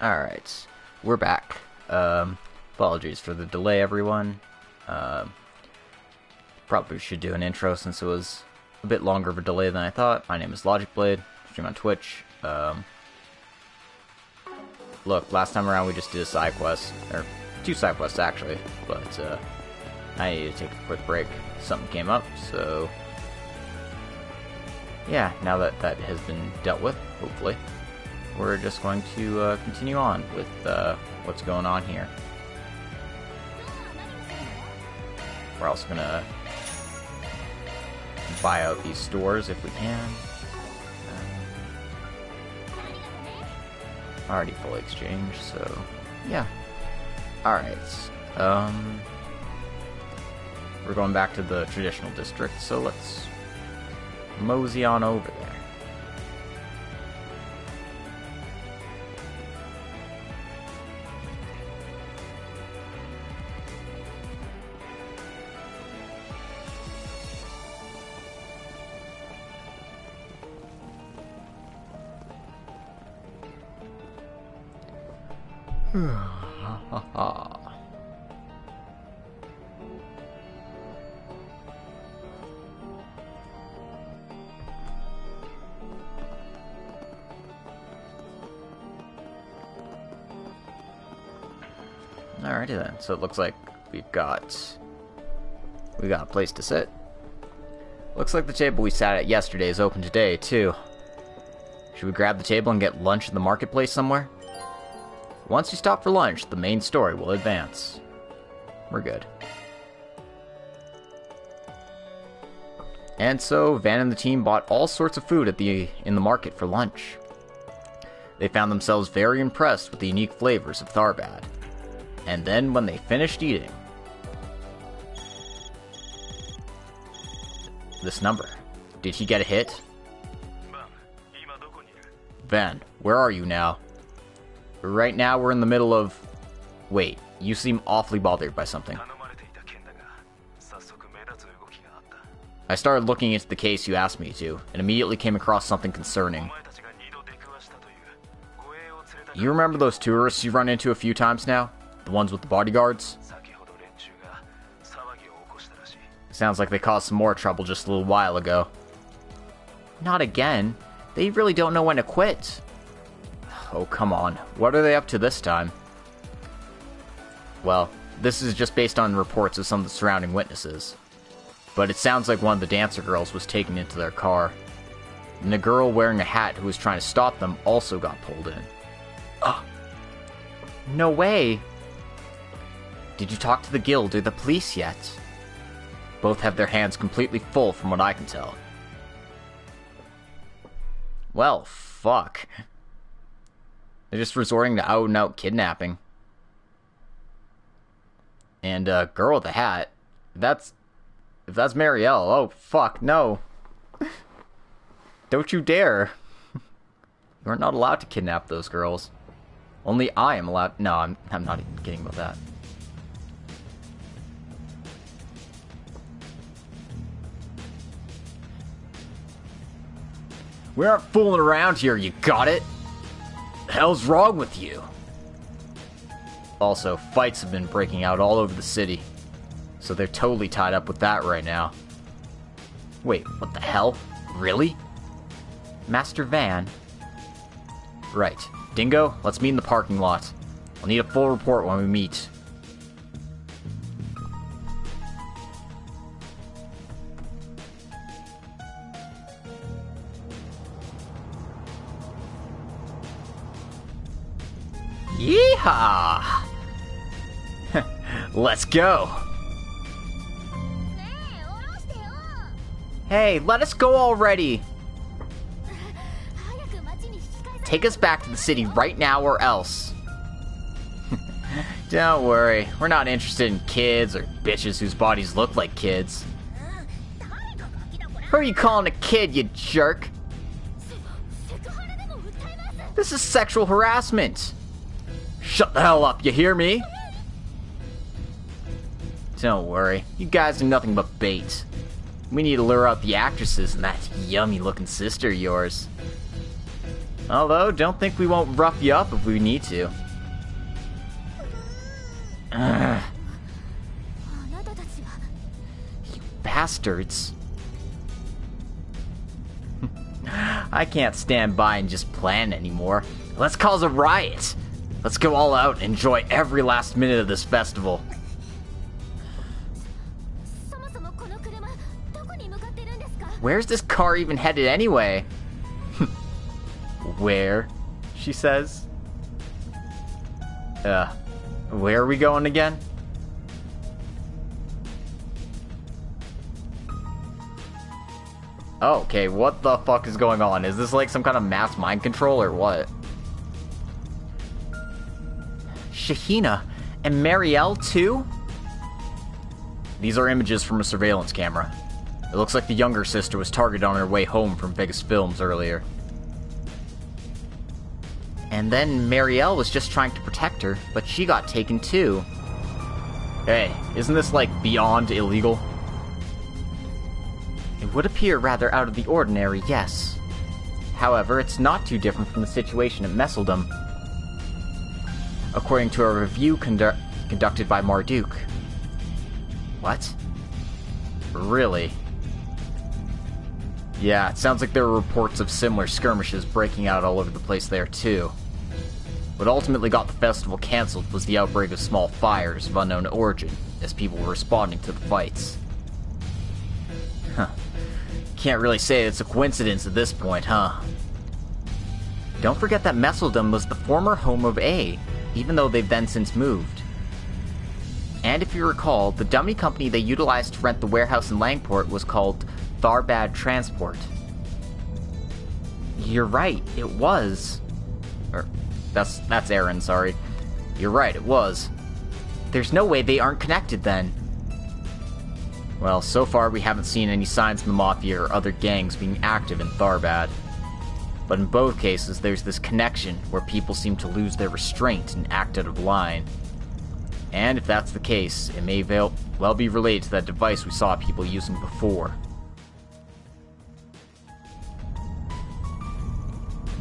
Alright, we're back. Apologies for the delay, everyone. Probably should do an intro since it was a bit longer of a delay than I thought. My name is LogicBlade, stream on Twitch. Look, last time around we just did a side quest, or two side quests actually, but I needed to take a quick break. Something came up, so yeah, now that that has been dealt with, hopefully, we're just going to continue on with what's going on here. We're also going to buy out these stores if we can. Already fully exchanged, so yeah. Alright, we're going back to the traditional district, so let's mosey on over there. Alrighty then, so it looks like we got a place to sit. Looks like the table we sat at yesterday is open today, too. Should we grab the table and get lunch in the marketplace somewhere? Once you stop for lunch, the main story will advance. We're good. And so, Van and the team bought all sorts of food in the market for lunch. They found themselves very impressed with the unique flavors of Tharbad. And then, when they finished eating... This number. Did he get a hit? Van, where are you now? Right now, we're in the middle of... Wait, you seem awfully bothered by something. I started looking into the case you asked me to, and immediately came across something concerning. You remember those tourists you've run into a few times now? The ones with the bodyguards? Sounds like they caused some more trouble just a little while ago. Not again. They really don't know when to quit. Oh, come on. What are they up to this time? Well, this is just based on reports of some of the surrounding witnesses. But it sounds like one of the dancer girls was taken into their car. And a girl wearing a hat who was trying to stop them also got pulled in. Oh, no way! Did you talk to the guild or the police yet? Both have their hands completely full from what I can tell. Well, fuck. They're just resorting to out-and-out kidnapping. And, girl with a hat. If that's Marielle, oh, fuck, no. Don't you dare. You're not allowed to kidnap those girls. Only I am allowed... No, I'm not even kidding about that. We aren't fooling around here, you got it? The hell's wrong with you? Also, fights have been breaking out all over the city. So they're totally tied up with that right now. Wait, what the hell? Really? Master Van? Right. Dingo, let's meet in the parking lot. I'll need a full report when we meet. Yeehaw! Let's go! Hey, let us go already! Take us back to the city right now or else. Don't worry, we're not interested in kids or bitches whose bodies look like kids. Who are you calling a kid, you jerk? This is sexual harassment! Shut the hell up, you hear me? Don't worry, you guys are nothing but bait. We need to lure out the actresses and that yummy looking sister of yours. Although, don't think we won't rough you up if we need to. Ugh. You bastards. I can't stand by and just plan anymore. Let's cause a riot. Let's go all out and enjoy every last minute of this festival. Where's this car even headed anyway? Where? She says. Where are we going again? Oh, okay, what the fuck is going on? Is this like some kind of mass mind control or what? Shahina and Marielle too? These are images from a surveillance camera. It looks like the younger sister was targeted on her way home from Vegas Films earlier. And then Marielle was just trying to protect her, but she got taken too. Hey, isn't this like beyond illegal? It would appear rather out of the ordinary, yes. However, it's not too different from the situation at Messeldom, according to a review conducted by Marduk. What? Really? Yeah, it sounds like there were reports of similar skirmishes breaking out all over the place there too. What ultimately got the festival cancelled was the outbreak of small fires of unknown origin, as people were responding to the fights. Huh. Can't really say it's a coincidence at this point, huh? Don't forget that Messeldom was the former home of A, even though they've then since moved. And if you recall, the dummy company they utilized to rent the warehouse in Langport was called Tharbad Transport. You're right, it was. That's Aaron, sorry. You're right, it was. There's no way they aren't connected then. Well, so far we haven't seen any signs of the Mafia or other gangs being active in Tharbad. But in both cases, there's this connection where people seem to lose their restraint and act out of line. And if that's the case, it may well be related to that device we saw people using before.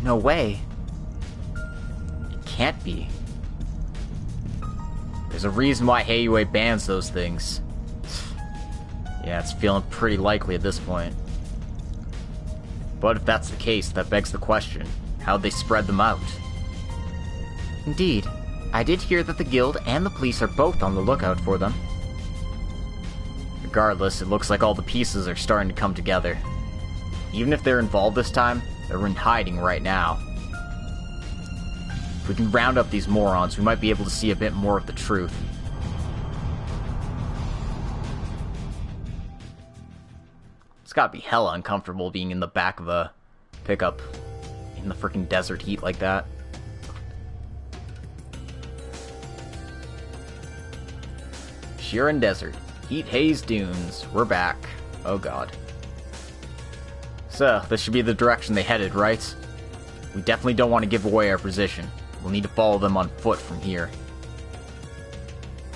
No way. It can't be. There's a reason why Heiyue bans those things. Yeah, it's feeling pretty likely at this point. But if that's the case, that begs the question, how'd they spread them out? Indeed. I did hear that the guild and the police are both on the lookout for them. Regardless, it looks like all the pieces are starting to come together. Even if they're involved this time, they're in hiding right now. If we can round up these morons, we might be able to see a bit more of the truth. It's gotta be hella uncomfortable being in the back of a pickup in the frickin' desert heat like that. Sheeran Desert. Heat Haze Dunes. We're back. Oh god. So, this should be the direction they headed, right? We definitely don't want to give away our position. We'll need to follow them on foot from here.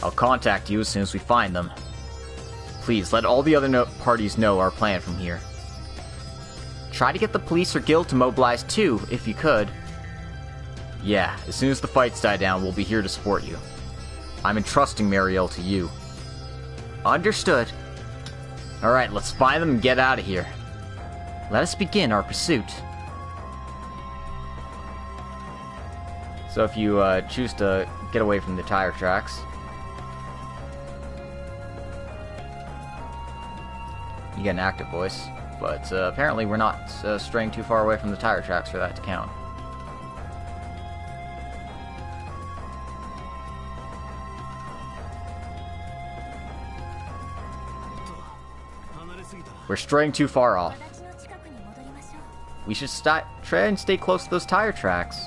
I'll contact you as soon as we find them. Please, let all the other parties know our plan from here. Try to get the police or guild to mobilize too, if you could. Yeah, as soon as the fights die down, we'll be here to support you. I'm entrusting Marielle to you. Understood. Alright, let's find them and get out of here. Let us begin our pursuit. So if you choose to get away from the tire tracks, you get an active voice, but apparently we're not straying too far away from the tire tracks for that to count. We're straying too far off. We should try and stay close to those tire tracks.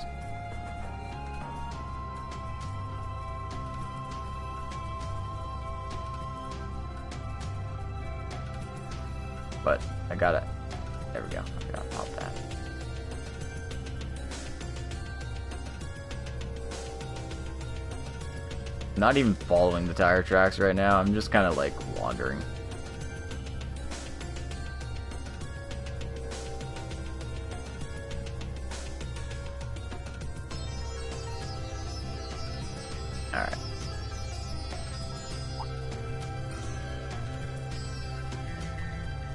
But I gotta... There we go. I forgot to pop that. I'm not even following the tire tracks right now. I'm just kind of like wandering. Alright.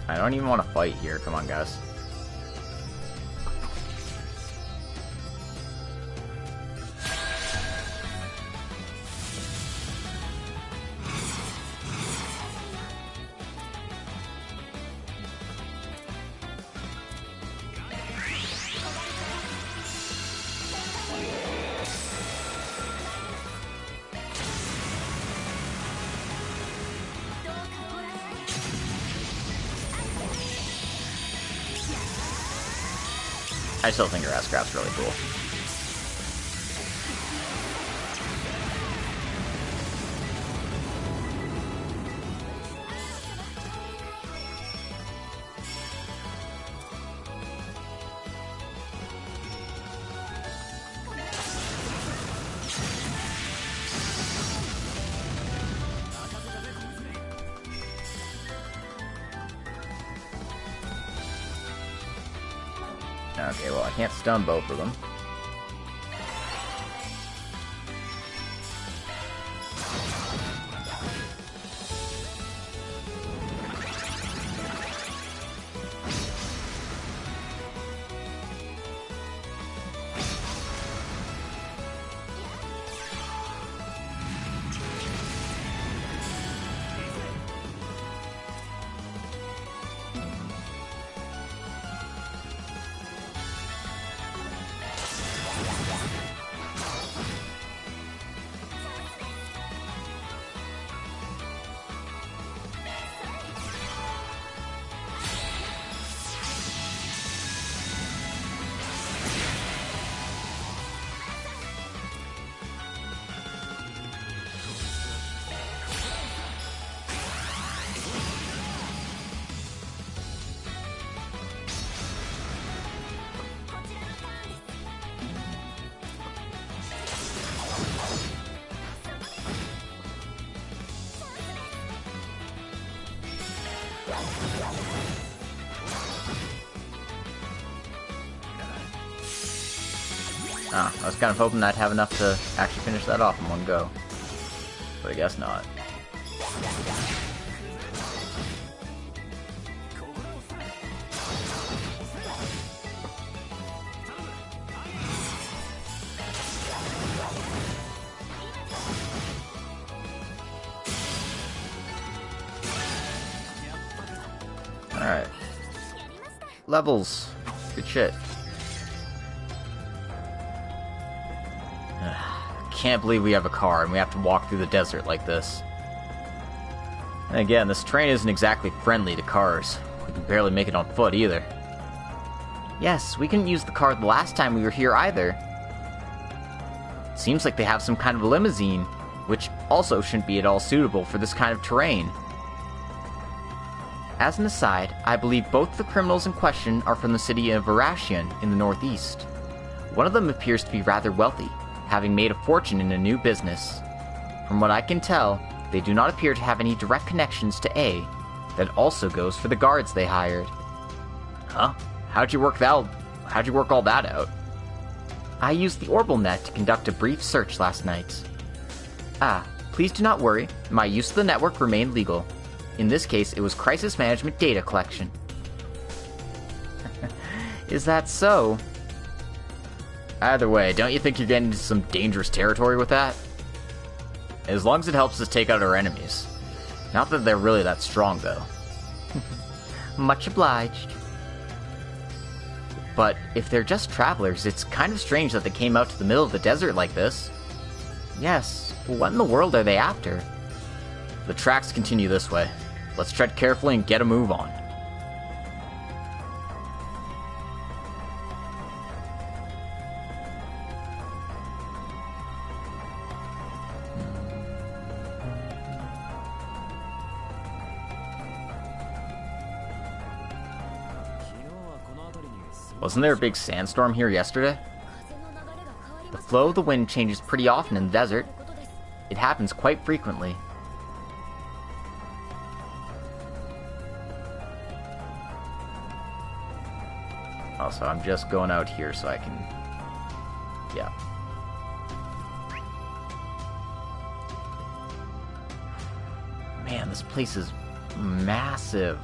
I don't even want to fight here. Come on, guys. I still think her S-Craft's really cool. Okay, well, I can't stun both of them. I was kind of hoping I'd have enough to actually finish that off in one go. But I guess not. Alright. Levels. Good shit. Can't believe we have a car and we have to walk through the desert like this. And again, this terrain isn't exactly friendly to cars. We can barely make it on foot either. Yes, we couldn't use the car the last time we were here either. It seems like they have some kind of limousine, which also shouldn't be at all suitable for this kind of terrain. As an aside, I believe both the criminals in question are from the city of Verashian in the northeast. One of them appears to be rather wealthy, having made a fortune in a new business. From what I can tell, they do not appear to have any direct connections to A. That also goes for the guards they hired. Huh? How'd you work all that out? I used the orbital net to conduct a brief search last night. Please do not worry, my use of the network remained legal. In this case, it was crisis management data collection. Is that so? Either way, don't you think you're getting into some dangerous territory with that? As long as it helps us take out our enemies. Not that they're really that strong, though. Much obliged. But if they're just travelers, it's kind of strange that they came out to the middle of the desert like this. Yes, what in the world are they after? The tracks continue this way. Let's tread carefully and get a move on. Wasn't there a big sandstorm here yesterday? The flow of the wind changes pretty often in the desert. It happens quite frequently. Also, I'm just going out here so I can... Yeah. This place is massive.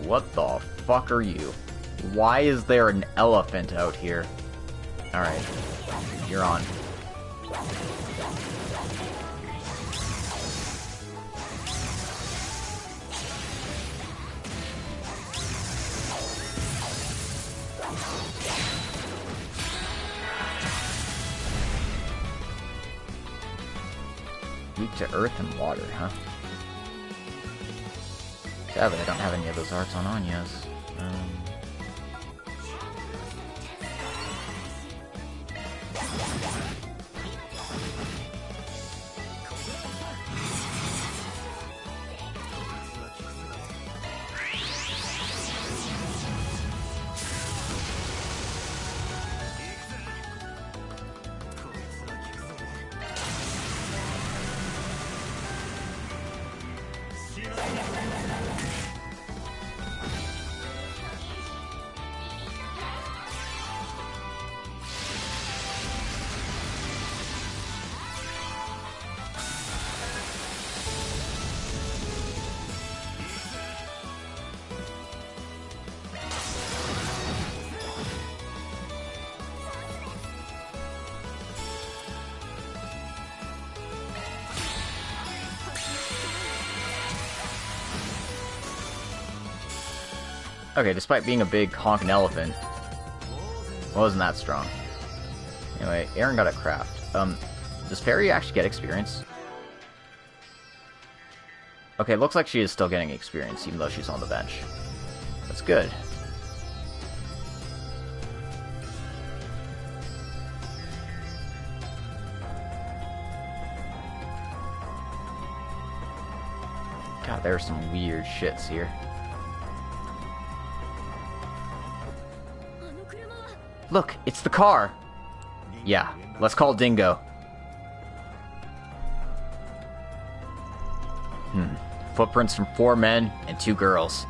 What the fuck are you? Why is there an elephant out here? Alright, you're on. Weak to earth and water, huh? Sadly, I don't have any of those arts on Anya's. Okay, despite being a big honking elephant, wasn't that strong. Anyway, Aaron got a craft. Does Fairy actually get experience? Okay, looks like she is still getting experience, even though she's on the bench. That's good. God, there are some weird shits here. Look, it's the car! Yeah, let's call Dingo. Footprints from 4 men and 2 girls.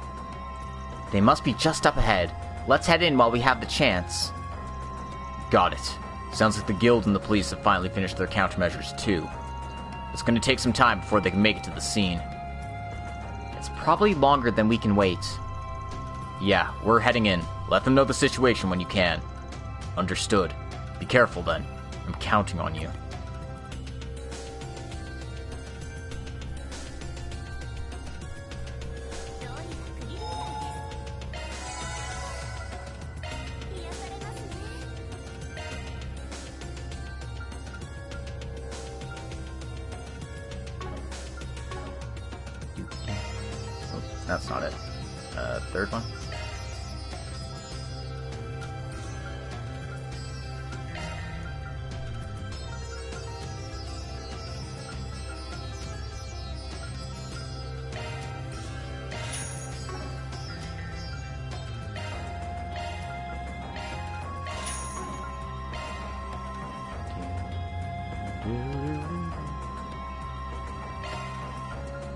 They must be just up ahead. Let's head in while we have the chance. Got it. Sounds like the guild and the police have finally finished their countermeasures too. It's gonna take some time before they can make it to the scene. It's probably longer than we can wait. Yeah, we're heading in. Let them know the situation when you can. Understood. Be careful then. I'm counting on you. Oh, that's not it. Third one?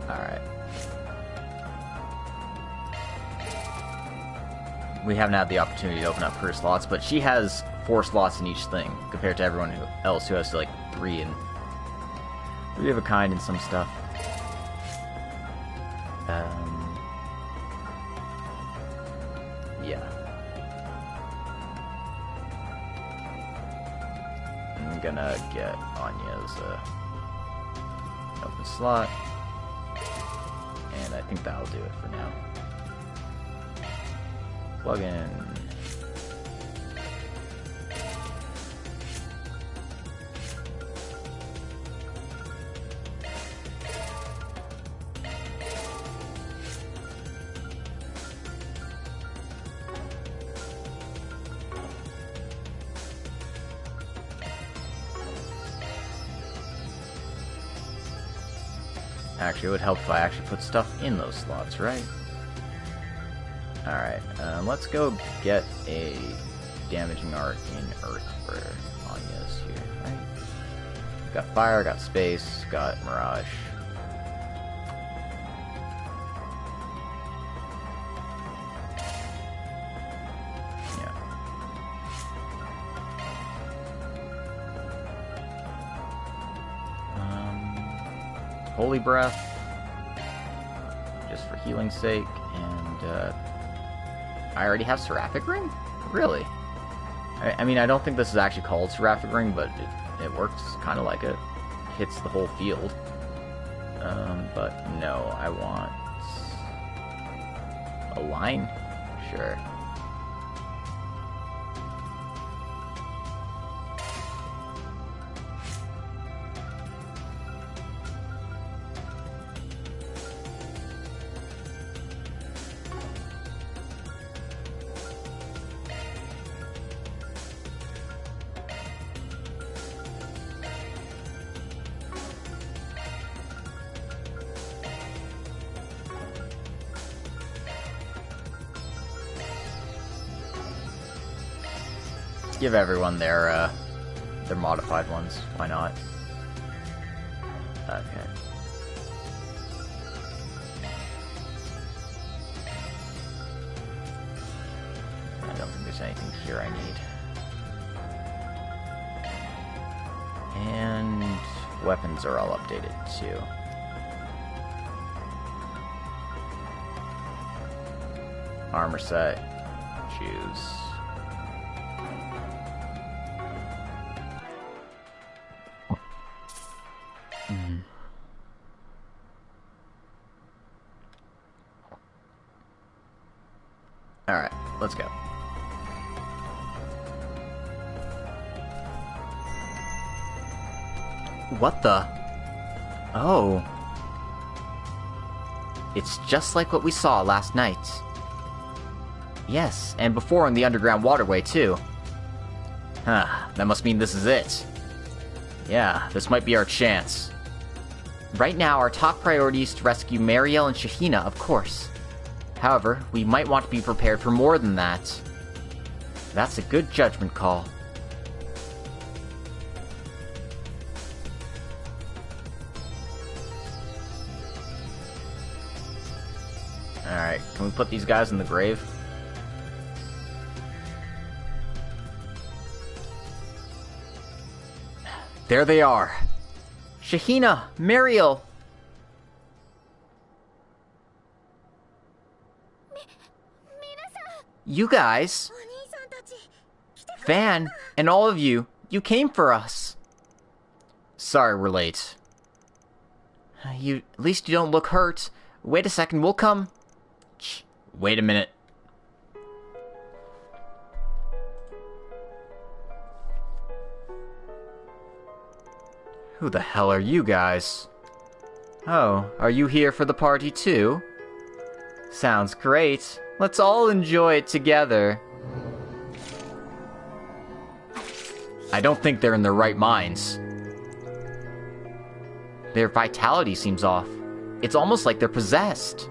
Alright. We haven't had the opportunity to open up her slots, but she has 4 slots in each thing, compared to everyone else who has like 3 of a kind and some stuff. Yeah. I'm gonna get Anya's open slot, and I think that'll do it for now. Plug in. Actually, it would help if I actually put stuff in those slots, right? Alright, let's go get a damaging art in Earth for Anya's here, right? Got Fire, got Space, got Mirage. Holy Breath, just for healing's sake, and I already have Seraphic Ring? Really? I mean, I don't think this is actually called Seraphic Ring, but it works kind of like it. Hits the whole field. But no, I want a line? Sure. Give everyone their modified ones. Why not? Okay. I don't think there's anything here I need. And weapons are all updated too. Armor set. Choose. Alright, let's go. What the? Oh. It's just like what we saw last night. Yes, and before in the underground waterway, too. Huh, that must mean this is it. Yeah, this might be our chance. Right now, our top priority is to rescue Mariel and Shahina, of course. However, we might want to be prepared for more than that. That's a good judgment call. Alright, can we put these guys in the grave? There they are. Shahina, Mariel. You guys, Fan, and all of you, you came for us. Sorry we're late. At least you don't look hurt. Wait a second, we'll come. Shh, wait a minute. Who the hell are you guys? Oh, are you here for the party too? Sounds great. Let's all enjoy it together. I don't think they're in their right minds. Their vitality seems off. It's almost like they're possessed.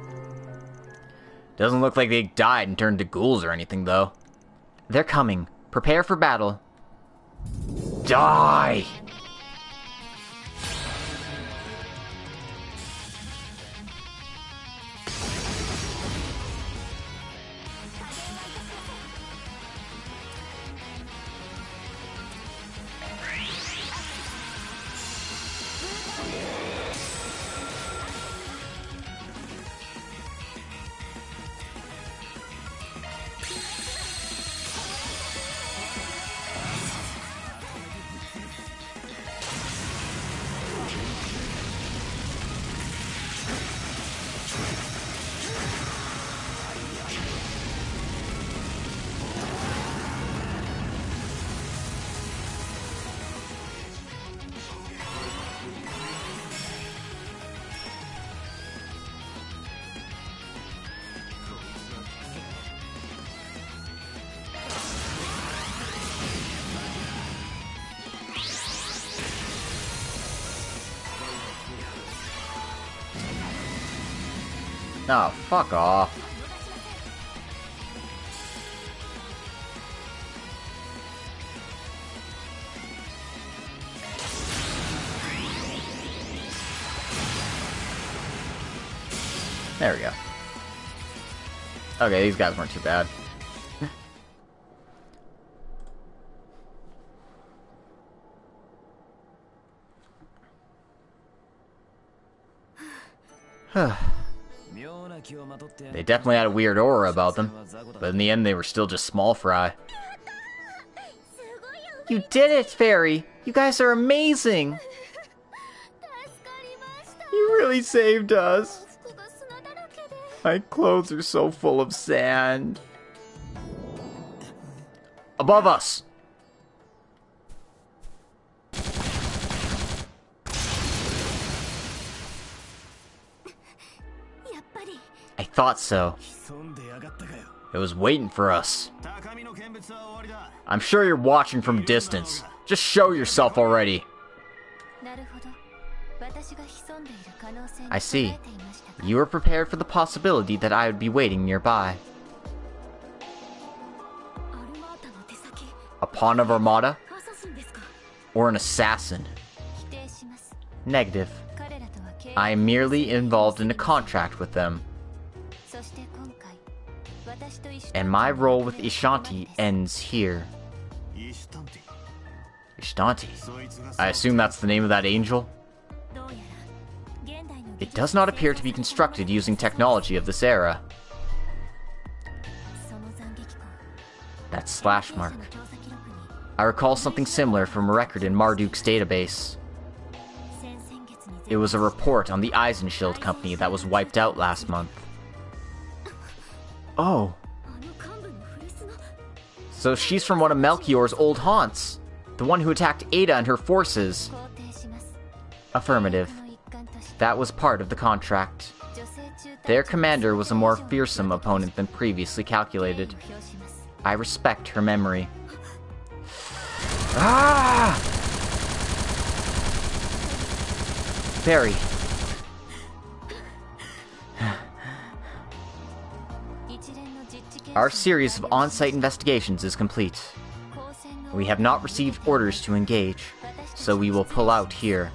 Doesn't look like they died and turned to ghouls or anything, though. They're coming. Prepare for battle. Die! Oh, fuck off. There we go. Okay, these guys weren't too bad. They definitely had a weird aura about them, but in the end they were still just small fry. You did it, Fairy! You guys are amazing! You really saved us! My clothes are so full of sand. Above us! I thought so. It was waiting for us. I'm sure you're watching from a distance. Just show yourself already. I see. You were prepared for the possibility that I would be waiting nearby. A pawn of Armada? Or an assassin? Negative. I am merely involved in a contract with them. And my role with Ishanti ends here. Ishtanti? I assume that's the name of that angel? It does not appear to be constructed using technology of this era. That slash mark. I recall something similar from a record in Marduk's database. It was a report on the Eisenshield company that was wiped out last month. Oh. So she's from one of Melchior's old haunts. The one who attacked Ada and her forces. Affirmative. That was part of the contract. Their commander was a more fearsome opponent than previously calculated. I respect her memory. Ah! Barry. Our series of on-site investigations is complete. We have not received orders to engage, so we will pull out here.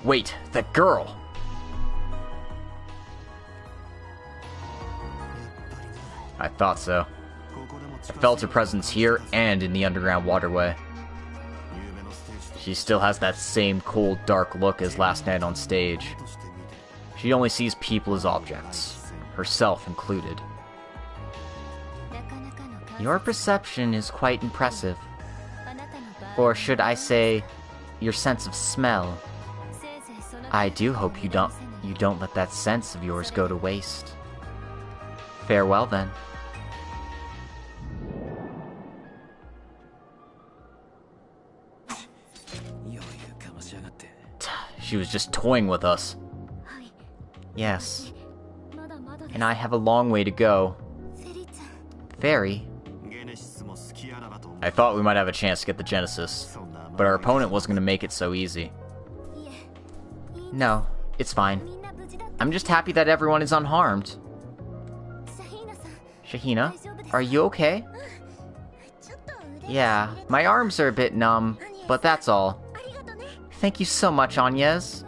Wait, that girl! I thought so. I felt her presence here and in the underground waterway. She still has that same cold, dark look as last night on stage. She only sees people as objects, herself included. Your perception is quite impressive. Or should I say, your sense of smell. I do hope you don't let that sense of yours go to waste. Farewell then. She was just toying with us. Yes. And I have a long way to go. Fairy. I thought we might have a chance to get the Genesis, but our opponent wasn't going to make it so easy. No, it's fine. I'm just happy that everyone is unharmed. Shahina, are you okay? Yeah, my arms are a bit numb, but that's all. Thank you so much, Agnes.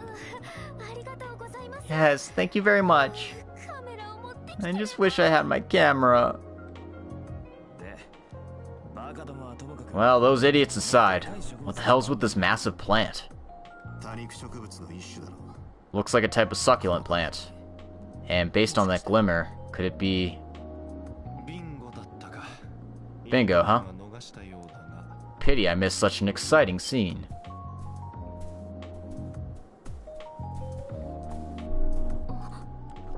Yes, thank you very much. I just wish I had my camera. Well, those idiots aside, what the hell's with this massive plant? Looks like a type of succulent plant. And based on that glimmer, could it be... Bingo, huh? Pity I missed such an exciting scene.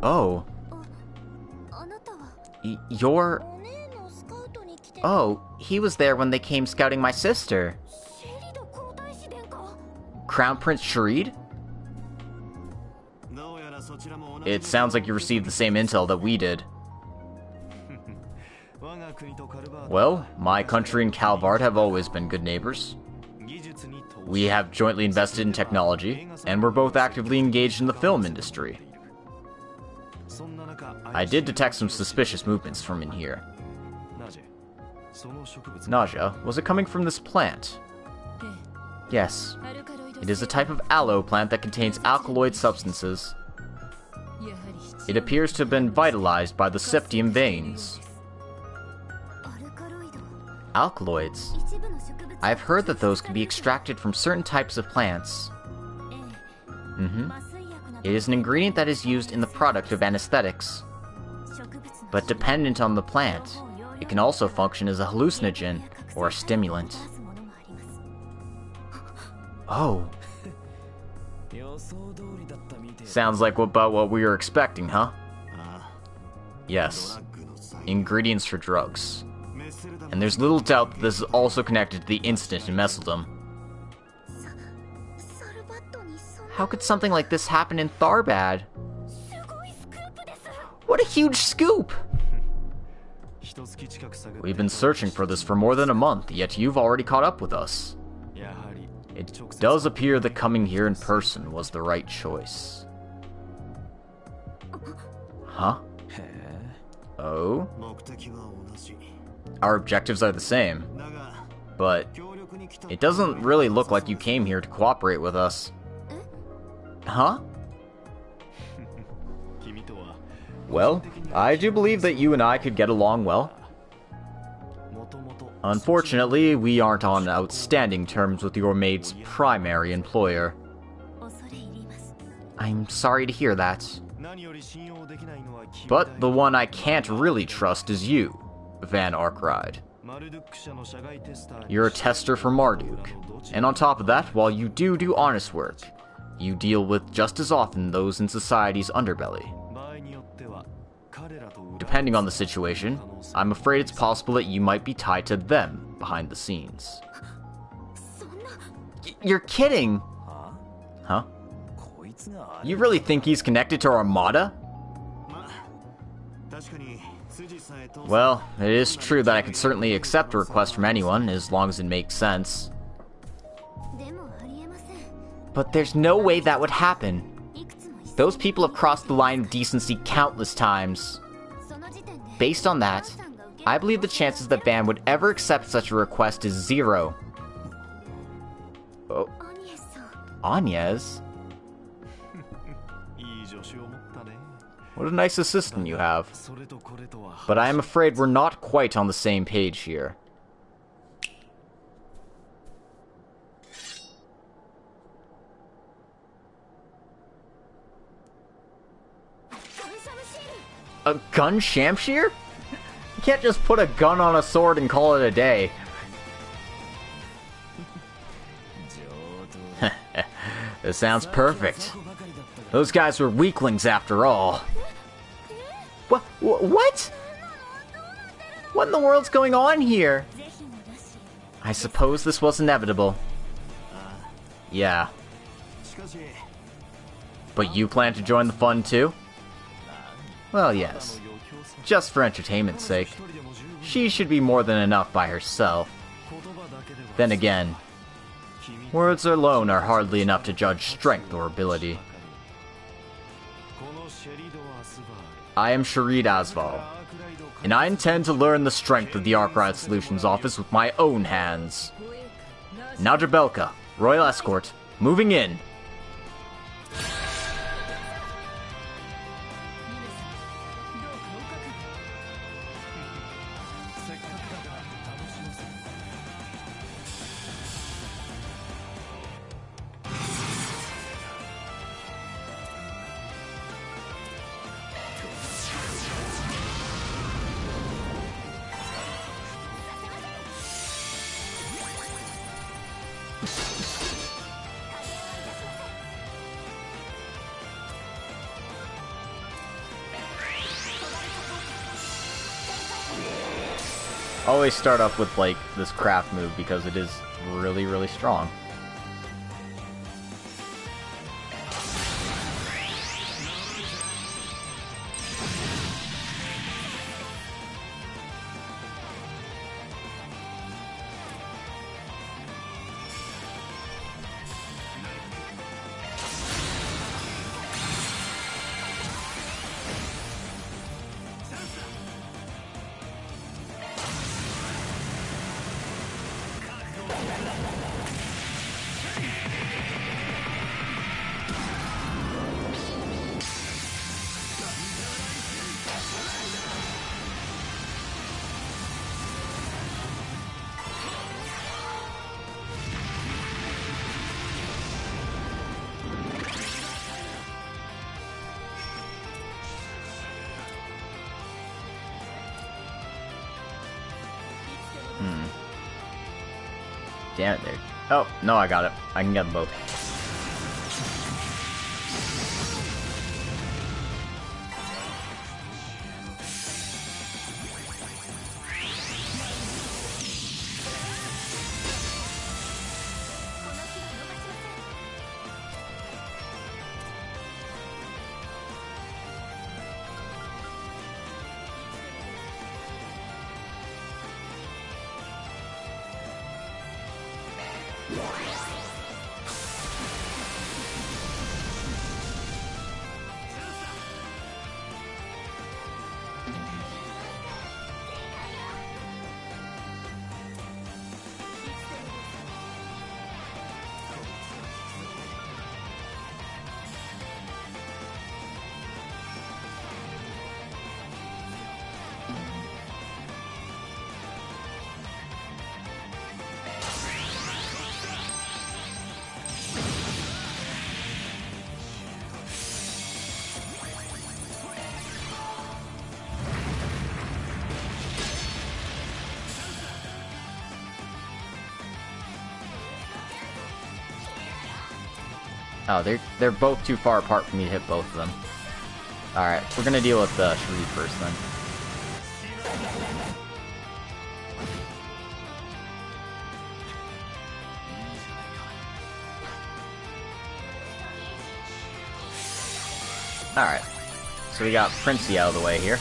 Oh. You're... Oh, he was there when they came scouting my sister. Crown Prince Sharid? It sounds like you received the same intel that we did. Well, my country and Calvard have always been good neighbors. We have jointly invested in technology, and we're both actively engaged in the film industry. I did detect some suspicious movements from in here. Nausea, was it coming from this plant? Yes. It is a type of aloe plant that contains alkaloid substances. It appears to have been vitalized by the septium veins. Alkaloids. I've heard that those can be extracted from certain types of plants. It is an ingredient that is used in the product of anesthetics. But dependent on the plant, it can also function as a hallucinogen or a stimulant. Oh. Sounds like about what we were expecting, huh? Yes. Ingredients for drugs. And there's little doubt that this is also connected to the incident in Messeldom. How could something like this happen in Tharbad? What a huge scoop! We've been searching for this for more than a month, yet you've already caught up with us. It does appear that coming here in person was the right choice. Huh? Oh? Our objectives are the same, but it doesn't really look like you came here to cooperate with us. Huh? Well, I do believe that you and I could get along well. Unfortunately, we aren't on outstanding terms with your maid's primary employer. I'm sorry to hear that. But the one I can't really trust is you, Van Arkride. You're a tester for Marduk, and on top of that, while you do honest work, you deal with just as often those in society's underbelly. Depending on the situation, I'm afraid it's possible that you might be tied to them behind the scenes. You're kidding! Huh? You really think he's connected to Armada? Well, it is true that I could certainly accept a request from anyone, as long as it makes sense. But there's no way that would happen. Those people have crossed the line of decency countless times. Based on that, I believe the chances that Van would ever accept such a request is 0. Oh. Agnes? What a nice assistant you have. But I am afraid we're not quite on the same page here. A gun shamshear? You can't just put a gun on a sword and call it a day. This sounds perfect. Those guys were weaklings after all. What? What in the world's going on here? I suppose this was inevitable. Yeah. But you plan to join the fun too? Well, yes. Just for entertainment's sake. She should be more than enough by herself. Then again, words alone are hardly enough to judge strength or ability. I am Sharid Asval, and I intend to learn the strength of the Arkride Solutions office with my own hands. Now Jabelka, Royal Escort, moving in. Always start off with, like, this craft move because it is really, really strong. Damn it, dude. Oh, no, I got it. I can get them both. Oh, they're both too far apart for me to hit both of them. Alright, we're gonna deal with Shreed first then. Alright, so we got Princey out of the way here.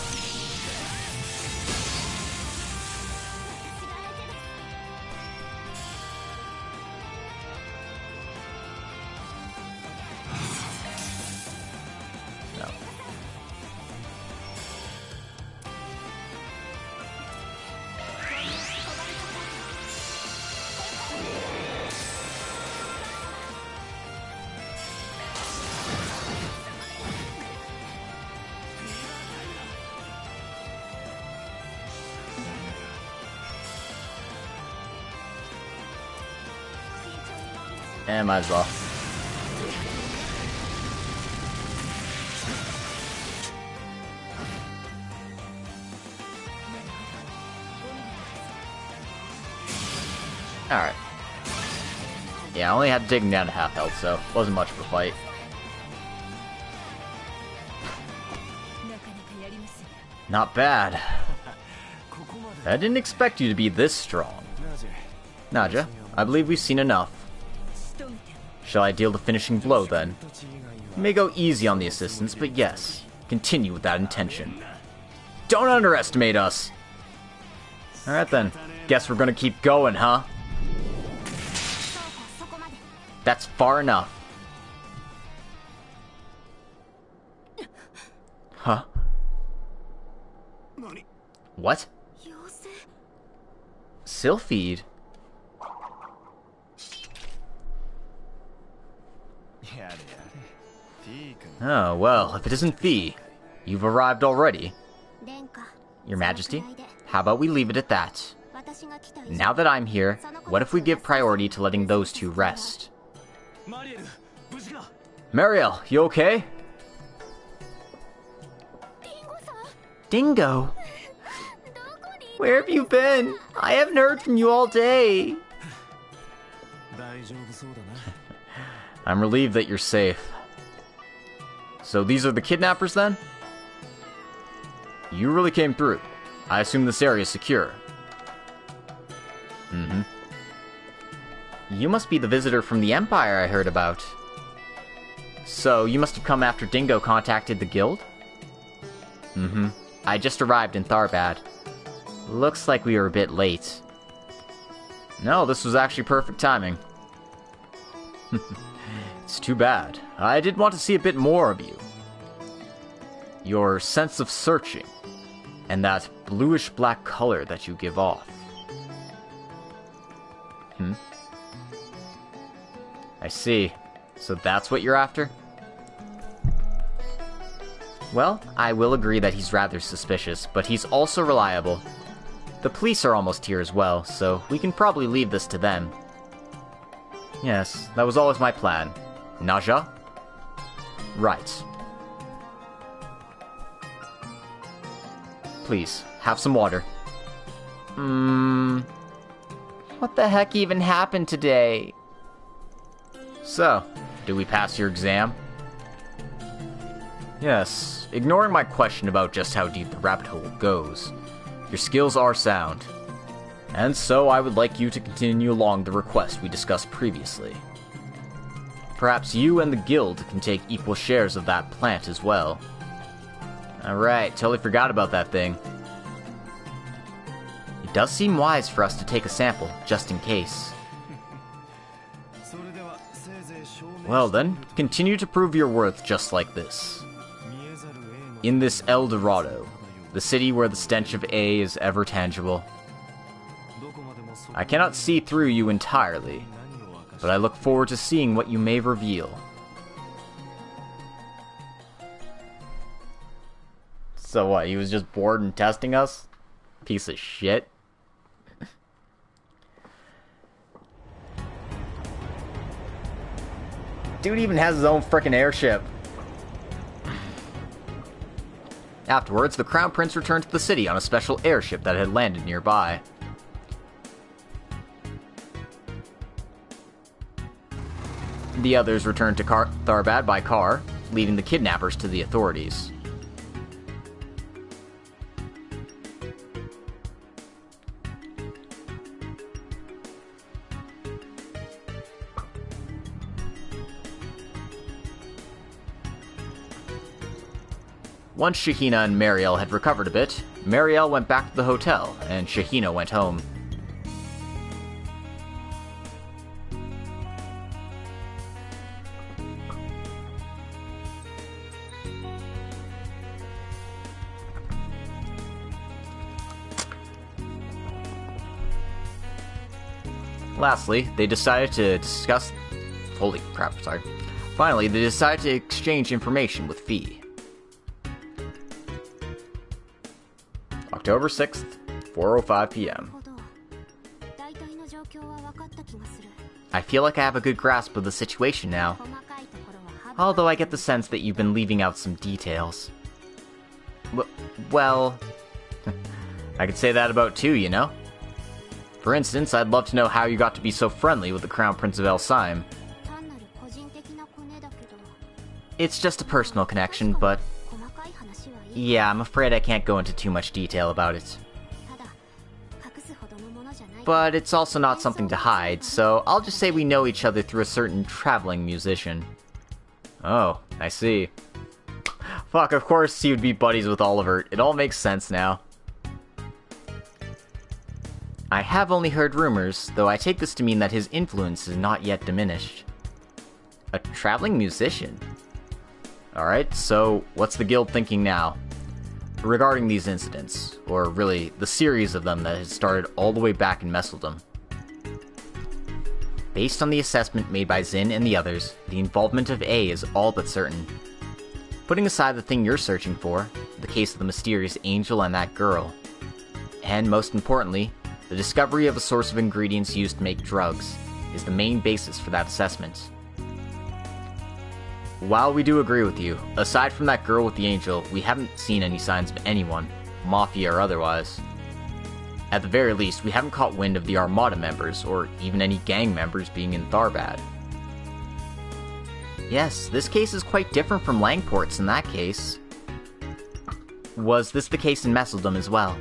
And might as well. Alright. Yeah, I only had to dig him down to half health, so it wasn't much of a fight. Not bad. I didn't expect you to be this strong. Naja, I believe we've seen enough. Shall I deal the finishing blow, then? You may go easy on the assistants, but yes, continue with that intention. Don't underestimate us! Alright then, guess we're gonna keep going, huh? That's far enough. Huh? What? Sylphid? Oh, well, if it isn't Fee, you've arrived already. Your Majesty, how about we leave it at that? Now that I'm here, what if we give priority to letting those two rest? Mariel, you okay? Dingo? Where have you been? I haven't heard from you all day. I'm relieved that you're safe. So these are the kidnappers then? You really came through. I assume this area is secure. Mm-hmm. You must be the visitor from the Empire I heard about. So, you must have come after Dingo contacted the guild? Mm-hmm. I just arrived in Tharbad. Looks like we were a bit late. No, this was actually perfect timing. It's too bad. I did want to see a bit more of you. Your sense of searching, and that bluish-black color that you give off. I see. So that's what you're after? Well, I will agree that he's rather suspicious, but he's also reliable. The police are almost here as well, so we can probably leave this to them. Yes, that was always my plan. Naja? Right. Please, have some water. What the heck even happened today? So, did we pass your exam? Yes, ignoring my question about just how deep the rabbit hole goes, your skills are sound. And so I would like you to continue along the request we discussed previously. Perhaps you and the guild can take equal shares of that plant as well. Alright, totally forgot about that thing. It does seem wise for us to take a sample, just in case. Well then, continue to prove your worth just like this. In this El Dorado, the city where the stench of A is ever tangible. I cannot see through you entirely, but I look forward to seeing what you may reveal. So what, he was just bored and testing us? Piece of shit. Dude even has his own frickin' airship. Afterwards, the Crown Prince returned to the city on a special airship that had landed nearby. The others returned to Tharbad by car, leaving the kidnappers to the authorities. Once Shahina and Mariel had recovered a bit, Mariel went back to the hotel, and Shahina went home. Lastly, they decided to discuss... Holy crap, sorry. Finally, they decided to exchange information with Fee. October 6th, 4:05 p.m. I feel like I have a good grasp of the situation now, although I get the sense that you've been leaving out some details. Well, I could say that about two, you know? For instance, I'd love to know how you got to be so friendly with the Crown Prince of Elsyme. It's just a personal connection, but... yeah, I'm afraid I can't go into too much detail about it. But it's also not something to hide, so I'll just say we know each other through a certain traveling musician. Oh, I see. Fuck, of course he would be buddies with Oliver. It all makes sense now. I have only heard rumors, though I take this to mean that his influence is not yet diminished. A traveling musician? Alright, so what's the guild thinking now? Regarding these incidents, or really, the series of them that had started all the way back in Messeldom. Based on the assessment made by Zin and the others, the involvement of A is all but certain. Putting aside the thing you're searching for, the case of the mysterious angel and that girl, and most importantly, the discovery of a source of ingredients used to make drugs, is the main basis for that assessment. While we do agree with you, aside from that girl with the angel, we haven't seen any signs of anyone, Mafia or otherwise. At the very least, we haven't caught wind of the Armada members, or even any gang members being in Tharbad. Yes, this case is quite different from Langport's in that case. Was this the case in Messeldom as well?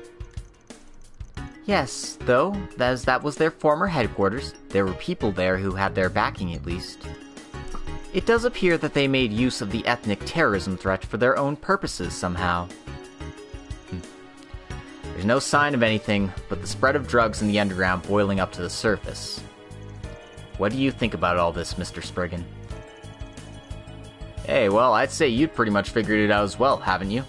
Yes, though, as that was their former headquarters, there were people there who had their backing at least. It does appear that they made use of the ethnic terrorism threat for their own purposes somehow. There's no sign of anything but the spread of drugs in the underground boiling up to the surface. What do you think about all this, Mr. Spriggan? Hey, well, I'd say you'd pretty much figured it out as well, haven't you?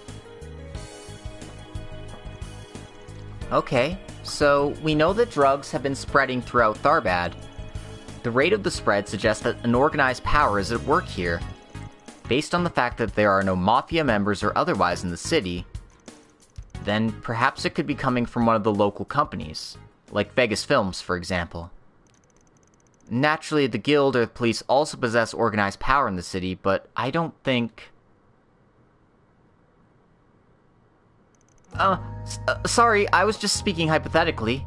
Okay, so we know that drugs have been spreading throughout Tharbad. The rate of the spread suggests that an organized power is at work here. Based on the fact that there are no Mafia members or otherwise in the city, then perhaps it could be coming from one of the local companies, like Vegas Films, for example. Naturally, the guild or the police also possess organized power in the city, but I don't think... Sorry, I was just speaking hypothetically.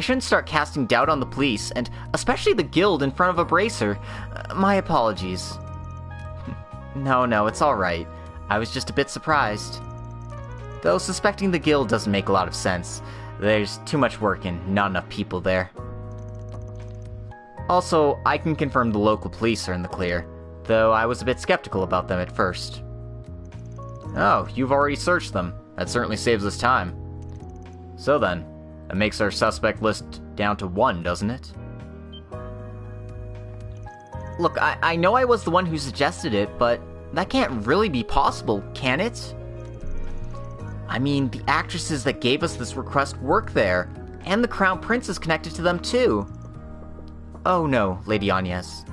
I shouldn't start casting doubt on the police, and especially the guild in front of a bracer. My apologies. No, it's alright. I was just a bit surprised. Though suspecting the guild doesn't make a lot of sense. There's too much work and not enough people there. Also, I can confirm the local police are in the clear, though I was a bit skeptical about them at first. Oh, you've already searched them. That certainly saves us time. So then, that makes our suspect list down to 1, doesn't it? Look, I know I was the one who suggested it, but that can't really be possible, can it? I mean, the actresses that gave us this request work there, and the Crown Prince is connected to them too. Oh no, Lady Agnes.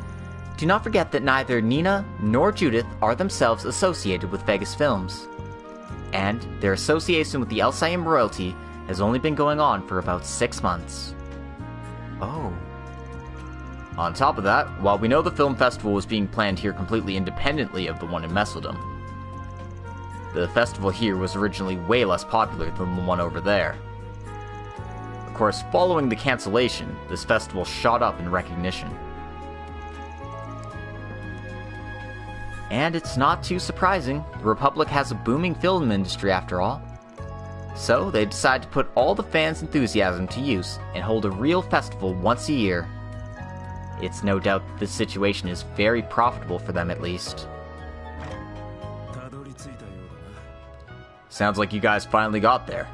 Do not forget that neither Nina nor Judith are themselves associated with Vegas Films. And their association with the Elsiam royalty has only been going on for about 6 months. Oh. On top of that, while we know the film festival was being planned here completely independently of the one in Messeldom, the festival here was originally way less popular than the one over there. Of course, following the cancellation, this festival shot up in recognition. And it's not too surprising, the Republic has a booming film industry after all. So they decided to put all the fans' enthusiasm to use and hold a real festival once a year. It's no doubt that this situation is very profitable for them at least. Sounds like you guys finally got there.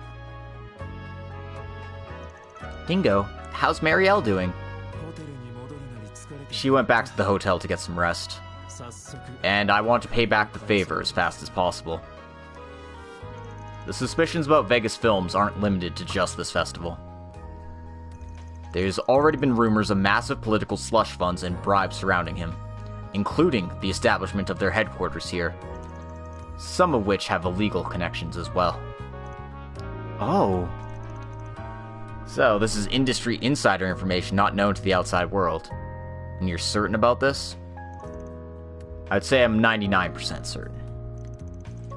Dingo, how's Marielle doing? She went back to the hotel to get some rest. And I want to pay back the favor as fast as possible. The suspicions about Vegas Films aren't limited to just this festival. There's already been rumors of massive political slush funds and bribes surrounding him, including the establishment of their headquarters here, some of which have illegal connections as well. Oh. So, this is industry insider information not known to the outside world. And you're certain about this? I'd say I'm 99% certain.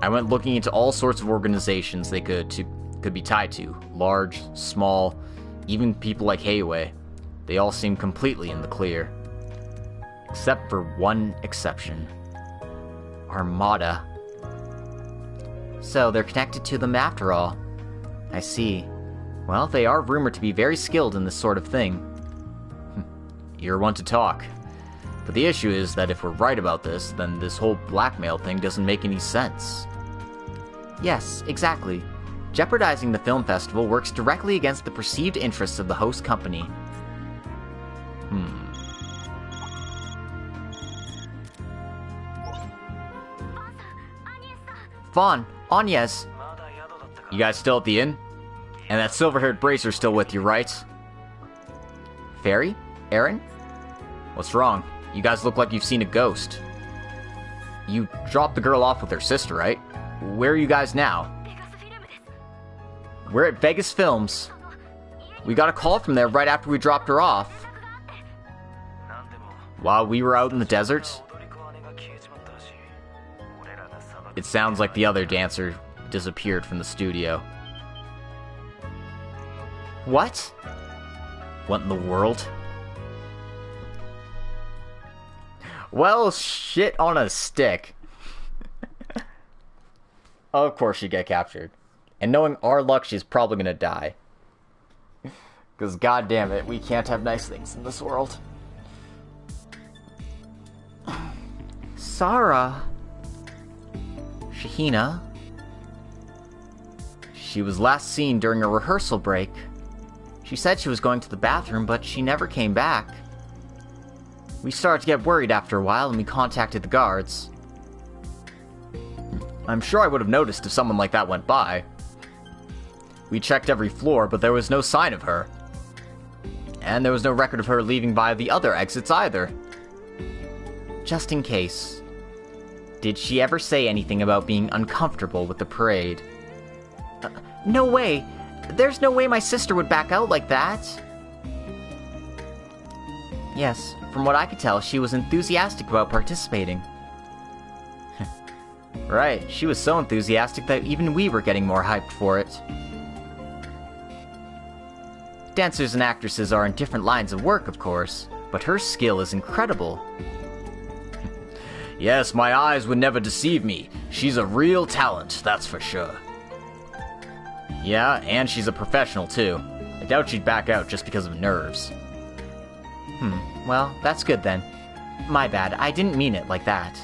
I went looking into all sorts of organizations they could be tied to. Large, small, even people like Heiwei. They all seem completely in the clear. Except for one exception. Armada. So they're connected to them after all. I see. Well, they are rumored to be very skilled in this sort of thing. You're one to talk. But the issue is that if we're right about this, then this whole blackmail thing doesn't make any sense. Yes, exactly. Jeopardizing the film festival works directly against the perceived interests of the host company. Vaughn, Agnes. You guys still at the inn? And that silver-haired bracer's still with you, right? Fairy? Aaron? What's wrong? You guys look like you've seen a ghost. You dropped the girl off with her sister, right? Where are you guys now? We're at Vegas Films. We got a call from there right after we dropped her off. While we were out in the desert? It sounds like the other dancer disappeared from the studio. What? What in the world? Well, shit on a stick. Of course she'd get captured. And knowing our luck, she's probably gonna die. Because goddamn it, we can't have nice things in this world. Sarah. Shahina. She was last seen during a rehearsal break. She said she was going to the bathroom, but she never came back. We started to get worried after a while, and we contacted the guards. I'm sure I would have noticed if someone like that went by. We checked every floor, but there was no sign of her. And there was no record of her leaving via the other exits either. Just in case. Did she ever say anything about being uncomfortable with the parade? No way! There's no way my sister would back out like that! Yes, from what I could tell, she was enthusiastic about participating. Right, she was so enthusiastic that even we were getting more hyped for it. Dancers and actresses are in different lines of work, of course, but her skill is incredible. Yes, my eyes would never deceive me. She's a real talent, that's for sure. Yeah, and she's a professional, too. I doubt she'd back out just because of nerves. Well, that's good then. My bad, I didn't mean it like that.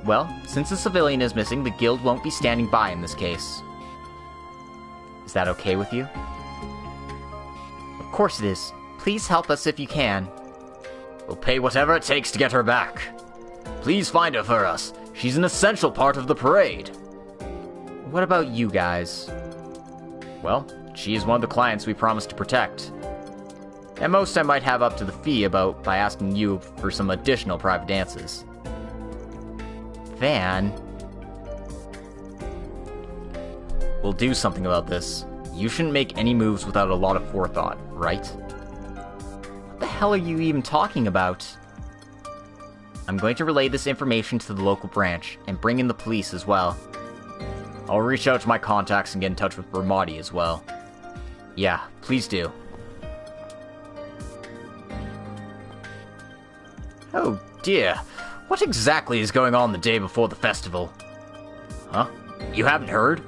Well, since the civilian is missing, the guild won't be standing by in this case. Is that okay with you? Of course it is. Please help us if you can. We'll pay whatever it takes to get her back. Please find her for us. She's an essential part of the parade. What about you guys? Well, she is one of the clients we promised to protect. At most, I might have up to the fee by asking you for some additional private dances. Van? We'll do something about this. You shouldn't make any moves without a lot of forethought, right? What the hell are you even talking about? I'm going to relay this information to the local branch, and bring in the police as well. I'll reach out to my contacts and get in touch with Ramadi as well. Yeah, please do. Oh dear, what exactly is going on the day before the festival? Huh? You haven't heard?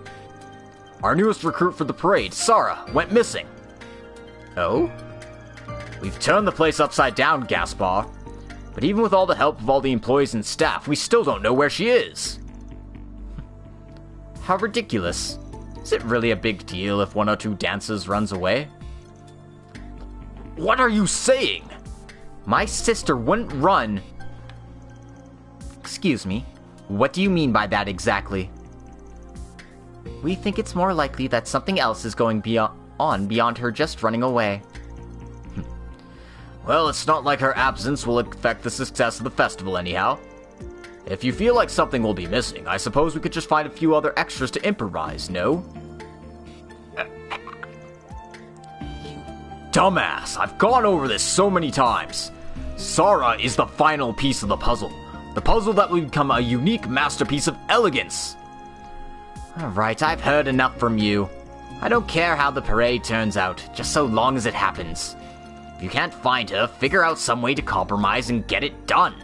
Our newest recruit for the parade, Sara, went missing. Oh? We've turned the place upside down, Gaspar. But even with all the help of all the employees and staff, we still don't know where she is. How ridiculous. Is it really a big deal if one or two dancers runs away? What are you saying? My sister wouldn't run. Excuse me, what do you mean by that exactly? We think it's more likely that something else is going beyond her just running away. Well, it's not like her absence will affect the success of the festival anyhow. If you feel like something will be missing, I suppose we could just find a few other extras to improvise, no? You dumbass, I've gone over this so many times. Sara is the final piece of the puzzle. The puzzle that will become a unique masterpiece of elegance. Alright, I've heard enough from you. I don't care how the parade turns out, just so long as it happens. If you can't find her, figure out some way to compromise and get it done.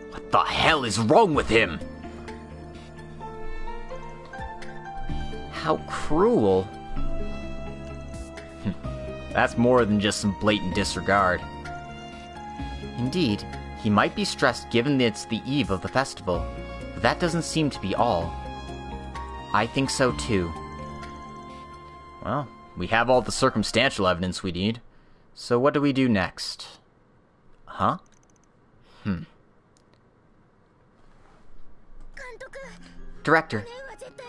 What the hell is wrong with him? How cruel. That's more than just some blatant disregard. Indeed, he might be stressed given that it's the eve of the festival, but that doesn't seem to be all. I think so too. Well, we have all the circumstantial evidence we need. So what do we do next? Huh? Director,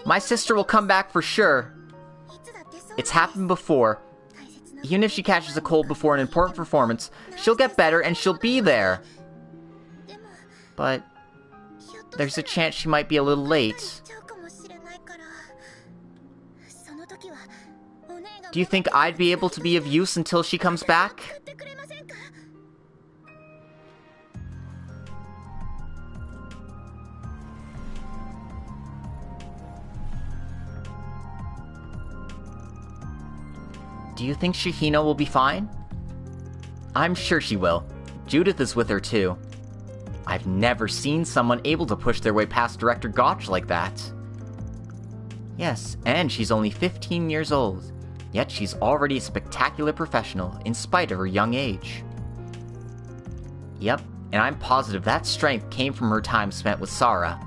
my sister will come back for sure. It's happened before. Even if she catches a cold before an important performance, she'll get better and she'll be there. But there's a chance she might be a little late. Do you think I'd be able to be of use until she comes back? Do you think Shihino will be fine? I'm sure she will. Judith is with her too. I've never seen someone able to push their way past Director Gotch like that. Yes, and she's only 15 years old. Yet she's already a spectacular professional, in spite of her young age. Yep, and I'm positive that strength came from her time spent with Sara.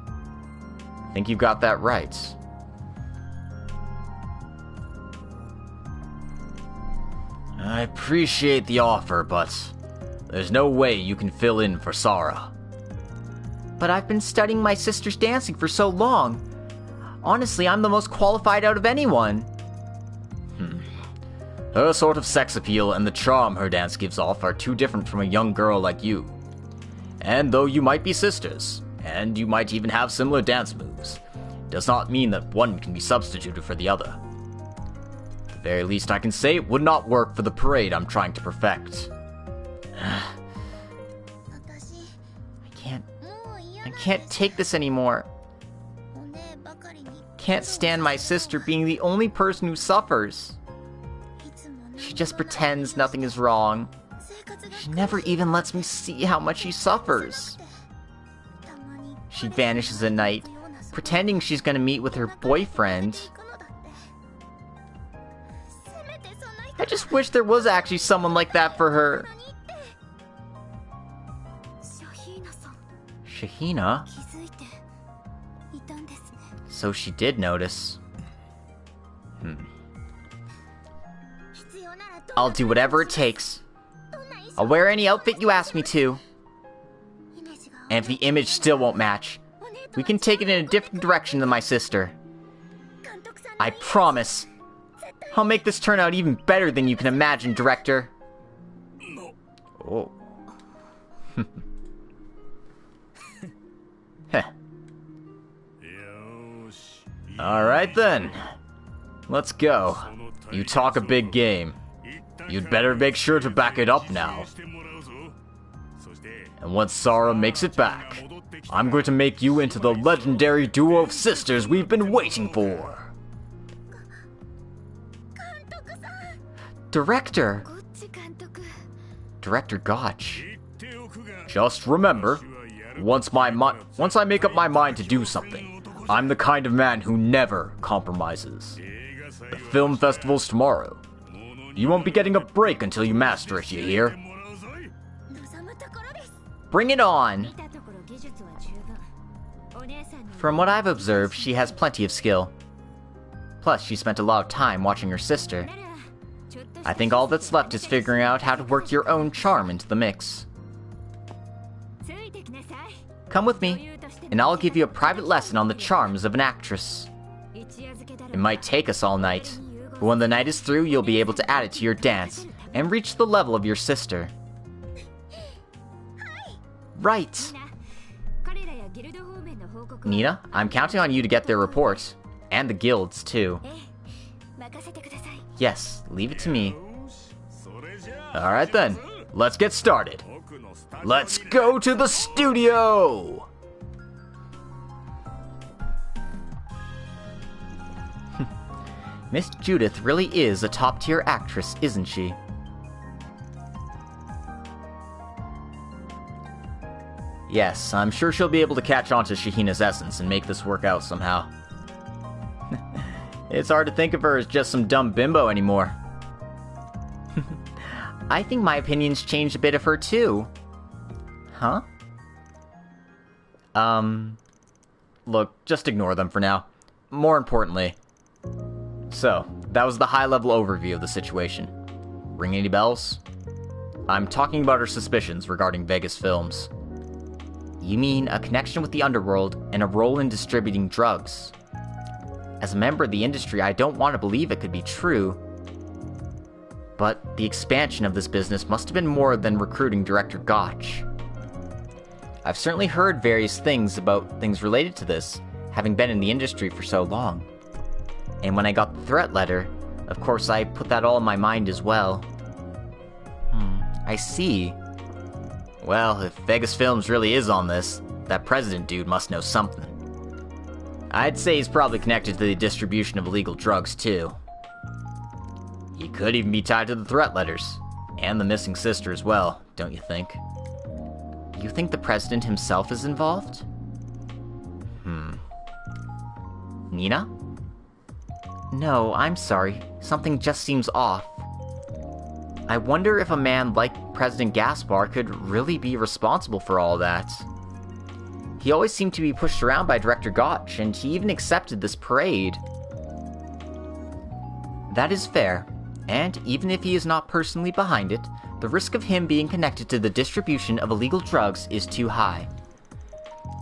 I think you got that right. I appreciate the offer, but there's no way you can fill in for Sara. But I've been studying my sister's dancing for so long. Honestly, I'm the most qualified out of anyone. Her sort of sex appeal and the charm her dance gives off are too different from a young girl like you. And though you might be sisters, and you might even have similar dance moves, it does not mean that one can be substituted for the other. At the very least I can say it would not work for the parade I'm trying to perfect. I can't take this anymore. Can't stand my sister being the only person who suffers. She just pretends nothing is wrong. She never even lets me see how much she suffers. She vanishes at night, pretending she's gonna meet with her boyfriend. I just wish there was actually someone like that for her. Shahina? So she did notice. I'll do whatever it takes. I'll wear any outfit you ask me to. And if the image still won't match, we can take it in a different direction than my sister. I promise. I'll make this turn out even better than you can imagine, director. Oh. Heh. Alright then. Let's go. You talk a big game. You'd better make sure to back it up now. And once Sara makes it back, I'm going to make you into the legendary duo of sisters we've been waiting for. Director! Director Gotch. Just remember, once I make up my mind to do something, I'm the kind of man who never compromises. The film festival's tomorrow. You won't be getting a break until you master it, you hear? Bring it on! From what I've observed, she has plenty of skill. Plus, she spent a lot of time watching her sister. I think all that's left is figuring out how to work your own charm into the mix. Come with me, and I'll give you a private lesson on the charms of an actress. It might take us all night, but when the night is through, you'll be able to add it to your dance and reach the level of your sister. Right! Nina, I'm counting on you to get their report. And the guilds, too. Yes, leave it to me. Alright then, let's get started. Let's go to the studio! Miss Judith really is a top-tier actress, isn't she? Yes, I'm sure she'll be able to catch on to Shahina's essence and make this work out somehow. It's hard to think of her as just some dumb bimbo anymore. I think my opinion's changed a bit of her too. Huh? Look, just ignore them for now. More importantly. So, that was the high-level overview of the situation. Ring any bells? I'm talking about her suspicions regarding Vegas Films. You mean a connection with the underworld and a role in distributing drugs? As a member of the industry, I don't want to believe it could be true. But the expansion of this business must have been more than recruiting Director Gotch. I've certainly heard various things about things related to this, having been in the industry for so long. And when I got the threat letter, of course I put that all in my mind as well. I see. Well, if Vegas Films really is on this, that president dude must know something. I'd say he's probably connected to the distribution of illegal drugs, too. He could even be tied to the threat letters, and the missing sister as well, don't you think? You think the president himself is involved? Nina? No, I'm sorry. Something just seems off. I wonder if a man like President Gaspar could really be responsible for all that. He always seemed to be pushed around by Director Gotch, and he even accepted this parade. That is fair, and even if he is not personally behind it, the risk of him being connected to the distribution of illegal drugs is too high.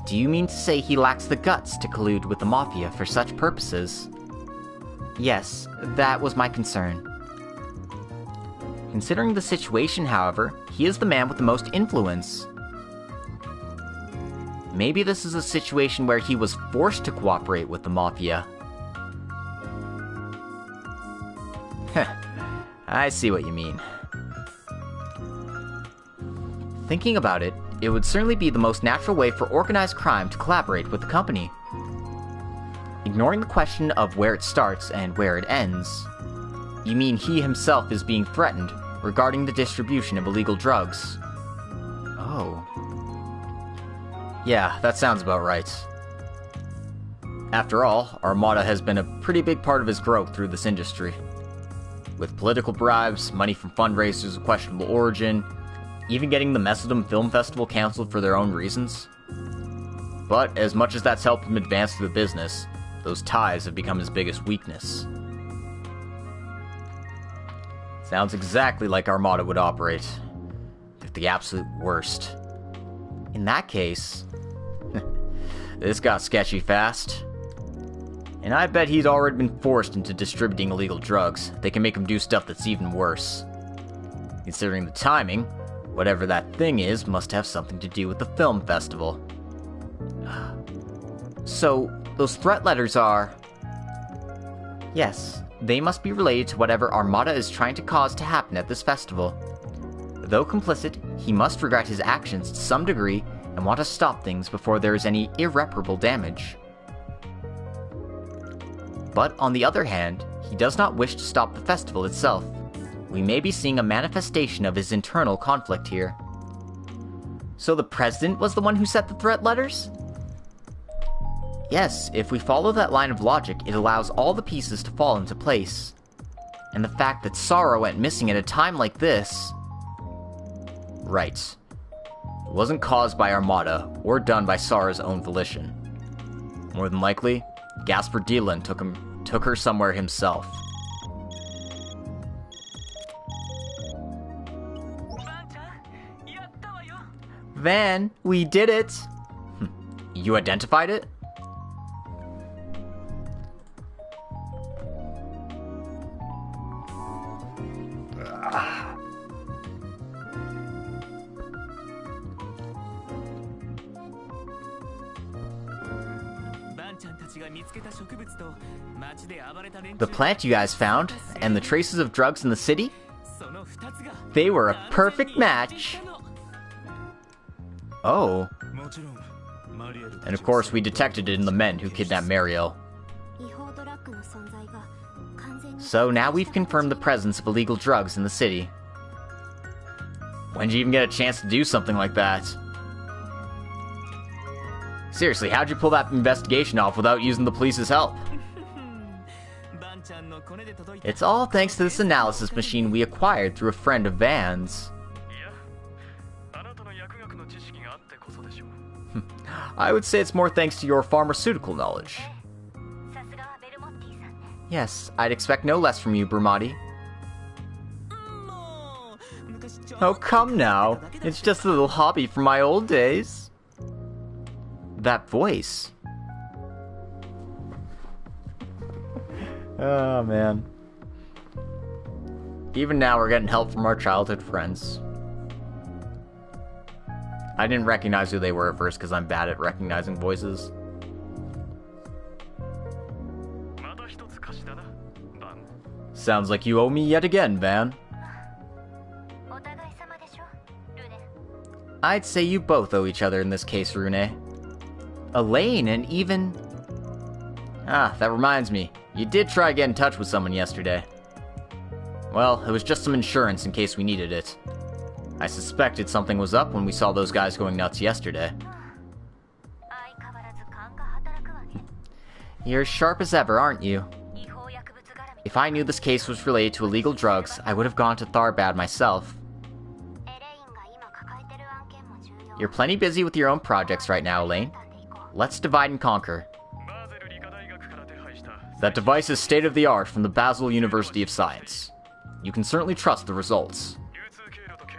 Do you mean to say he lacks the guts to collude with the Mafia for such purposes? Yes, that was my concern. Considering the situation, however, he is the man with the most influence. Maybe this is a situation where he was forced to cooperate with the Mafia. I see what you mean. Thinking about it, it would certainly be the most natural way for organized crime to collaborate with the company. Ignoring the question of where it starts and where it ends, you mean he himself is being threatened regarding the distribution of illegal drugs? Oh. Yeah, that sounds about right. After all, Armada has been a pretty big part of his growth through this industry. With political bribes, money from fundraisers of questionable origin, even getting the Mesodom Film Festival cancelled for their own reasons. But as much as that's helped him advance through the business, those ties have become his biggest weakness. Sounds exactly like Armada would operate. At the absolute worst. In that case, this got sketchy fast. And I bet he's already been forced into distributing illegal drugs. They can make him do stuff that's even worse. Considering the timing, whatever that thing is must have something to do with the film festival. So, those threat letters are... Yes, they must be related to whatever Armada is trying to cause to happen at this festival. Though complicit, he must regret his actions to some degree and want to stop things before there is any irreparable damage. But on the other hand, he does not wish to stop the festival itself. We may be seeing a manifestation of his internal conflict here. So the president was the one who sent the threat letters? Yes, if we follow that line of logic, it allows all the pieces to fall into place. And the fact that Sara went missing at a time like this... Right. It wasn't caused by Armada, or done by Sara's own volition. More than likely, Gaspar Dylan took her somewhere himself. Van, we did it! You identified it? The plant you guys found, and the traces of drugs in the city? They were a perfect match! Oh. And of course we detected it in the men who kidnapped Mariel. So now we've confirmed the presence of illegal drugs in the city. When did you even get a chance to do something like that? Seriously, how'd you pull that investigation off without using the police's help? It's all thanks to this analysis machine we acquired through a friend of Van's. I would say it's more thanks to your pharmaceutical knowledge. Yes, I'd expect no less from you, Brumati. Oh, come now. It's just a little hobby from my old days. That voice. Oh, man. Even now, we're getting help from our childhood friends. I didn't recognize who they were at first because I'm bad at recognizing voices. Sounds like you owe me yet again, Van. I'd say you both owe each other in this case, Rune. Elaine and even... Ah, that reminds me. You did try to get in touch with someone yesterday. Well, it was just some insurance in case we needed it. I suspected something was up when we saw those guys going nuts yesterday. You're as sharp as ever, aren't you? If I knew this case was related to illegal drugs, I would have gone to Tharbad myself. You're plenty busy with your own projects right now, Elaine. Let's divide and conquer. That device is state-of-the-art from the Basel University of Science. You can certainly trust the results.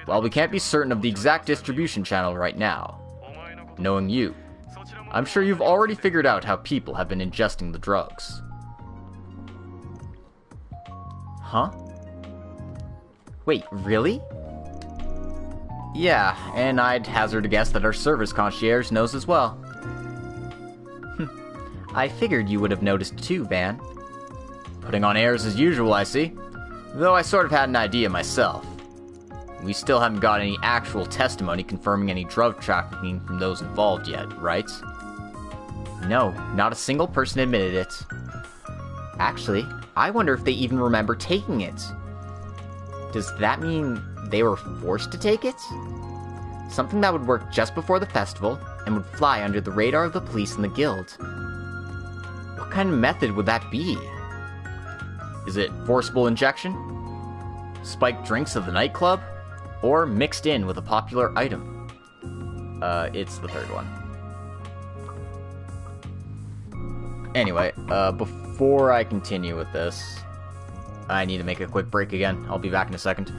While we can't be certain of the exact distribution channel right now, knowing you, I'm sure you've already figured out how people have been ingesting the drugs. Huh? Wait, really? Yeah, and I'd hazard a guess that our service concierge knows as well. I figured you would have noticed too, Van. Putting on airs as usual, I see. Though I sort of had an idea myself. We still haven't got any actual testimony confirming any drug trafficking from those involved yet, right? No, not a single person admitted it. Actually, I wonder if they even remember taking it. Does that mean they were forced to take it? Something that would work just before the festival and would fly under the radar of the police and the guild. What kind of method would that be? Is it forcible injection? Spiked drinks of the nightclub? Or mixed in with a popular item? It's the third one. Anyway, before I continue with this, I need to make a quick break again. I'll be back in a second.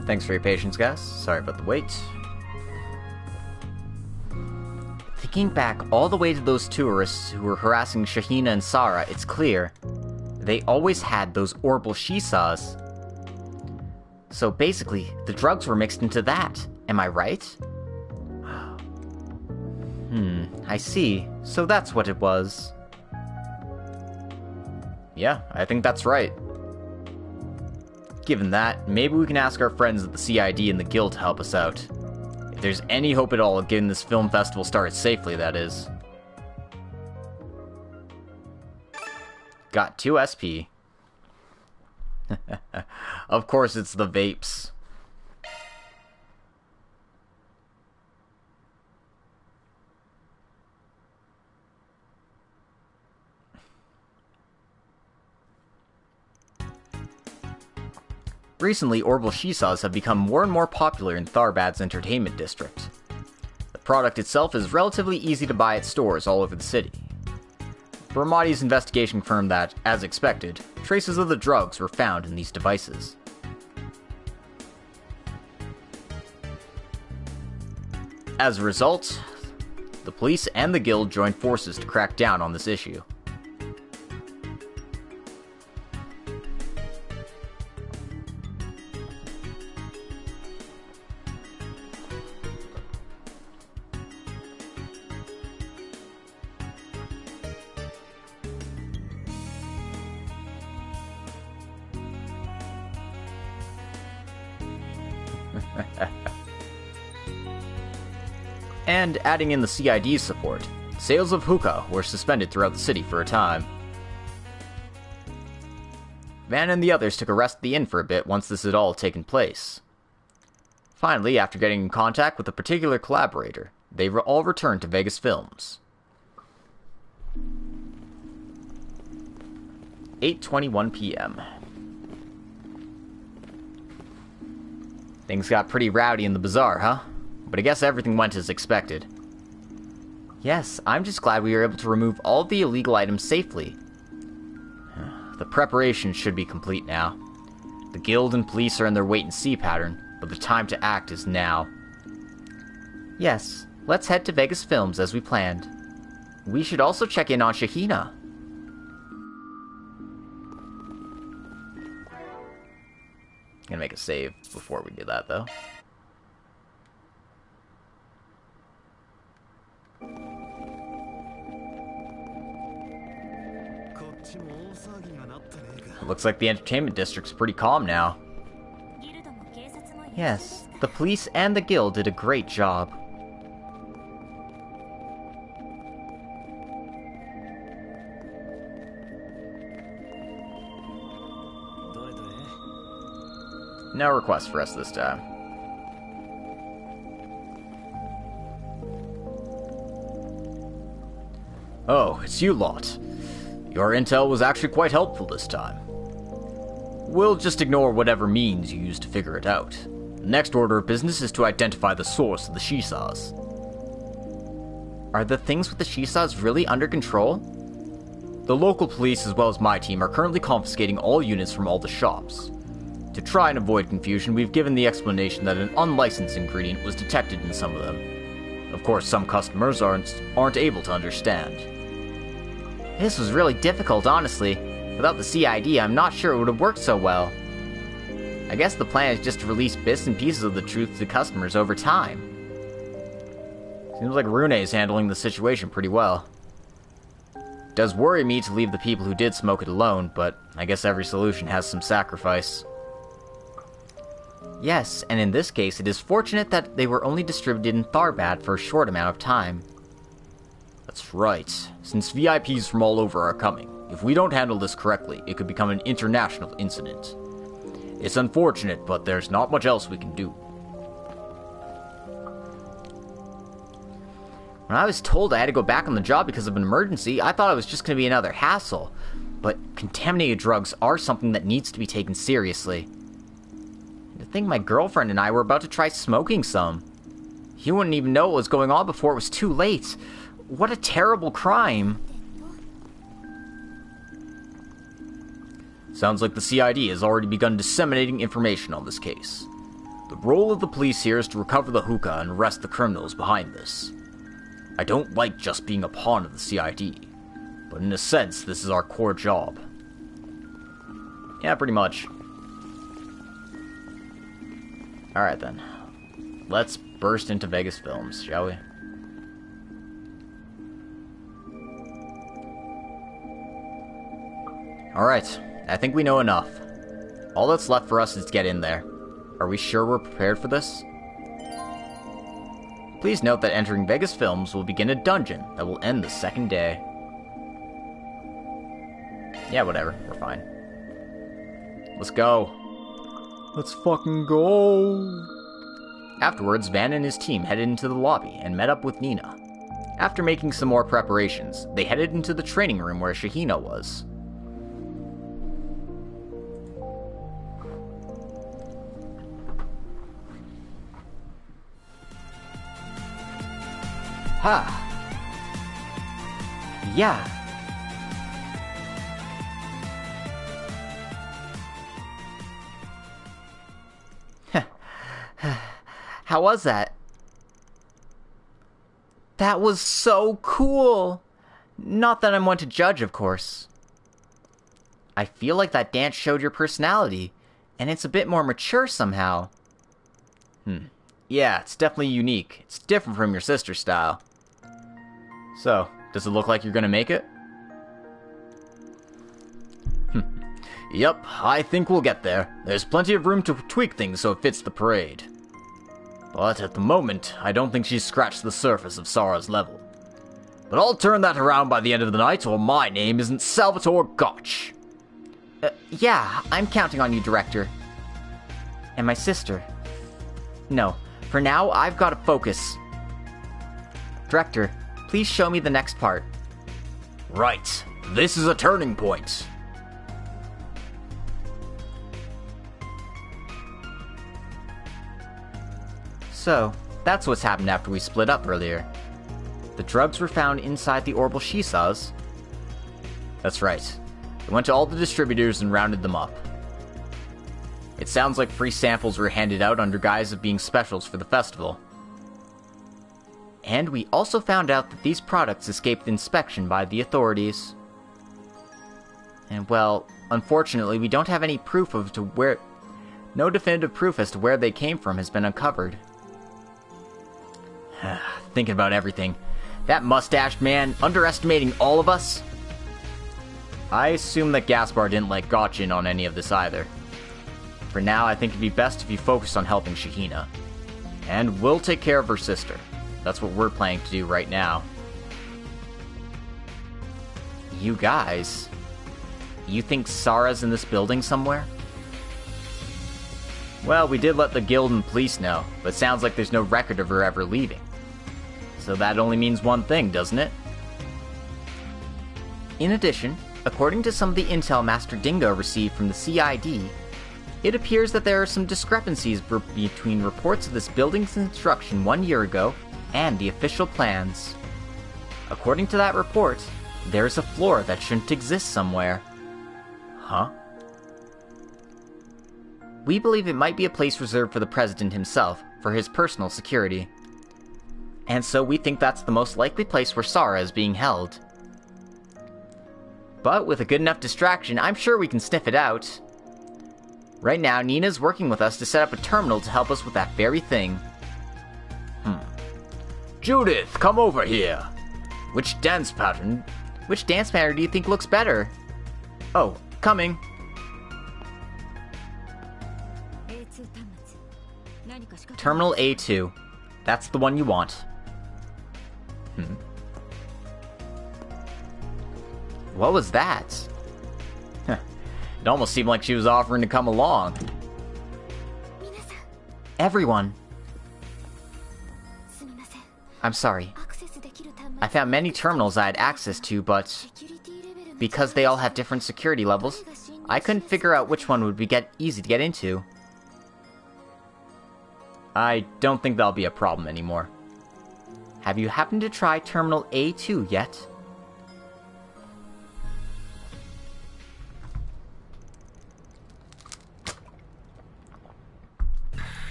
Thanks for your patience, guys. Sorry about the wait. Thinking back all the way to those tourists who were harassing Shahina and Sarah, it's clear they always had those orbital Shisaws. So basically, the drugs were mixed into that. Am I right? I see. So that's what it was. Yeah, I think that's right. Given that, maybe we can ask our friends at the CID and the Guild to help us out. If there's any hope at all of getting this film festival started safely, that is. Got 2 SP. Of course it's the vapes. Recently, orbital Shisaws have become more and more popular in Tharbad's entertainment district. The product itself is relatively easy to buy at stores all over the city. Brahmati's investigation confirmed that, as expected, traces of the drugs were found in these devices. As a result, the police and the guild joined forces to crack down on this issue. And adding in the CID's support, sales of hookah were suspended throughout the city for a time. Van and the others took a rest at the inn for a bit once this had all taken place. Finally, after getting in contact with a particular collaborator, they all returned to Vegas Films. 8:21 p.m. Things got pretty rowdy in the bazaar, huh? But I guess everything went as expected. Yes, I'm just glad we were able to remove all the illegal items safely. The preparations should be complete now. The guild and police are in their wait-and-see pattern, but the time to act is now. Yes, let's head to Vegas Films as we planned. We should also check in on Shahina. Gonna make a save before we do that, though. It looks like the entertainment district's pretty calm now. Yes, the police and the guild did a great job. No request for us this time. Oh, it's you lot. Your intel was actually quite helpful this time. We'll just ignore whatever means you used to figure it out. The next order of business is to identify the source of the Shisas. Are the things with the Shisas really under control? The local police as well as my team are currently confiscating all units from all the shops. To try and avoid confusion, we've given the explanation that an unlicensed ingredient was detected in some of them. Of course, some customers aren't able to understand. This was really difficult, honestly. Without the CID, I'm not sure it would have worked so well. I guess the plan is just to release bits and pieces of the truth to customers over time. Seems like Rune's handling the situation pretty well. It does worry me to leave the people who did smoke it alone, but I guess every solution has some sacrifice. Yes, and in this case, it is fortunate that they were only distributed in Tharbad for a short amount of time. That's right. Since VIPs from all over are coming, if we don't handle this correctly, it could become an international incident. It's unfortunate, but there's not much else we can do. When I was told I had to go back on the job because of an emergency, I thought it was just going to be another hassle. But contaminated drugs are something that needs to be taken seriously. To think my girlfriend and I were about to try smoking some. You wouldn't even know what was going on before it was too late. What a terrible crime. Sounds like the CID has already begun disseminating information on this case. The role of the police here is to recover the hookah and arrest the criminals behind this. I don't like just being a pawn of the CID, but in a sense, this is our core job. Yeah, pretty much. Alright then. Let's burst into Vegas Films, shall we? Alright, I think we know enough. All that's left for us is to get in there. Are we sure we're prepared for this? Please note that entering Vegas Films will begin a dungeon that will end the second day. Yeah, whatever, we're fine. Let's go. Let's fucking go. Afterwards, Van and his team headed into the lobby and met up with Nina. After making some more preparations, they headed into the training room where Shahina was. Ha! Yeah. How was that? That was so cool! Not that I'm one to judge, of course. I feel like that dance showed your personality, and it's a bit more mature somehow. Yeah, it's definitely unique. It's different from your sister's style. So, does it look like you're gonna make it? Yep, I think we'll get there. There's plenty of room to tweak things so it fits the parade. But at the moment, I don't think she's scratched the surface of Sara's level. But I'll turn that around by the end of the night, or my name isn't Salvatore Gotch. Yeah, I'm counting on you, Director. And my sister. No, for now, I've got to focus. Director, please show me the next part. Right, this is a turning point. So, that's what's happened after we split up earlier. The drugs were found inside the orbital Shisaws. That's right. We went to all the distributors and rounded them up. It sounds like free samples were handed out under guise of being specials for the festival. And we also found out that these products escaped inspection by the authorities. And well, unfortunately, we don't have any proof of to where... No definitive proof as to where they came from has been uncovered. Thinking about everything. That mustached man underestimating all of us? I assume that Gaspar didn't let Gotch in on any of this either. For now, I think it'd be best if you focus on helping Shahina. And we'll take care of her sister. That's what we're planning to do right now. You guys... You think Sara's in this building somewhere? Well, we did let the guild and police know, but it sounds like there's no record of her ever leaving. So that only means one thing, doesn't it? In addition, according to some of the intel Master Dingo received from the CID, it appears that there are some discrepancies between reports of this building's construction 1 year ago and the official plans. According to that report, there's a floor that shouldn't exist somewhere. Huh? We believe it might be a place reserved for the President himself, for his personal security. And so we think that's the most likely place where Sara is being held. But with a good enough distraction, I'm sure we can sniff it out. Right now, Nina's working with us to set up a terminal to help us with that very thing. Judith, come over here! Which dance pattern do you think looks better? Oh, coming. Terminal A2. That's the one you want. What was that? It almost seemed like she was offering to come along. Everyone. I'm sorry. I found many terminals I had access to, but because they all have different security levels, I couldn't figure out which one would be easy to get into. I don't think that'll be a problem anymore. Have you happened to try Terminal A2 yet?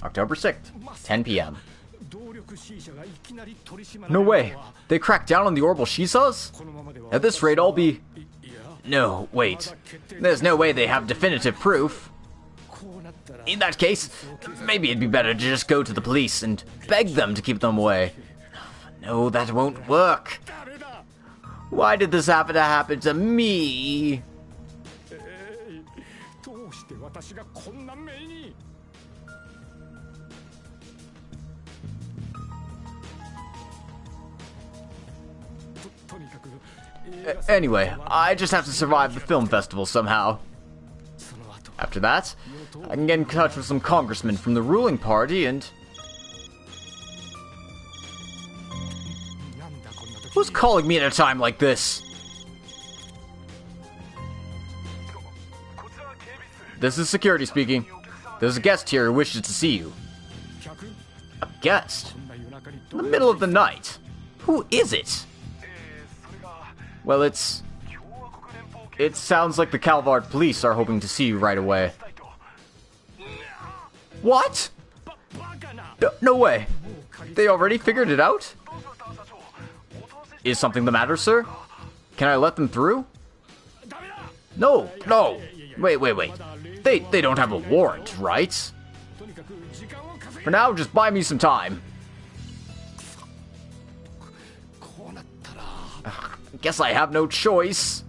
October 6th, 10 p.m. No way! They cracked down on the orbital Shisaws? At this rate, I'll be... No, wait. There's no way they have definitive proof. In that case, maybe it'd be better to just go to the police and beg them to keep them away. No, that won't work. Why did this happen to happen to me? Anyway, I just have to survive the film festival somehow. After that, I can get in touch with some congressmen from the ruling party and... Who's calling me at a time like this? This is security speaking. There's a guest here who wishes to see you. A guest? In the middle of the night? Who is it? Well, it sounds like the Calvard police are hoping to see you right away. What? No way. They already figured it out? Is something the matter, sir? Can I let them through? No. Wait. They don't have a warrant, right? For now, just buy me some time. Guess I have no choice.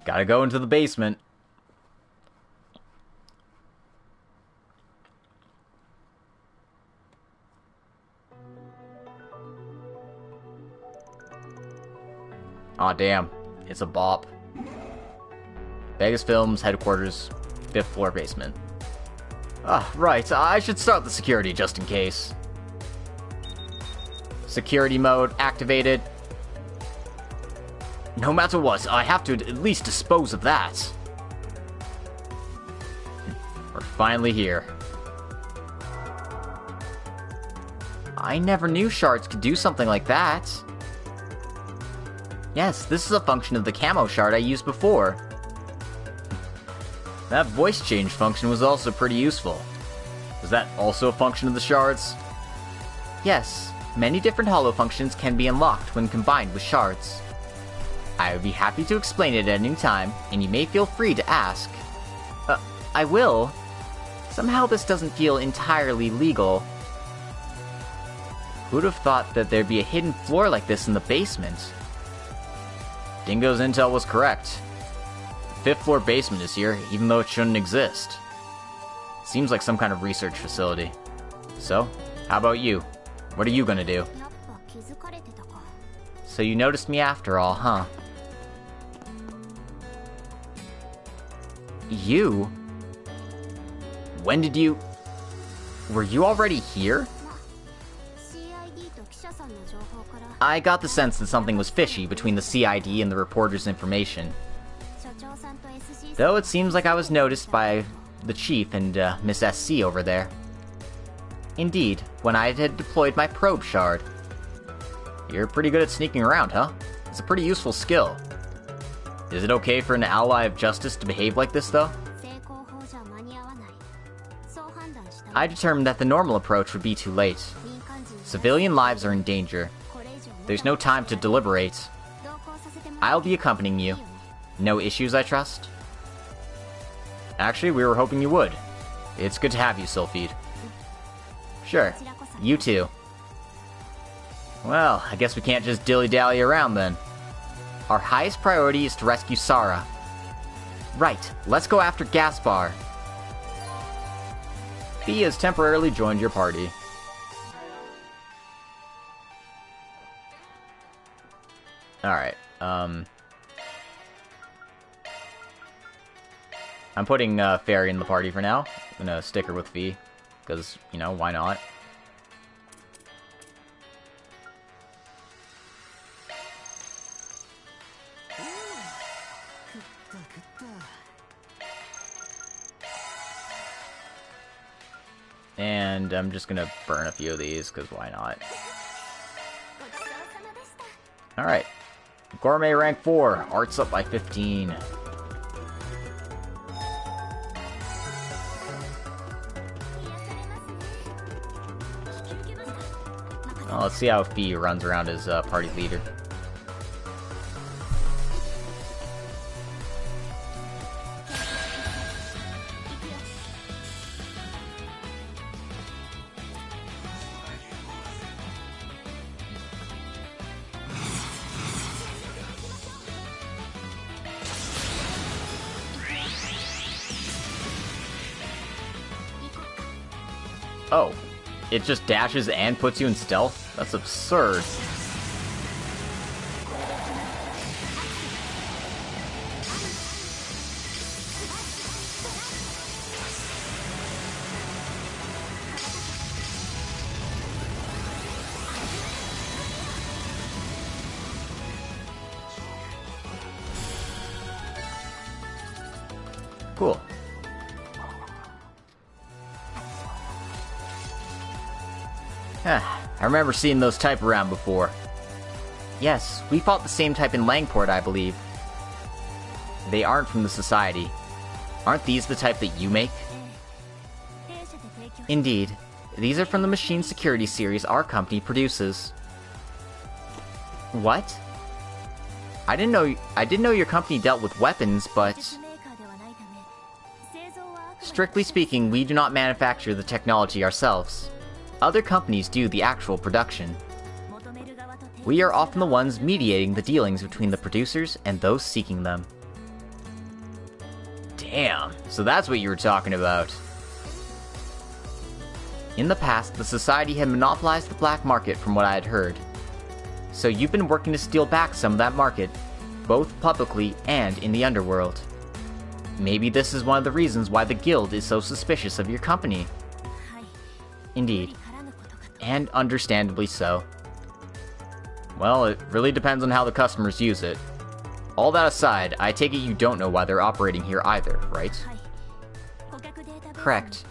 Gotta go into the basement. Aw, damn. It's a bop. Vegas Films, headquarters, 5th floor basement. Ah, right. I should start the security just in case. Security mode activated. No matter what, I have to at least dispose of that. We're finally here. I never knew shards could do something like that. Yes, this is a function of the camo shard I used before. That voice change function was also pretty useful. Was that also a function of the shards? Yes, many different holo functions can be unlocked when combined with shards. I would be happy to explain it at any time, and you may feel free to ask. I will. Somehow this doesn't feel entirely legal. Who'd have thought that there'd be a hidden floor like this in the basement? Dingo's intel was correct. The 5th floor basement is here, even though it shouldn't exist. Seems like some kind of research facility. So, how about you? What are you gonna do? So you noticed me after all, huh? You? When did you... Were you already here? I got the sense that something was fishy between the CID and the reporter's information. Though it seems like I was noticed by the chief and Miss SC over there. Indeed, when I had deployed my probe shard. You're pretty good at sneaking around, huh? It's a pretty useful skill. Is it okay for an ally of justice to behave like this, though? I determined that the normal approach would be too late. Civilian lives are in danger. There's no time to deliberate. I'll be accompanying you. No issues, I trust? Actually, we were hoping you would. It's good to have you, Zerofield. Sure. You too. Well, I guess we can't just dilly-dally around then. Our highest priority is to rescue Sarah. Right, let's go after Gaspar. Fee has temporarily joined your party. Alright, I'm putting Fairy in the party for now. I'm gonna stick her with Fee, because, you know, why not? And I'm just gonna burn a few of these, because why not? Alright. Gourmet rank 4. Art's up by 15. Well, let's see how Fee runs around as party leader. Oh, it just dashes and puts you in stealth? That's absurd. Cool. I remember seeing those type around before. Yes, we fought the same type in Langport, I believe. They aren't from the Society. Aren't these the type that you make? Indeed. These are from the machine security series our company produces. What? I didn't know your company dealt with weapons, but... Strictly speaking, we do not manufacture the technology ourselves. Other companies do the actual production. We are often the ones mediating the dealings between the producers and those seeking them. Damn, so that's what you were talking about. In the past, the Society had monopolized the black market from what I had heard. So you've been working to steal back some of that market, both publicly and in the underworld. Maybe this is one of the reasons why the guild is so suspicious of your company. Indeed. And understandably so. Well, it really depends on how the customers use it. All that aside, I take it you don't know why they're operating here either, right? Correct.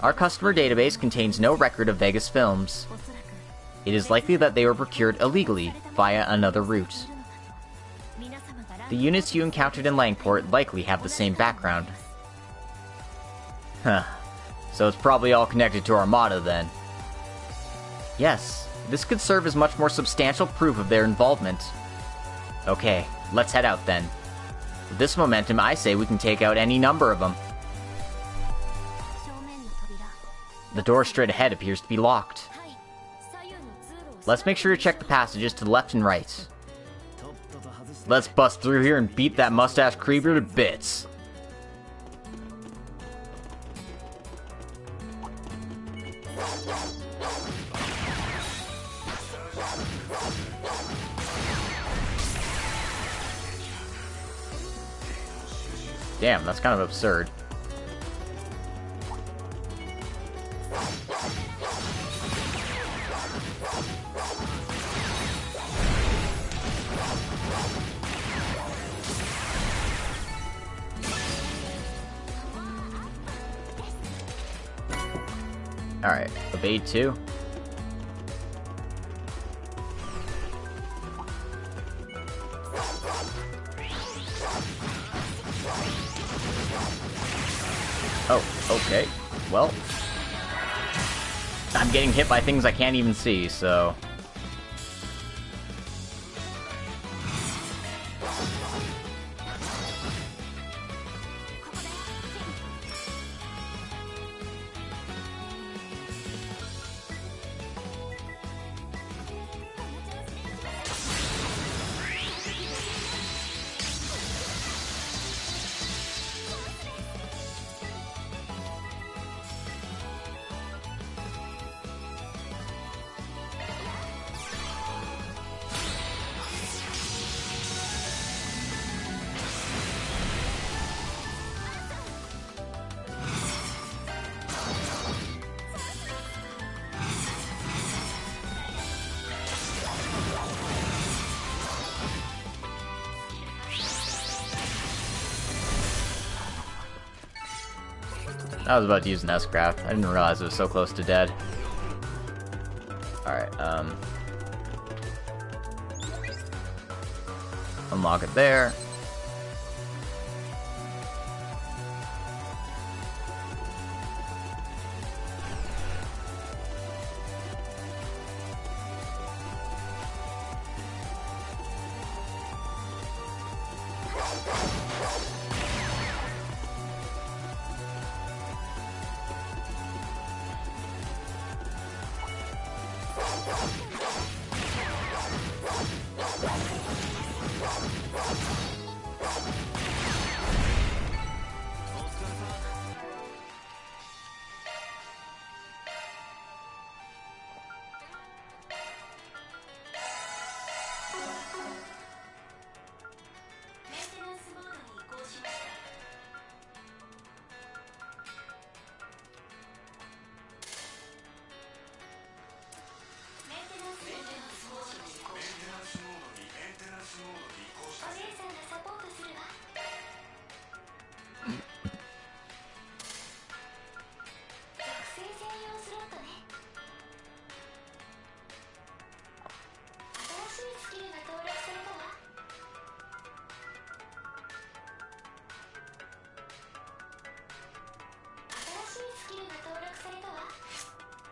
Our customer database contains no record of Vegas films. It is likely that they were procured illegally via another route. The units you encountered in Langport likely have the same background. Huh. So it's probably all connected to Armada then. Yes, this could serve as much more substantial proof of their involvement. Okay, let's head out then. With this momentum, I say we can take out any number of them. The door straight ahead appears to be locked. Let's make sure to check the passages to the left and right. Let's bust through here and beat that mustache creeper to bits. Damn, that's kind of absurd. Alright, evade 2. Oh, okay. Well, I'm getting hit by things I can't even see, so... I was about to use an S-craft. I didn't realize it was so close to dead. Alright, unlock it there.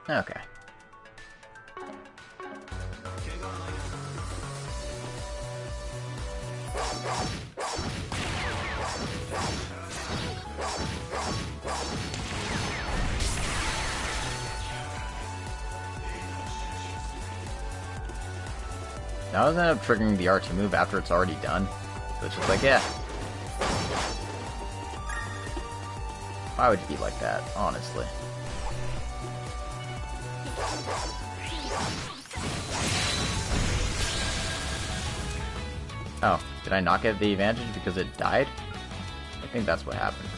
Okay. I always end up triggering the R2 move after it's already done. So it's just like, yeah. Why would you be like that, honestly? Oh, did I not get the advantage because it died? I think that's what happened.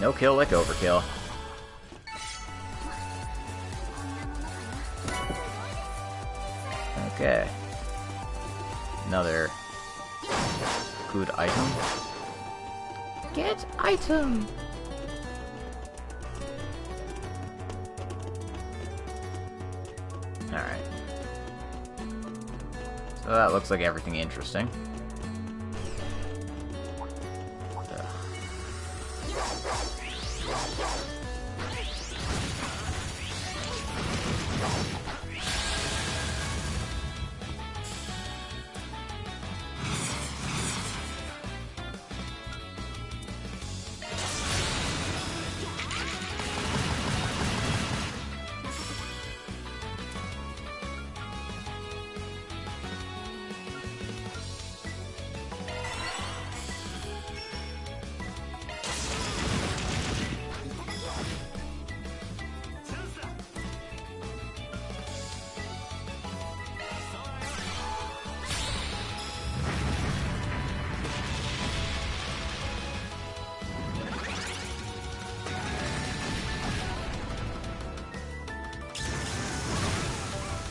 No kill like overkill. Okay. Another good item. Get item! Alright. So that looks like everything interesting.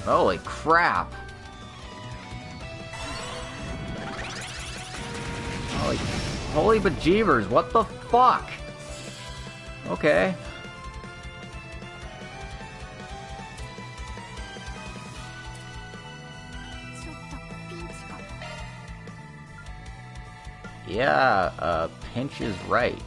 Holy crap! Holy bejeebers, what the fuck? Okay. Yeah, pinch is right.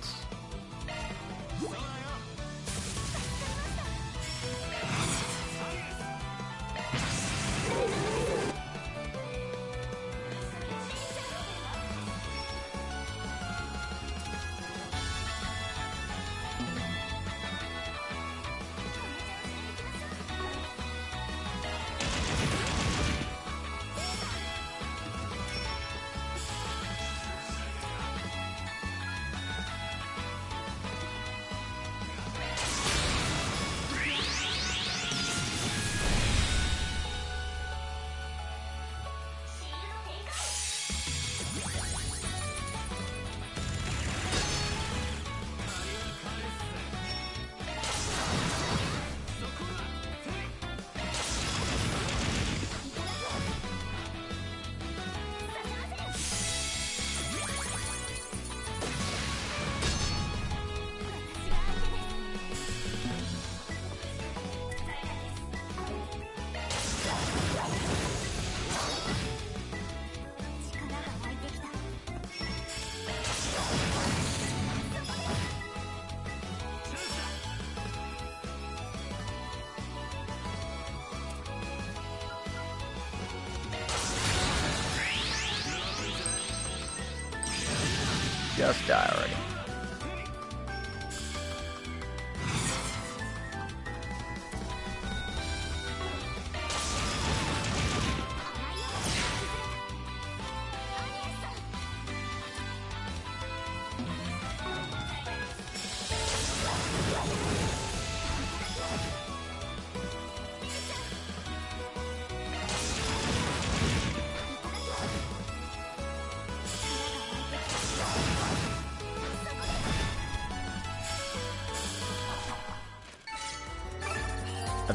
Just die already.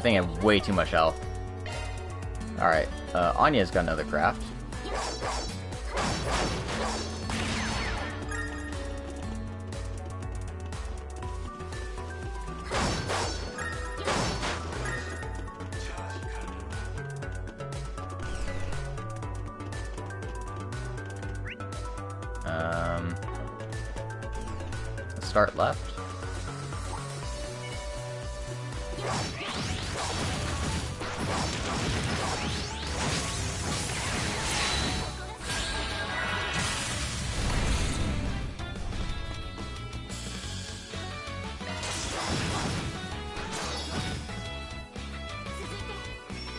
think I have way too much health. Alright, Anya's got another craft. Start left.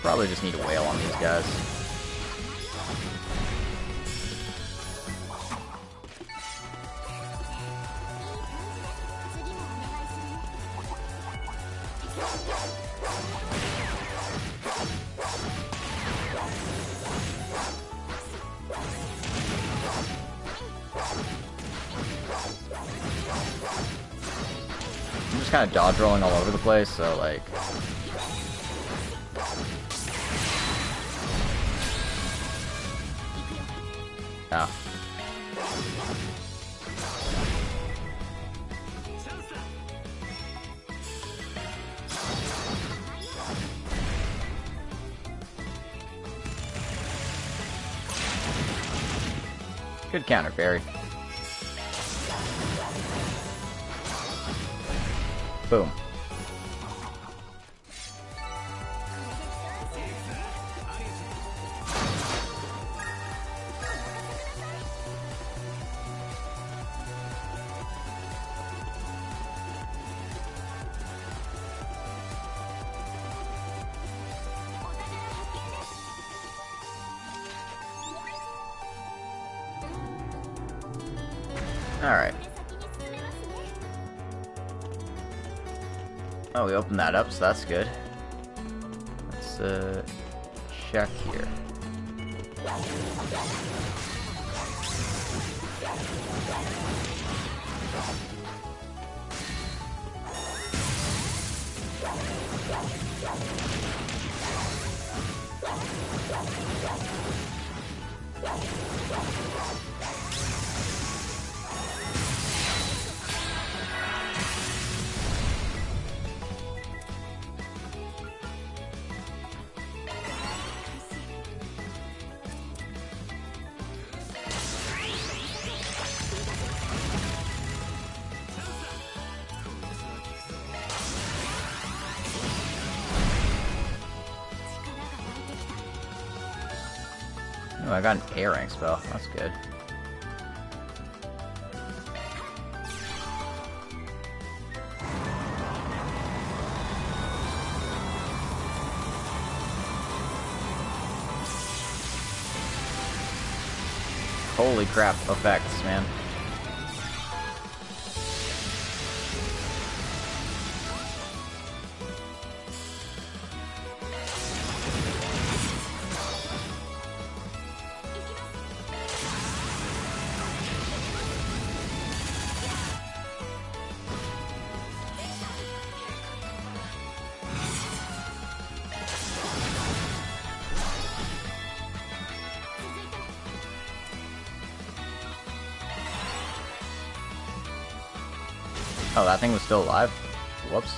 Probably just need to wail on these guys. I'm just kind of dodge rolling all over the place, so like... Oh. Good counter, Barry. Boom. Alright. Oh, we opened that up, so that's good. Let's, check here. Oh, I got an A rank spell. That's good. Holy crap, effects, man. Oh, that thing was still alive? Whoops.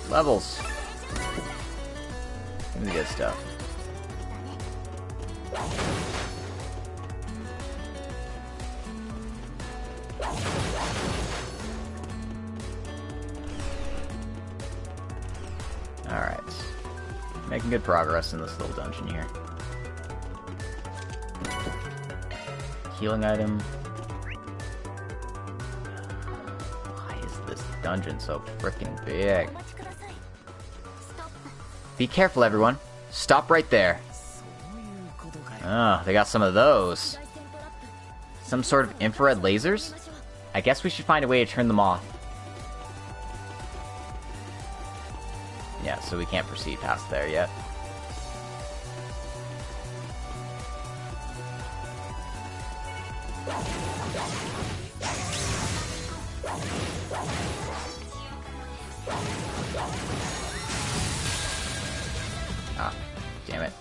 Levels. Give me the good stuff. Alright. Making good progress in this little dungeon here. Healing item. Why is this dungeon so freaking big? Be careful, everyone. Stop right there. Oh, they got some of those. Some sort of infrared lasers? I guess we should find a way to turn them off. Yeah, so we can't proceed past there yet. Ah, damn it.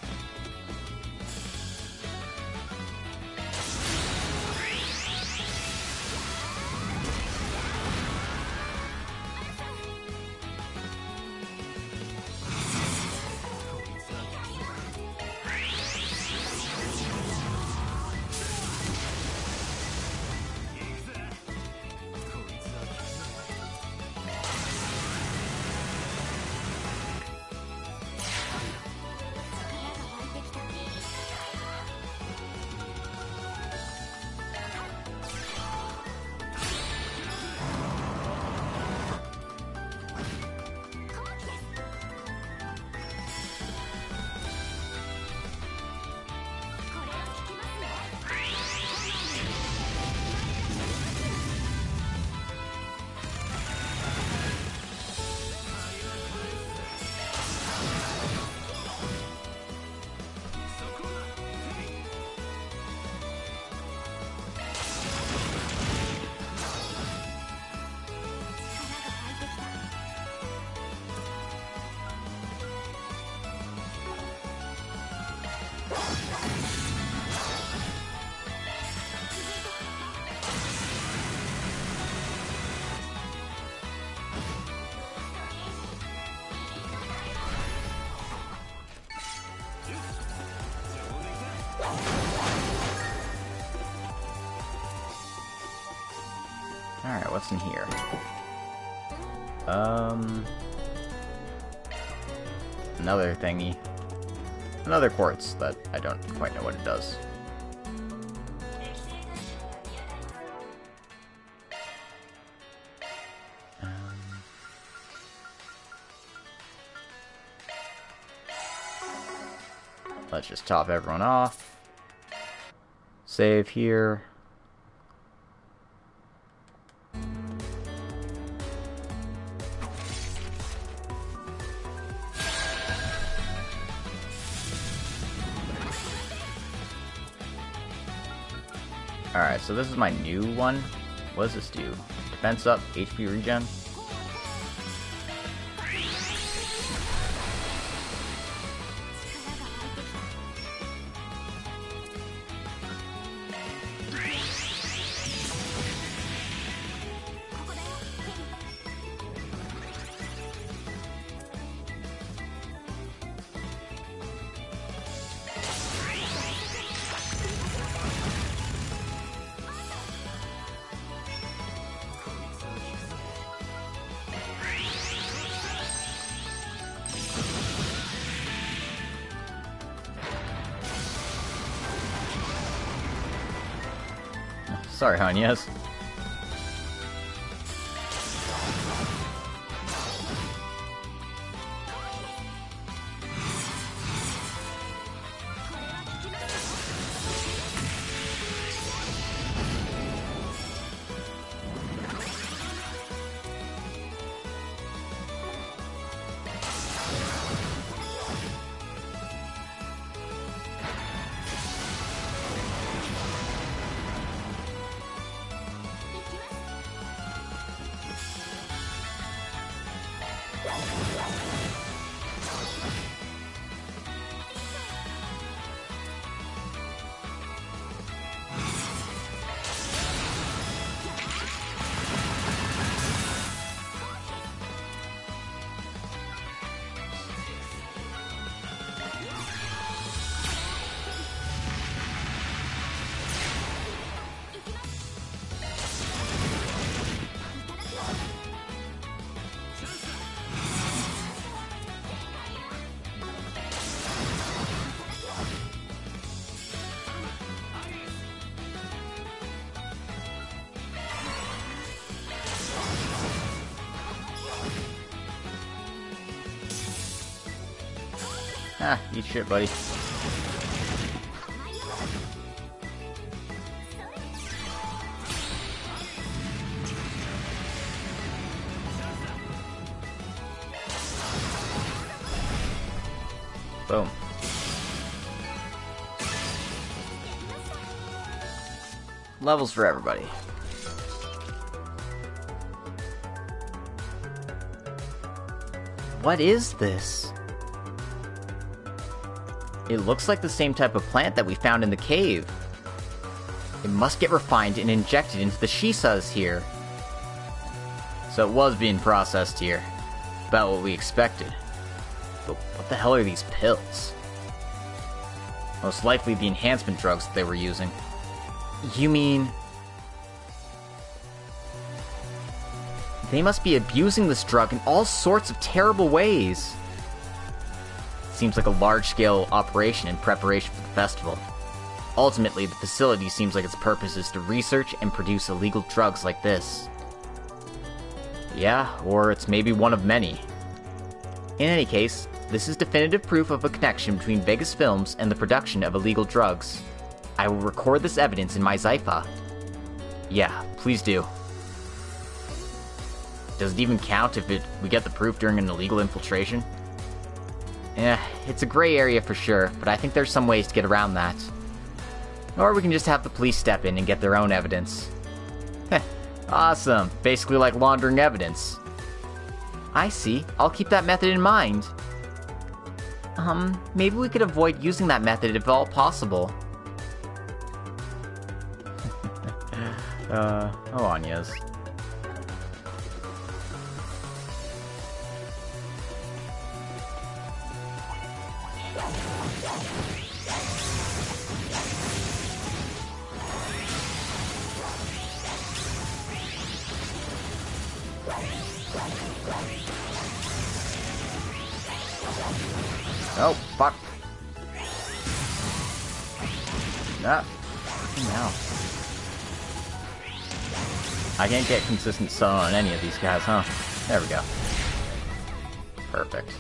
Alright, what's in here? Another thingy. Another quartz that I don't quite know what it does. Let's just top everyone off. Save here. Alright, so this is my new one. What does this do? Defense up, HP regen. Sorry, hon, yes. Ah, eat shit, buddy. Boom. Levels for everybody. What is this? It looks like the same type of plant that we found in the cave. It must get refined and injected into the shisas here. So it was being processed here. About what we expected. But what the hell are these pills? Most likely the enhancement drugs that they were using. You mean... They must be abusing this drug in all sorts of terrible ways. Seems like a large-scale operation in preparation for the festival. Ultimately, the facility seems like its purpose is to research and produce illegal drugs like this. Yeah, or it's maybe one of many. In any case, this is definitive proof of a connection between Vegas Films and the production of illegal drugs. I will record this evidence in my Zypha. Yeah, please do. Does it even count if we get the proof during an illegal infiltration? It's a gray area for sure, but I think there's some ways to get around that. Or we can just have the police step in and get their own evidence. Heh, awesome. Basically like laundering evidence. I see. I'll keep that method in mind. Maybe we could avoid using that method if at all possible. Oh, Anya's. Oh, fuck. Nah. No. I can't get consistent stun on any of these guys, huh? There we go. Perfect.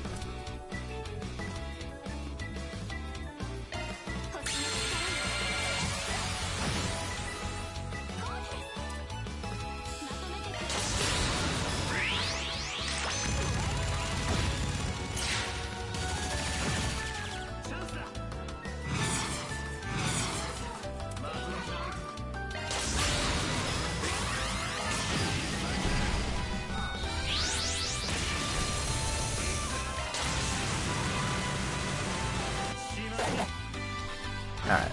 Alright.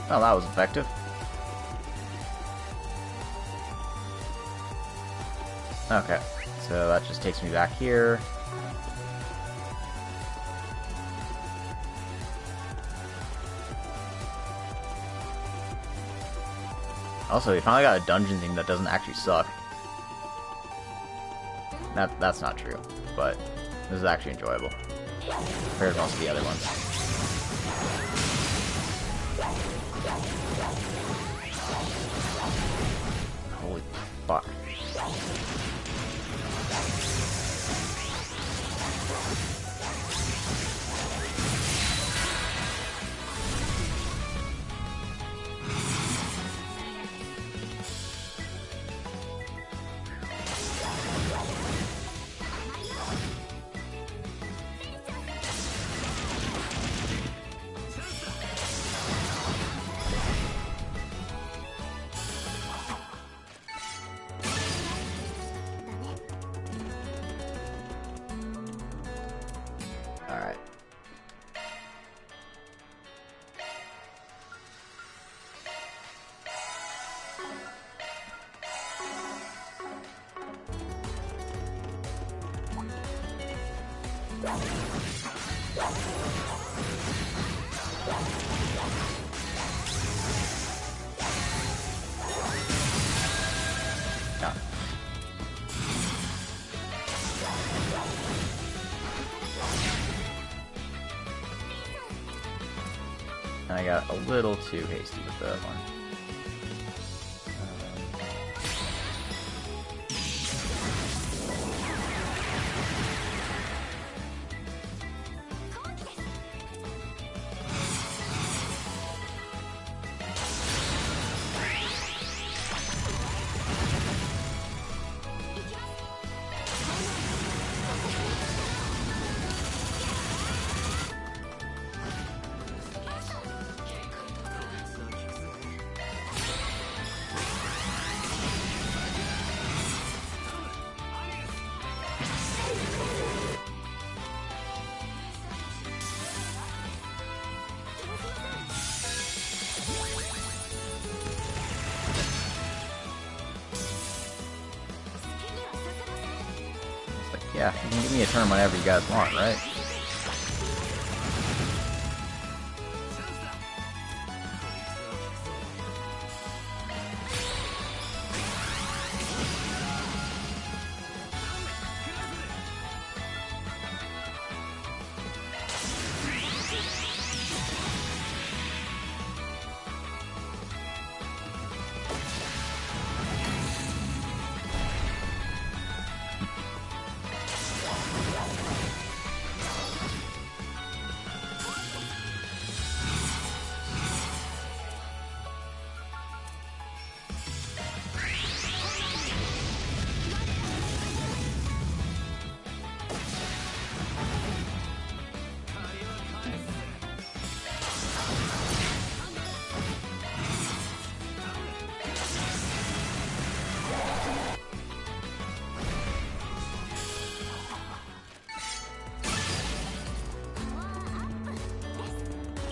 Well, that was effective. Okay, so that just takes me back here. Also, we finally got a dungeon theme that doesn't actually suck. That's not true, but this is actually enjoyable compared to most of the other ones. Holy fuck. Alright. Got it. And I got a little too hasty with that one. Yeah, you can give me a turn whenever you guys want, right?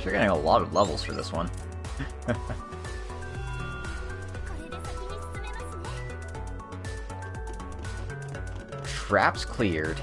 You're getting a lot of levels for this one. Traps cleared.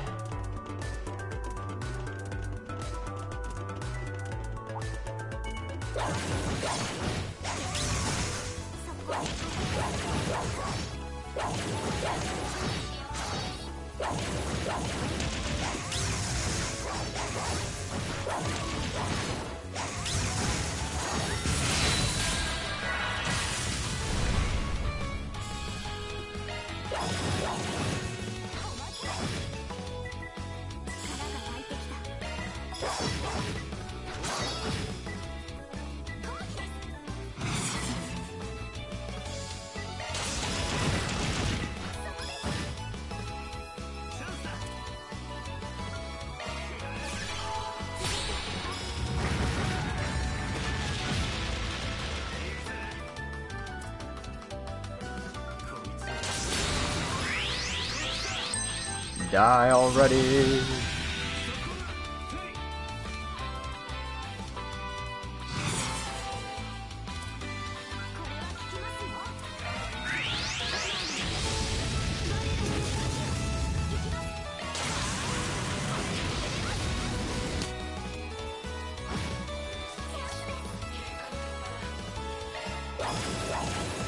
Die already!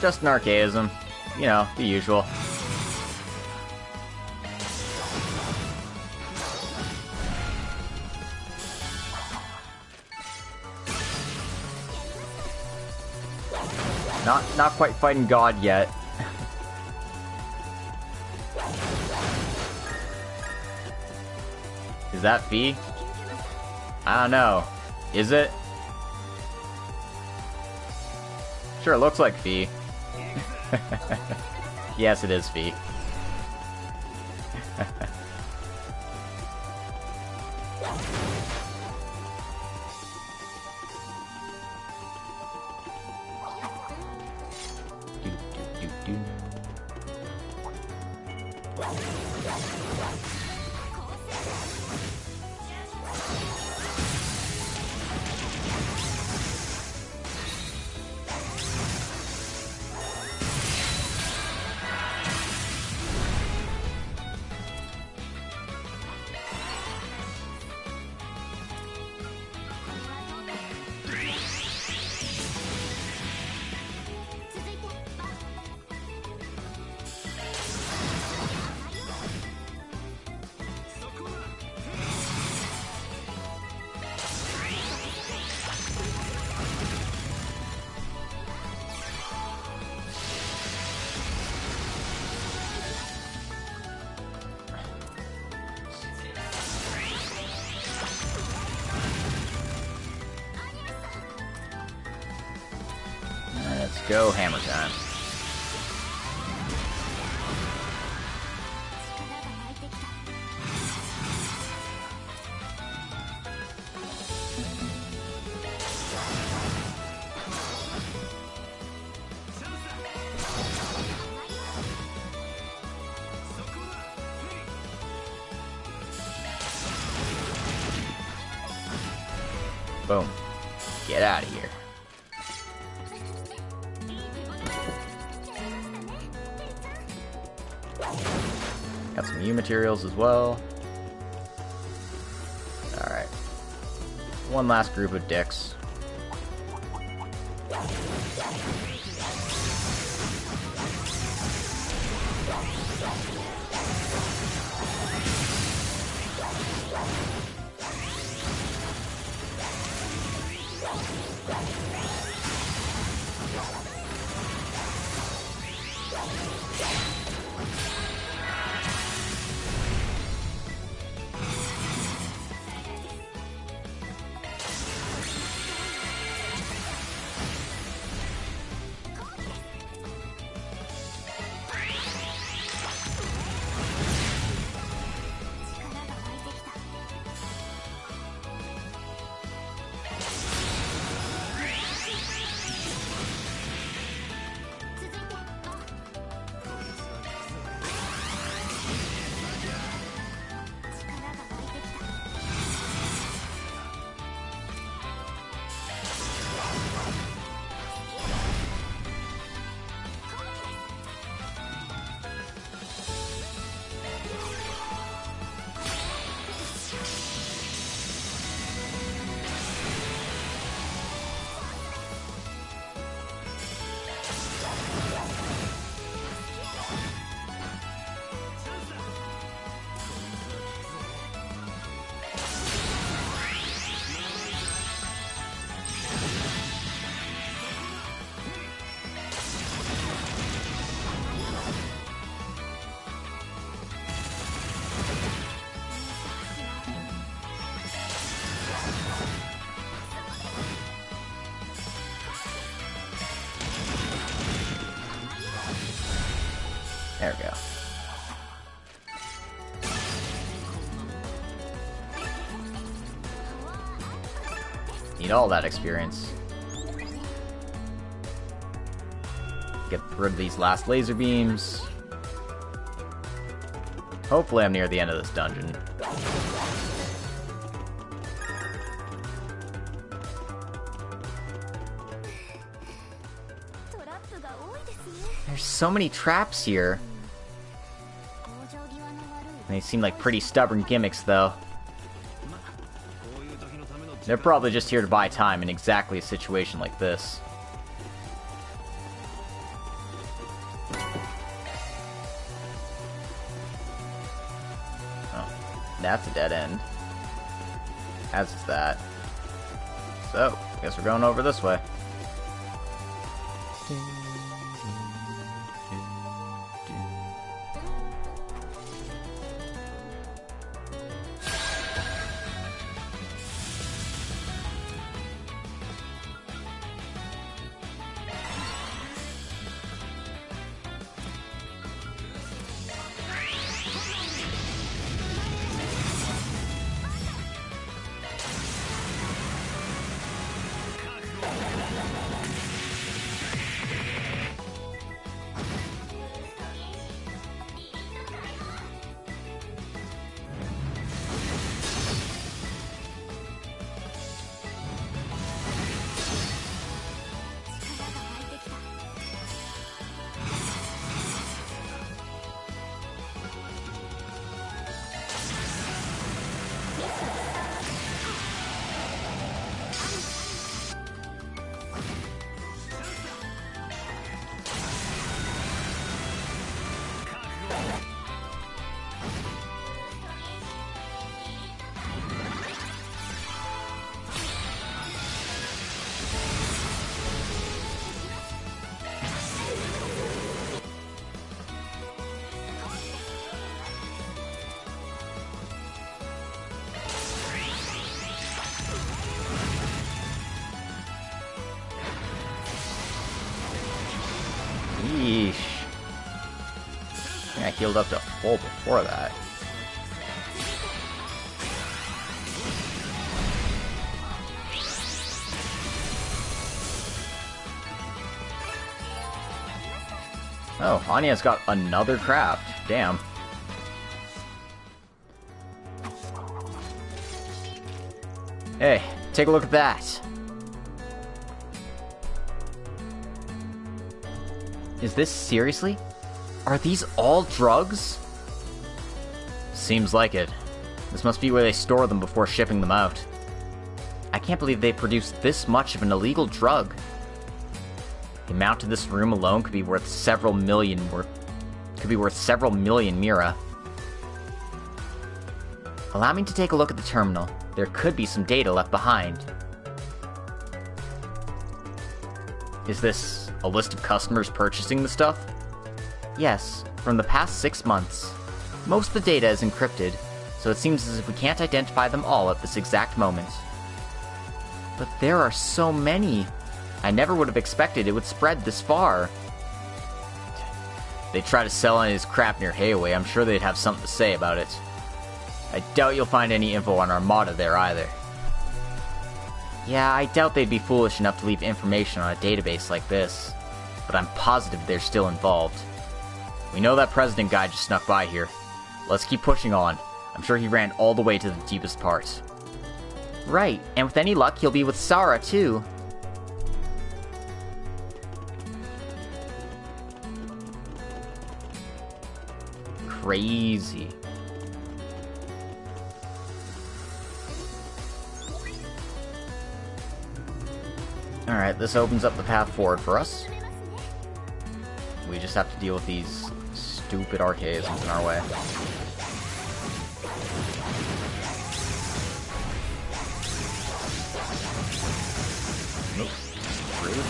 Just an archaism. You know, the usual. Not quite fighting God yet. Is that Fee? I don't know. Is it? Sure, it looks like Fee. Yes, it is Fee. Let's go hammer time. Boom. Get out of here. Got some U materials as well. One last group of dicks. There we go. Need all that experience. Get rid of these last laser beams. Hopefully I'm near the end of this dungeon. There's so many traps here. They seem like pretty stubborn gimmicks, though. They're probably just here to buy time in exactly a situation like this. Oh, that's a dead end. As is that. So, I guess we're going over this way. Yeesh. I think I healed up to full before that. Oh, Anya's got another craft. Damn. Hey, take a look at that. Is this seriously? Are these all drugs? Seems like it. This must be where they store them before shipping them out. I can't believe they produced this much of an illegal drug. The amount of this room alone could be worth several million Mira. Allow me to take a look at the terminal. There could be some data left behind. Is this a list of customers purchasing the stuff? Yes, from the past 6 months. Most of the data is encrypted, so it seems as if we can't identify them all at this exact moment. But there are so many. I never would have expected it would spread this far. They try to sell any of this crap near Hayaway, I'm sure they'd have something to say about it. I doubt you'll find any info on Armada there either. Yeah, I doubt they'd be foolish enough to leave information on a database like this. But I'm positive they're still involved. We know that president guy just snuck by here. Let's keep pushing on. I'm sure he ran all the way to the deepest parts. Right, and with any luck, he'll be with Sarah, too. Crazy. Alright, this opens up the path forward for us. We just have to deal with these stupid archaisms in our way. Oops, rude.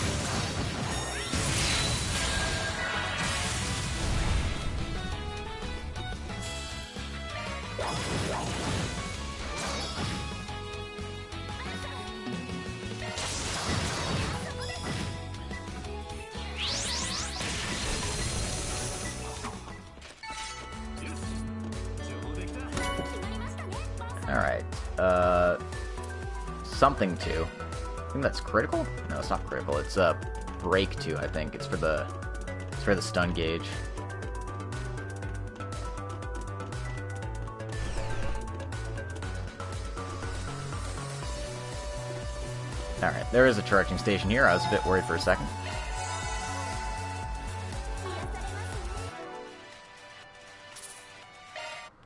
Alright, something 2. I think that's critical? No, it's not critical. It's break 2, I think. It's for the stun gauge. Alright, there is a charging station here. I was a bit worried for a second.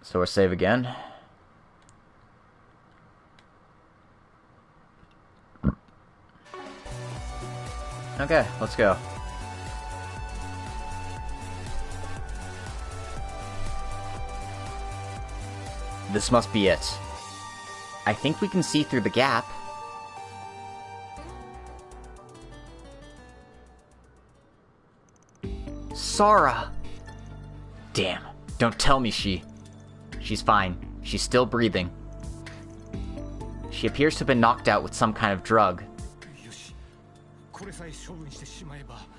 So we're save again. Okay, let's go. This must be it. I think we can see through the gap. Sarah! Damn, don't tell me She's fine. She's still breathing. She appears to have been knocked out with some kind of drug.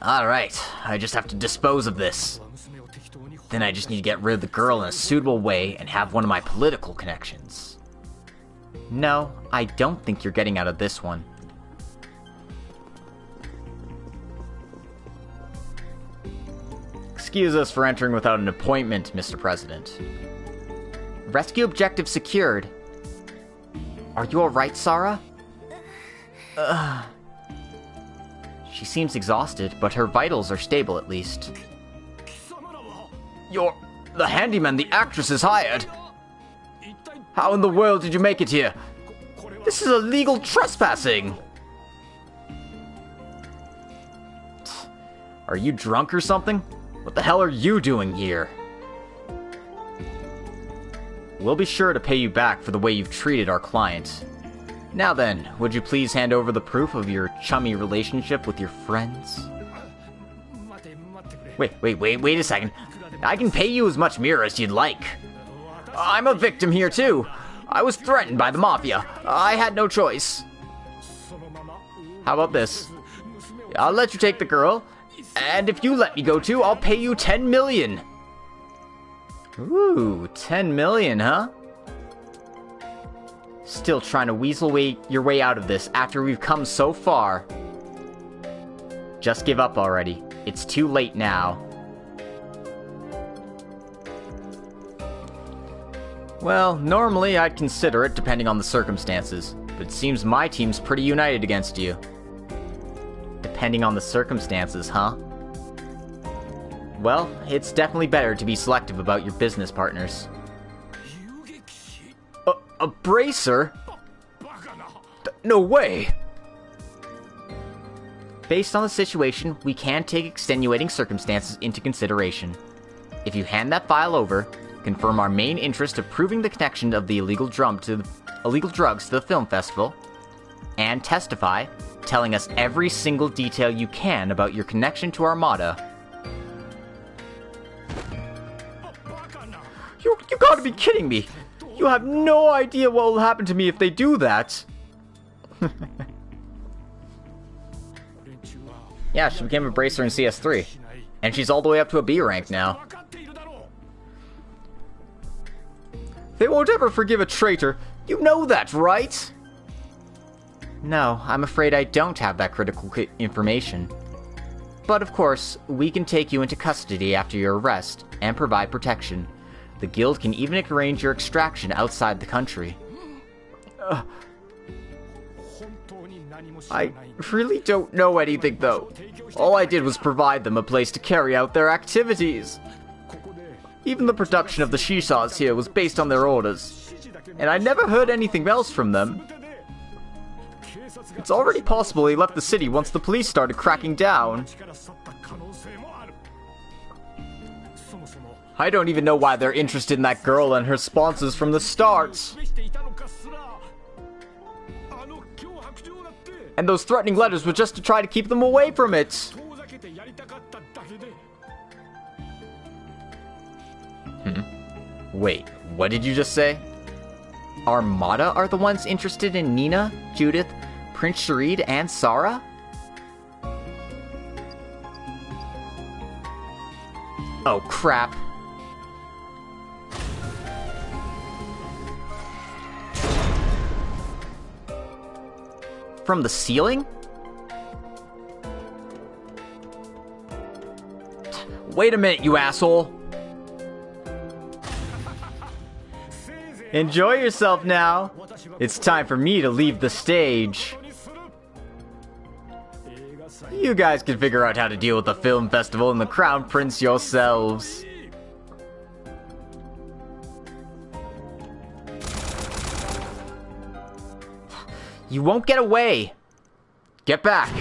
Alright, I just have to dispose of this. Then I just need to get rid of the girl in a suitable way and have one of my political connections. No, I don't think you're getting out of this one. Excuse us for entering without an appointment, Mr. President. Rescue objective secured. Are you alright, Sarah? She seems exhausted, but her vitals are stable at least. You're the handyman the actress has hired. How in the world did you make it here? This is illegal trespassing. Are you drunk or something? What the hell are you doing here? We'll be sure to pay you back for the way you've treated our client. Now then, would you please hand over the proof of your chummy relationship with your friends? Wait a second. I can pay you as much Mira as you'd like. I'm a victim here too. I was threatened by the Mafia. I had no choice. How about this? I'll let you take the girl, and if you let me go too, I'll pay you 10 million. Ooh, 10 million, huh? Still trying to weasel your way out of this after we've come so far. Just give up already. It's too late now. Well, normally I'd consider it depending on the circumstances, but it seems my team's pretty united against you. Depending on the circumstances, huh? Well, it's definitely better to be selective about your business partners. A bracer? No way! Based on the situation, we can take extenuating circumstances into consideration. If you hand that file over, confirm our main interest of proving the connection of the illegal drugs to the film festival, and testify, telling us every single detail you can about your connection to Armada. You gotta be kidding me! You have no idea what will happen to me if they do that! Yeah, she became a bracer in CS3. And she's all the way up to a B rank now. They won't ever forgive a traitor. You know that, right? No, I'm afraid I don't have that critical information. But of course, we can take you into custody after your arrest and provide protection. The guild can even arrange your extraction outside the country. I really don't know anything, though. All I did was provide them a place to carry out their activities. Even the production of the shisas here was based on their orders, and I never heard anything else from them. It's already possible he left the city once the police started cracking down. I don't even know why they're interested in that girl and her sponsors from the start. And those threatening letters were just to try to keep them away from it. Wait, what did you just say? Armada are the ones interested in Nina, Judith, Prince Sharid, and Sarah? Oh crap. From the ceiling? Wait a minute, you asshole. Enjoy yourself now. It's time for me to leave the stage. You guys can figure out how to deal with the film festival and the Crown Prince yourselves. You won't get away! Get back!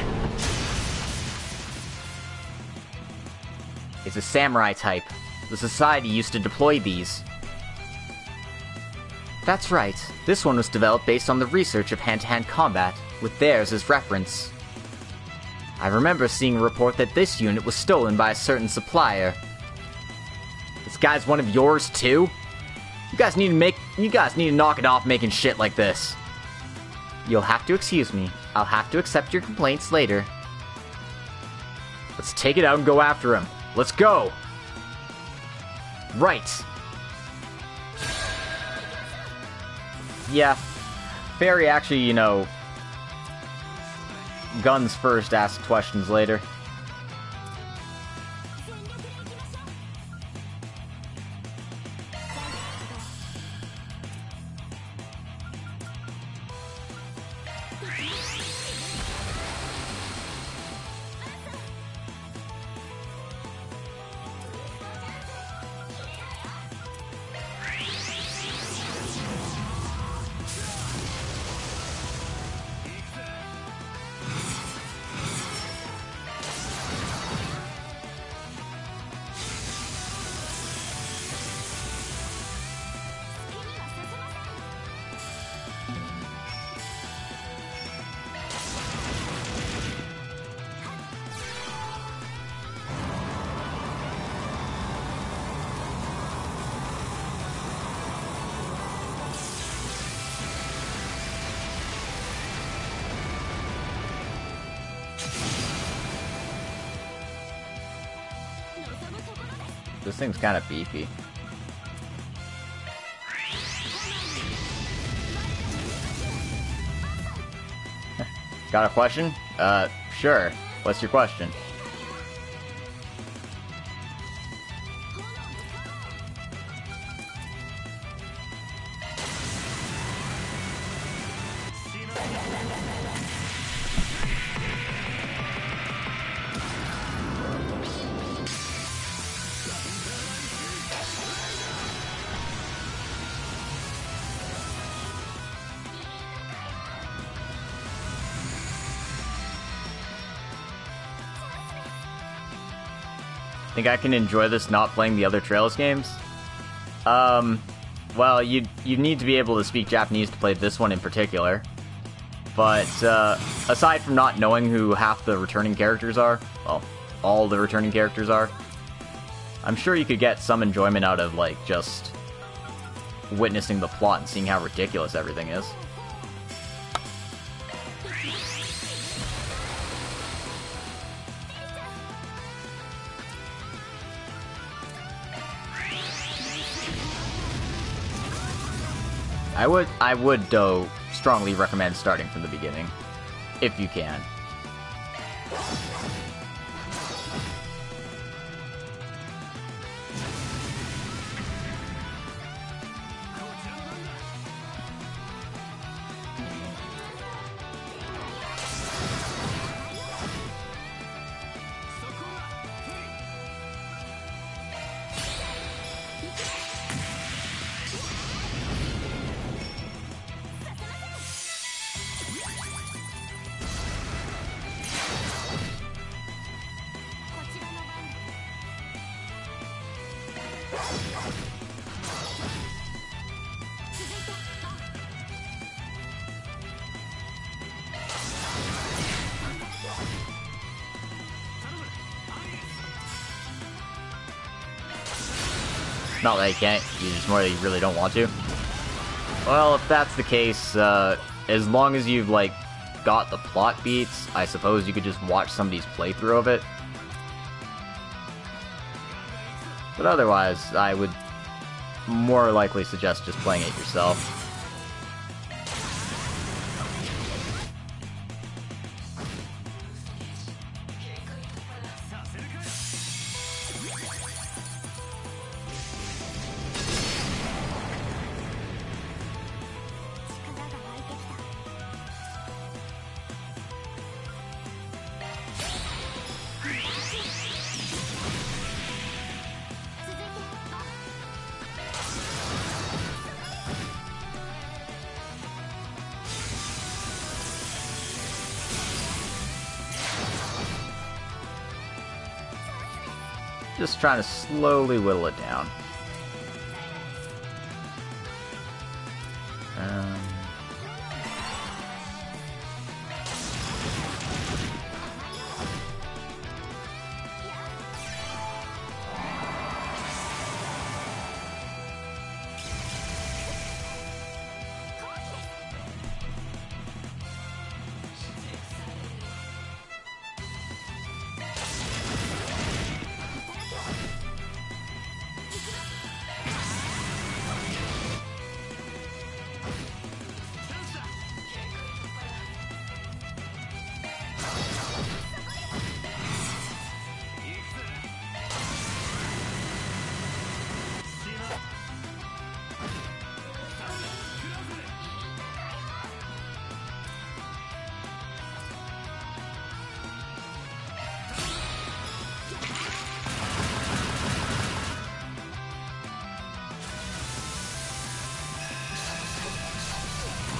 It's a samurai type. The society used to deploy these. That's right. This one was developed based on the research of hand-to-hand combat, with theirs as reference. I remember seeing a report that this unit was stolen by a certain supplier. This guy's one of yours too? You guys need to knock it off making shit like this. You'll have to excuse me. I'll have to accept your complaints later. Let's take it out and go after him. Let's go! Right. Yeah. Fairy actually, you know, guns first, ask questions later. This thing's kind of beefy. Got a question? Sure. What's your question? Think I can enjoy this not playing the other Trails games? Well, you need to be able to speak Japanese to play this one in particular. But, aside from not knowing who half the returning characters are, well, all the returning characters are, I'm sure you could get some enjoyment out of, like, just witnessing the plot and seeing how ridiculous everything is. I would, though, strongly recommend starting from the beginning, if you can. Not that you can't, you just more that you really don't want to. Well, if that's the case, as long as you've, like, got the plot beats, I suppose you could just watch somebody's playthrough of it. But otherwise, I would more likely suggest just playing it yourself. Just trying to slowly whittle it down.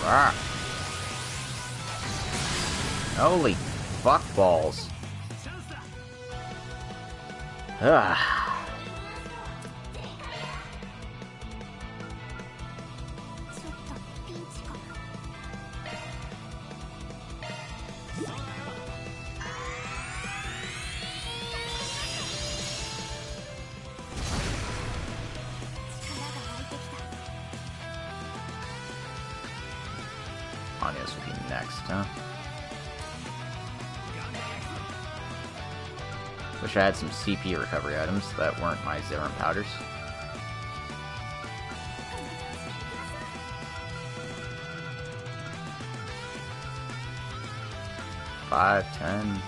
Ah. Holy fuck balls. Ah. Agnes will be next, huh? Wish I had some CP recovery items that weren't my Zerofield powders. $5, $10.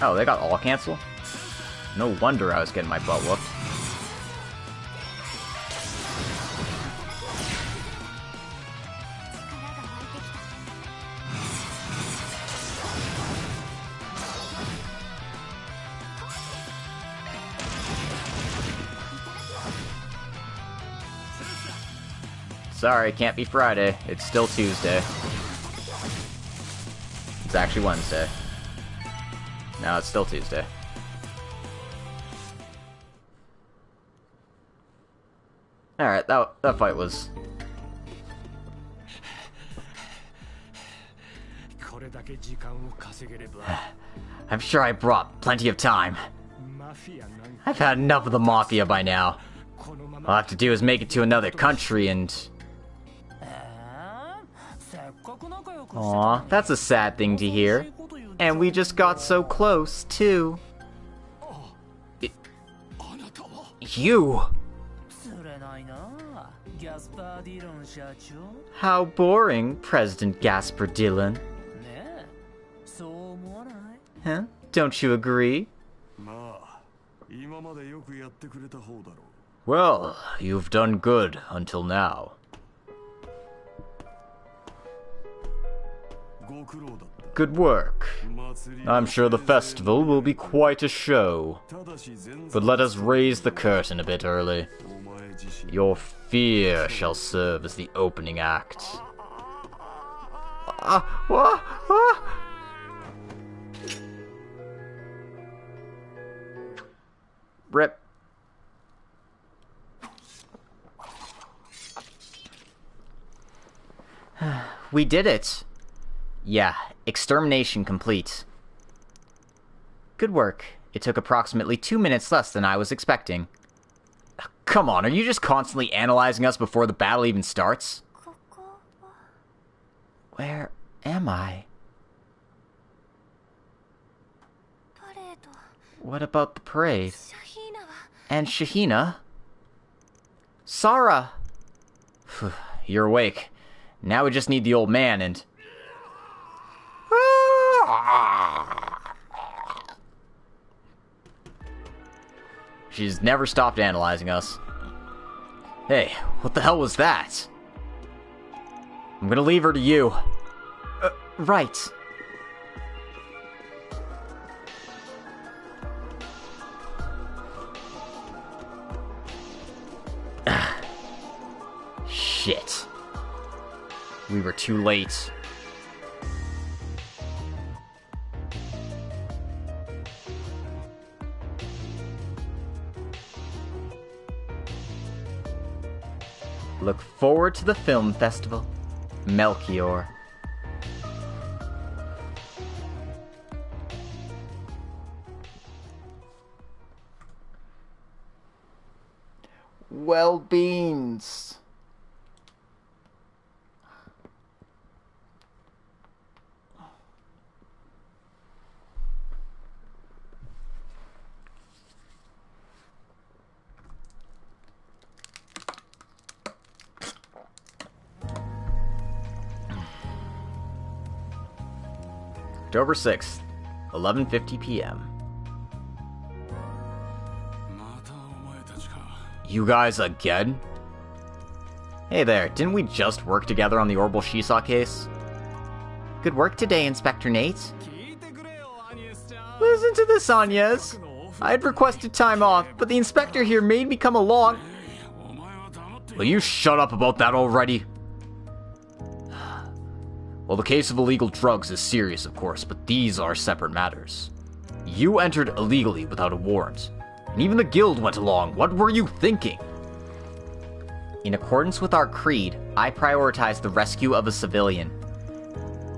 Oh, they got all cancel? No wonder I was getting my butt whooped. Sorry, can't be Friday. It's still Tuesday. It's actually Wednesday. No, it's still Tuesday. Alright, that fight was... I'm sure I brought plenty of time. I've had enough of the Mafia by now. All I have to do is make it to another country and... Aw, that's a sad thing to hear. And we just got so close, too. You! How boring, President Gasper Dillon. Huh? Don't you agree? Well, you've done good until now. Good work. I'm sure the festival will be quite a show. But let us raise the curtain a bit early. Your fear shall serve as the opening act. Rip. We did it. Yeah, extermination complete. Good work. It took approximately 2 minutes less than I was expecting. Come on, are you just constantly analyzing us before the battle even starts? Where am I? What about the parade? And Shahina? Sarah! You're awake. Now we just need the old man and... She's never stopped analyzing us. Hey, what the hell was that? I'm gonna leave her to you. Right. Shit. We were too late. Look forward to the film festival. Melchior. Well, beans. October 6th, 11:50 p.m. You guys again? Hey there, didn't we just work together on the Orbital Shisaw case? Good work today, Inspector Nate. Listen to this, Agnes. I had requested time off, but the inspector here made me come along. Will you shut up about that already? Well, the case of illegal drugs is serious, of course, but these are separate matters. You entered illegally without a warrant, and even the guild went along. What were you thinking? In accordance with our creed, I prioritized the rescue of a civilian.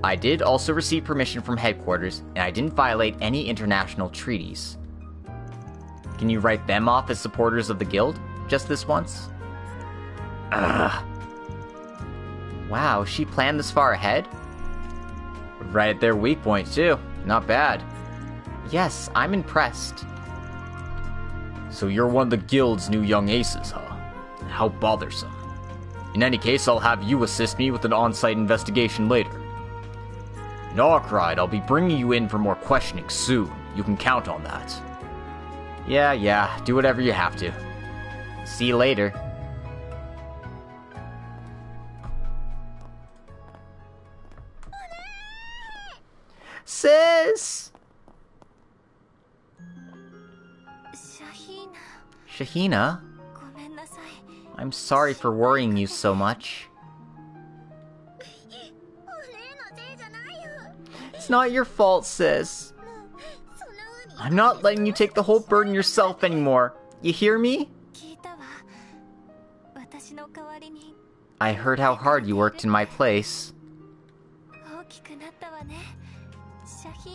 I did also receive permission from headquarters, and I didn't violate any international treaties. Can you write them off as supporters of the guild? Just this once? Ugh. Wow, she planned this far ahead? Right at their weak point, too. Not bad. Yes, I'm impressed. So you're one of the guild's new young aces, huh? How bothersome. In any case, I'll have you assist me with an on-site investigation later. In Arkride, I'll be bringing you in for more questioning soon. You can count on that. Yeah, do whatever you have to. See you later. Sis! Shahina? I'm sorry for worrying you so much. It's not your fault, sis. I'm not letting you take the whole burden yourself anymore. You hear me? I heard how hard you worked in my place.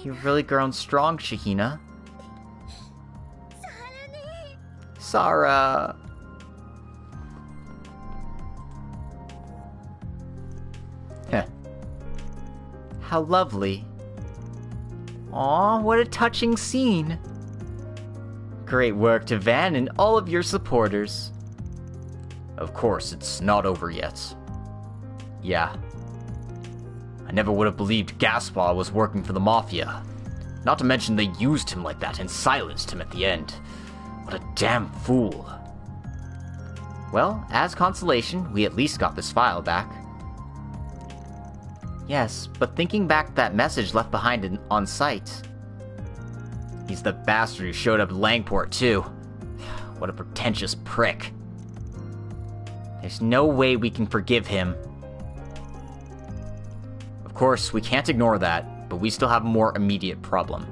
You've really grown strong, Shahina. Sarah. Heh. How lovely. Aw, what a touching scene. Great work to Van and all of your supporters. Of course, it's not over yet. Yeah. I never would have believed Gaspar was working for the Mafia. Not to mention they used him like that and silenced him at the end. What a damn fool. Well, as consolation, we at least got this file back. Yes, but thinking back to that message left behind on site. He's the bastard who showed up at Langport, too. What a pretentious prick. There's no way we can forgive him. Of course, we can't ignore that, but we still have a more immediate problem.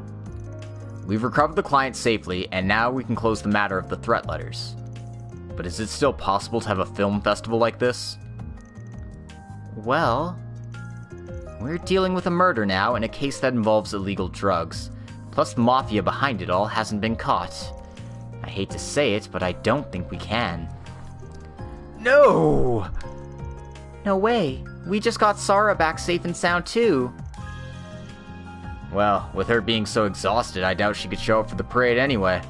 We've recovered the client safely, and now we can close the matter of the threat letters. But is it still possible to have a film festival like this? Well, we're dealing with a murder now in a case that involves illegal drugs. Plus the Mafia behind it all hasn't been caught. I hate to say it, but I don't think we can. No! No way. We just got Sarah back safe and sound too. Well, with her being so exhausted, I doubt she could show up for the parade anyway.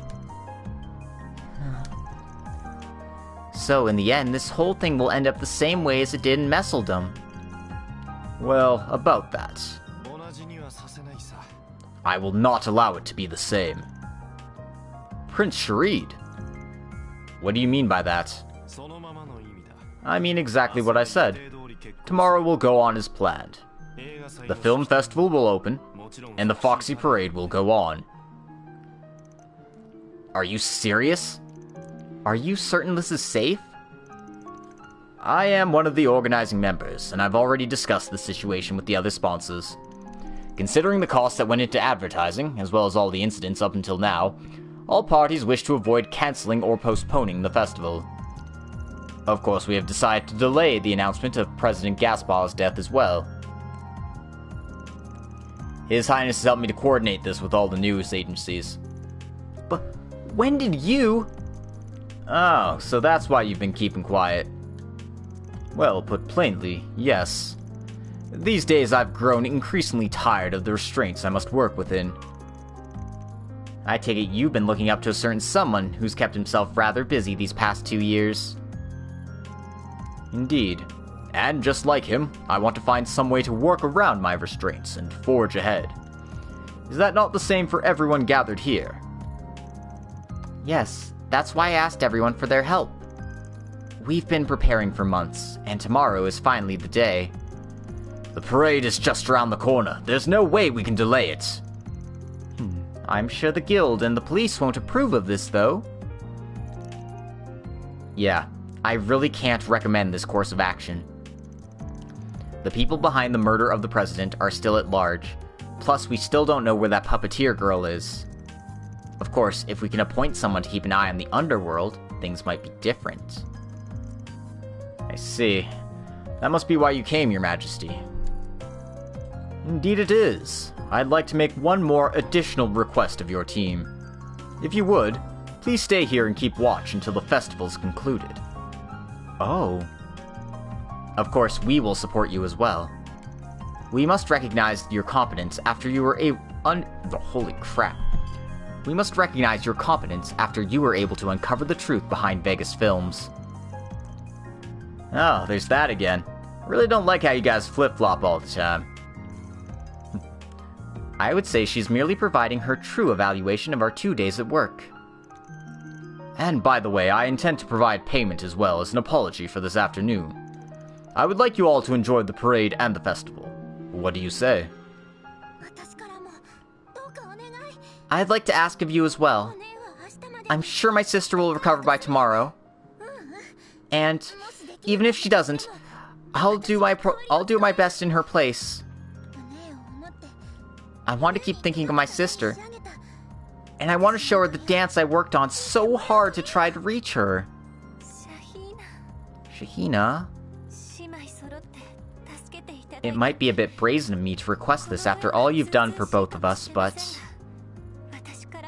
So, in the end, this whole thing will end up the same way as it did in Messeldom. Well, about that. I will not allow it to be the same. Prince Sharid? What do you mean by that? I mean exactly what I said. Tomorrow will go on as planned. The film festival will open, and the Foxy Parade will go on. Are you serious? Are you certain this is safe? I am one of the organizing members, and I've already discussed the situation with the other sponsors. Considering the costs that went into advertising, as well as all the incidents up until now, all parties wish to avoid canceling or postponing the festival. Of course, we have decided to delay the announcement of President Gaspar's death as well. His Highness has helped me to coordinate this with all the news agencies. But when did you... Oh, so that's why you've been keeping quiet. Well, put plainly, yes. These days I've grown increasingly tired of the restraints I must work within. I take it you've been looking up to a certain someone who's kept himself rather busy these past 2 years. Indeed. And just like him, I want to find some way to work around my restraints and forge ahead. Is that not the same for everyone gathered here? Yes, that's why I asked everyone for their help. We've been preparing for months, and tomorrow is finally the day. The parade is just around the corner. There's no way we can delay it. I'm sure the guild and the police won't approve of this, though. Yeah, I really can't recommend this course of action. The people behind the murder of the president are still at large. Plus, we still don't know where that puppeteer girl is. Of course, if we can appoint someone to keep an eye on the underworld, things might be different. I see. That must be why you came, Your Majesty. Indeed it is. I'd like to make one more additional request of your team. If you would, please stay here and keep watch until the festival's concluded. Oh. Of course, we will support you as well. We must recognize your competence after you were holy crap. We must recognize your competence after you were able to uncover the truth behind Vegas Films. Oh, there's that again. I really don't like how you guys flip-flop all the time. I would say she's merely providing her true evaluation of our 2 days at work. And by the way, I intend to provide payment as well as an apology for this afternoon. I would like you all to enjoy the parade and the festival. What do you say? I'd like to ask of you as well. I'm sure my sister will recover by tomorrow. And even if she doesn't, I'll do my best in her place. I want to keep thinking of my sister. And I want to show her the dance I worked on so hard to try to reach her. Shahina? It might be a bit brazen of me to request this after all you've done for both of us, but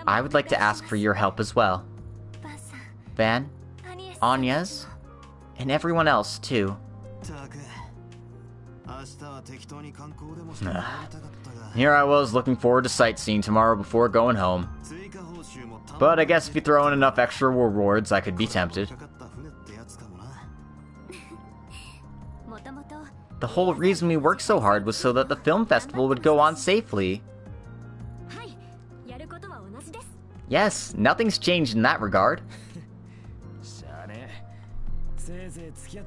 I would like to ask for your help as well. Van, Agnes, and everyone else, too. Here I was looking forward to sightseeing tomorrow before going home. But I guess if you throw in enough extra rewards, I could be tempted. The whole reason we worked so hard was so that the film festival would go on safely. Yes, nothing's changed in that regard.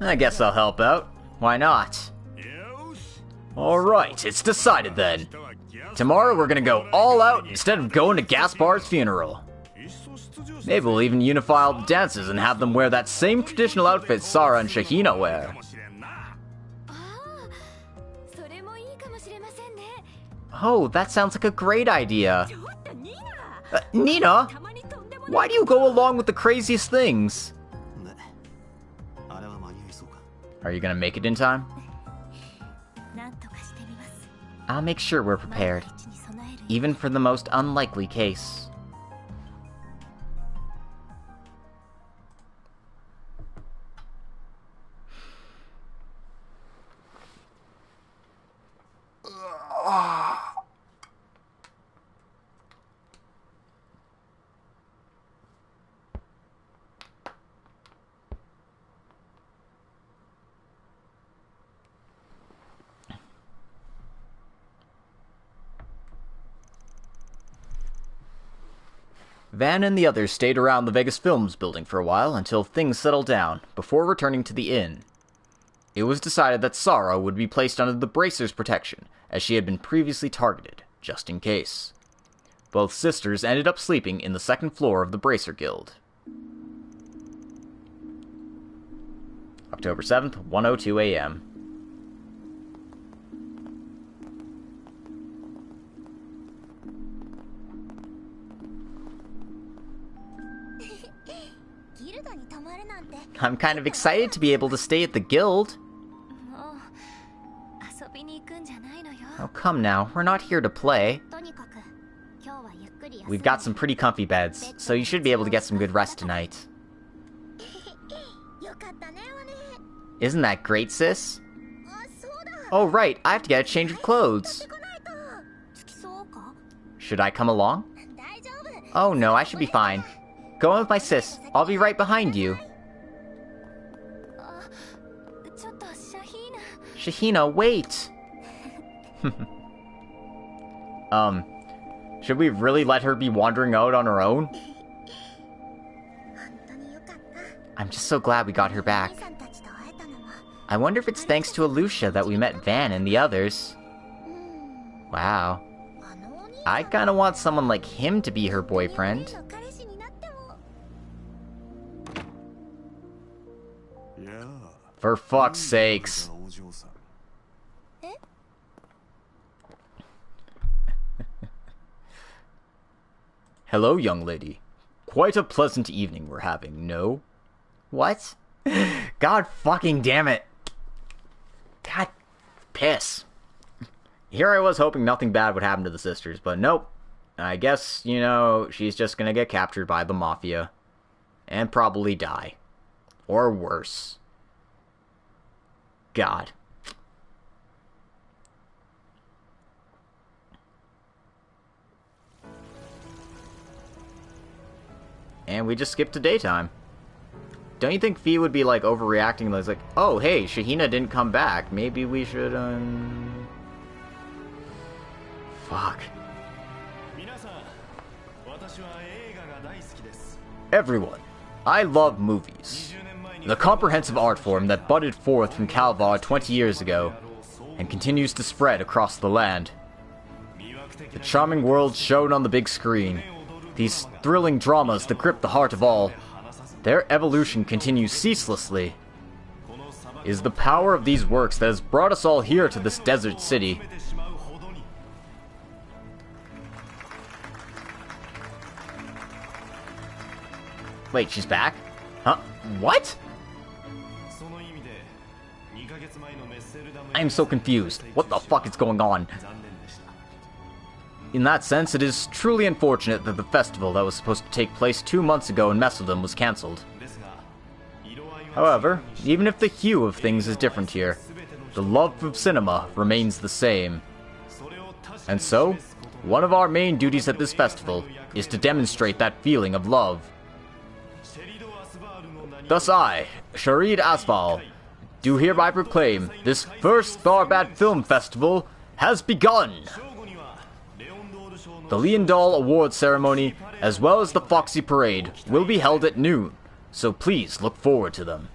I guess I'll help out. Why not? Alright, it's decided then. Tomorrow we're gonna go all out instead of going to Gaspar's funeral. Maybe we'll even unify all the dances and have them wear that same traditional outfit Sara and Shahina wear. Oh, that sounds like a great idea. Nina? Why do you go along with the craziest things? Are you gonna make it in time? I'll make sure we're prepared, even for the most unlikely case. Van and the others stayed around the Vegas Films building for a while until things settled down, before returning to the inn. It was decided that Sara would be placed under the Bracer's protection, as she had been previously targeted, just in case. Both sisters ended up sleeping in the second floor of the Bracer Guild. October 7th, 1:02 a.m. I'm kind of excited to be able to stay at the guild. Oh, come now, we're not here to play. We've got some pretty comfy beds, so you should be able to get some good rest tonight. Isn't that great, sis? Oh, right, I have to get a change of clothes. Should I come along? Oh no, I should be fine. Go in with my sis. I'll be right behind you. Shahina, wait! Should we really let her be wandering out on her own? I'm just so glad we got her back. I wonder if it's thanks to Alusha that we met Van and the others. Wow. I kinda want someone like him to be her boyfriend. For fuck's sakes. Hello, young lady. Quite a pleasant evening we're having, no? What? God fucking damn it. God, piss. Here I was hoping nothing bad would happen to the sisters, but nope. I guess, you know, she's just gonna get captured by the Mafia. And probably die. Or worse. God. And we just skipped to daytime. Don't you think Fee would be, like, overreacting? Like, oh, hey, Shahina didn't come back. Maybe we should, Fuck. Everyone, I love movies. The comprehensive art form that budded forth from Calvard 20 years ago, and continues to spread across the land. The charming world shown on the big screen, these thrilling dramas that grip the heart of all, their evolution continues ceaselessly. It is the power of these works that has brought us all here to this desert city. Wait, she's back? Huh? What? I am so confused. What the fuck is going on? In that sense, it is truly unfortunate that the festival that was supposed to take place 2 months ago in Messeldom was cancelled. However, even if the hue of things is different here, the love of cinema remains the same. And so, one of our main duties at this festival is to demonstrate that feeling of love. Thus I, Sharid Asval, do hereby proclaim this first Tharbad Film Festival has begun! The Leondal Award Ceremony, as well as the Foxy Parade, will be held at noon, so please look forward to them.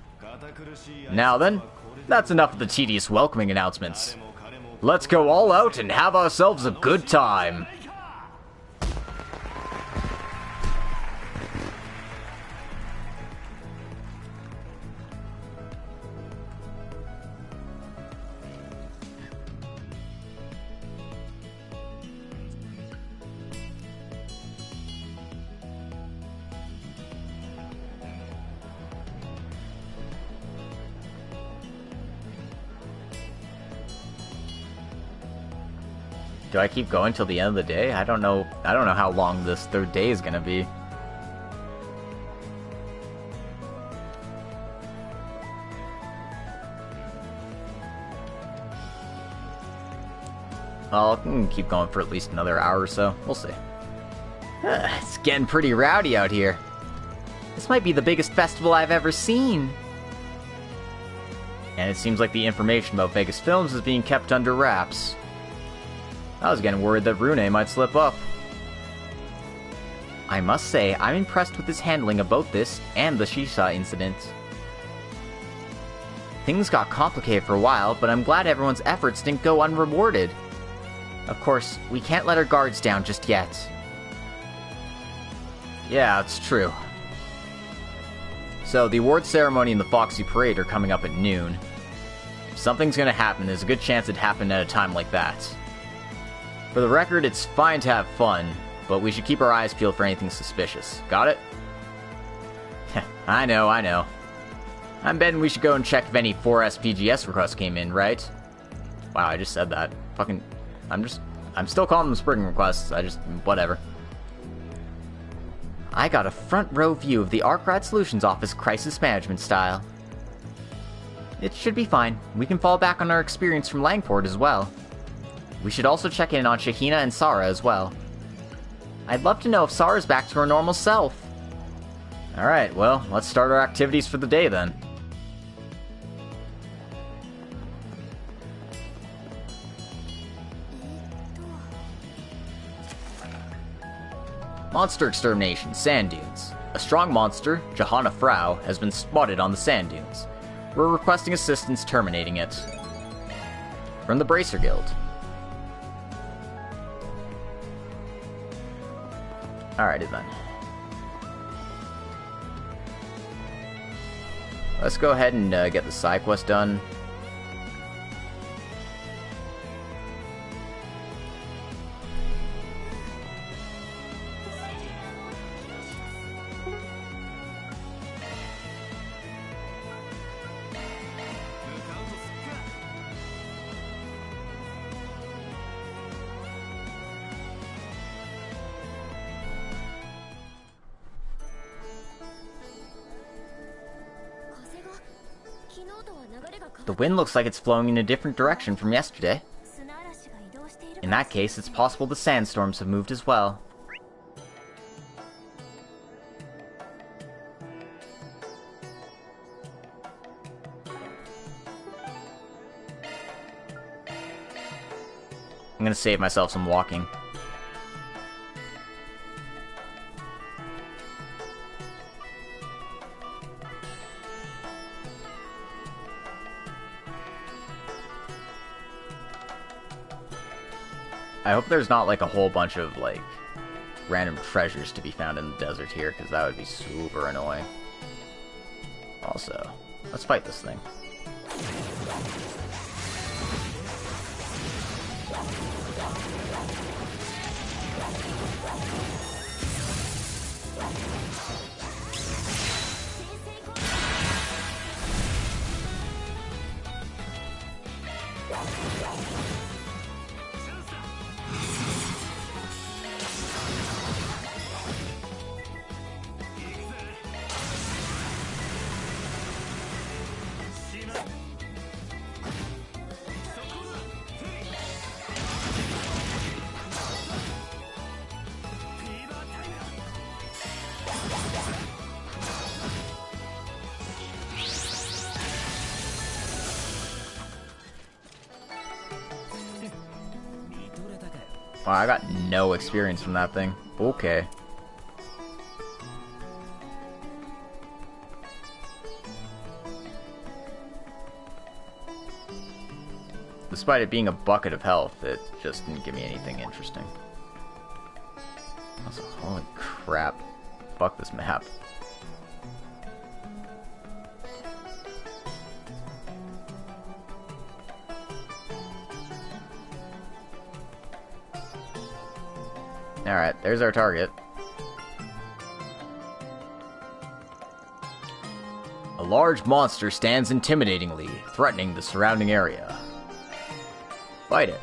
Now then, that's enough of the tedious welcoming announcements. Let's go all out and have ourselves a good time! Do I keep going till the end of the day? I don't know how long this third day is gonna be. Well, I can keep going for at least another hour or so. We'll see. It's getting pretty rowdy out here. This might be the biggest festival I've ever seen. And it seems like the information about Vegas Films is being kept under wraps. I was getting worried that Rune might slip up. I must say, I'm impressed with his handling of both this and the Shisha incident. Things got complicated for a while, but I'm glad everyone's efforts didn't go unrewarded. Of course, we can't let our guards down just yet. Yeah, it's true. So, the award ceremony and the Foxy Parade are coming up at noon. If something's gonna happen, there's a good chance it happened at a time like that. For the record, it's fine to have fun, but we should keep our eyes peeled for anything suspicious. Got it? I know. I'm betting we should go and check if any 4SPGS requests came in, right? Wow, I just said that. Fucking... I'm still calling them spring requests, whatever. I got a front row view of the Arkride Solutions Office crisis management style. It should be fine. We can fall back on our experience from Langford as well. We should also check in on Shahina and Sara as well. I'd love to know if Sara's back to her normal self. Alright, well, let's start our activities for the day then. Monster Extermination, Sand Dunes. A strong monster, Johanna Frau, has been spotted on the sand dunes. We're requesting assistance terminating it. From the Bracer Guild. Alrighty then. Let's go ahead and get the side quest done. The wind looks like it's flowing in a different direction from yesterday. In that case, it's possible the sandstorms have moved as well. I'm gonna save myself some walking. I hope there's not, like, a whole bunch of, like, random treasures to be found in the desert here, because that would be super annoying. Also, let's fight this thing. Wow, I got no experience from that thing. Okay. Despite it being a bucket of health, it just didn't give me anything interesting. Also, holy crap. Fuck this map. Alright, there's our target. A large monster stands intimidatingly, threatening the surrounding area. Fight it.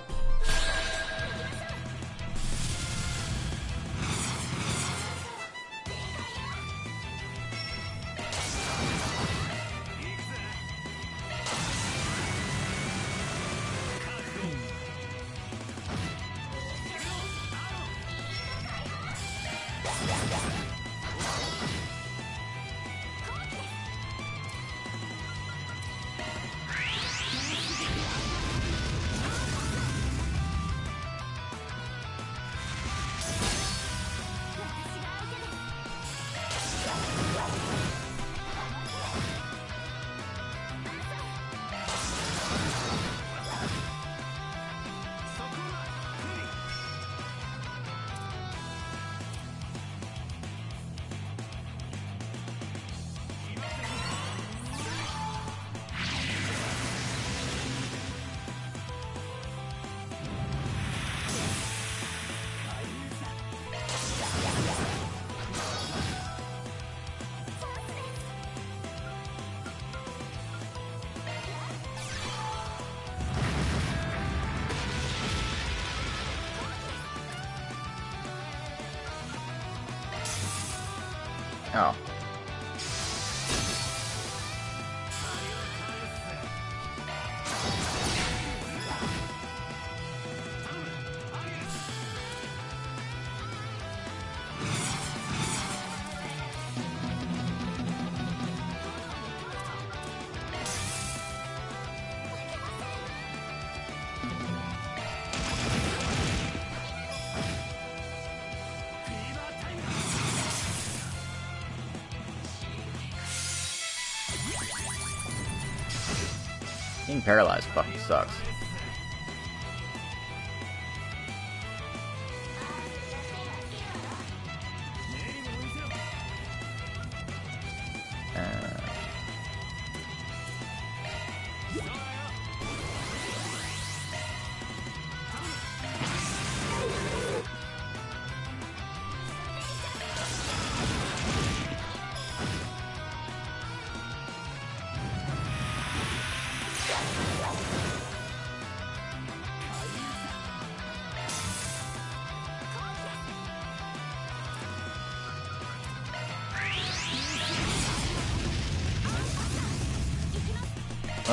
Oh. Being paralyzed fucking sucks.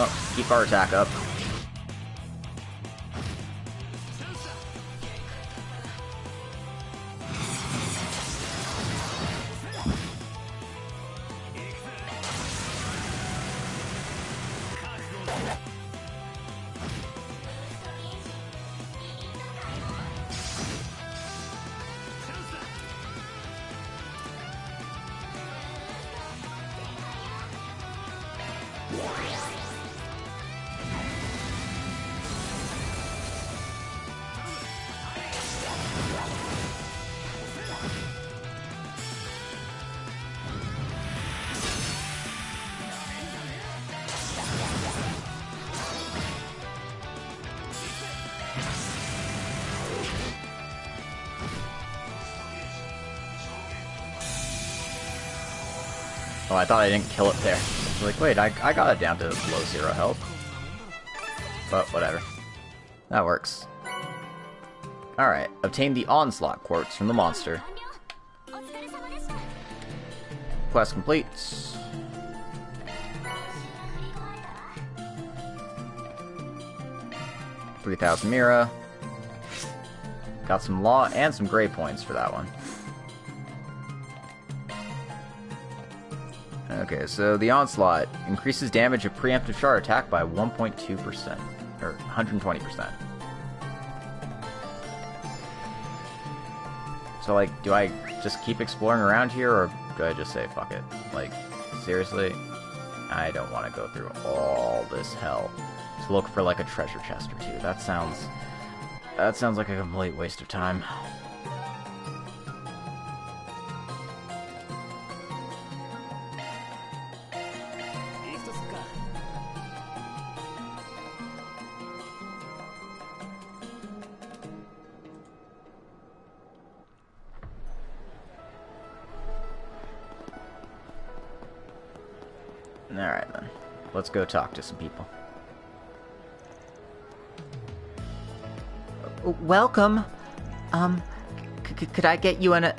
Oh, keep our attack up. I thought I didn't kill it there. Like, wait, I got it down to below 0 health. But whatever. That works. Alright, obtain the Onslaught Quartz from the monster. Quest complete. 3,000 Mira. Got some Law and some Gray points for that one. Okay, so the Onslaught increases damage of preemptive shard attack by 1.2%, or 120%. So, like, do I just keep exploring around here, or do I just say, fuck it? Like, seriously? I don't want to go through all this hell to look for, like, a treasure chest or two. That sounds like a complete waste of time. Alright then, let's go talk to some people. Welcome. Could I get you an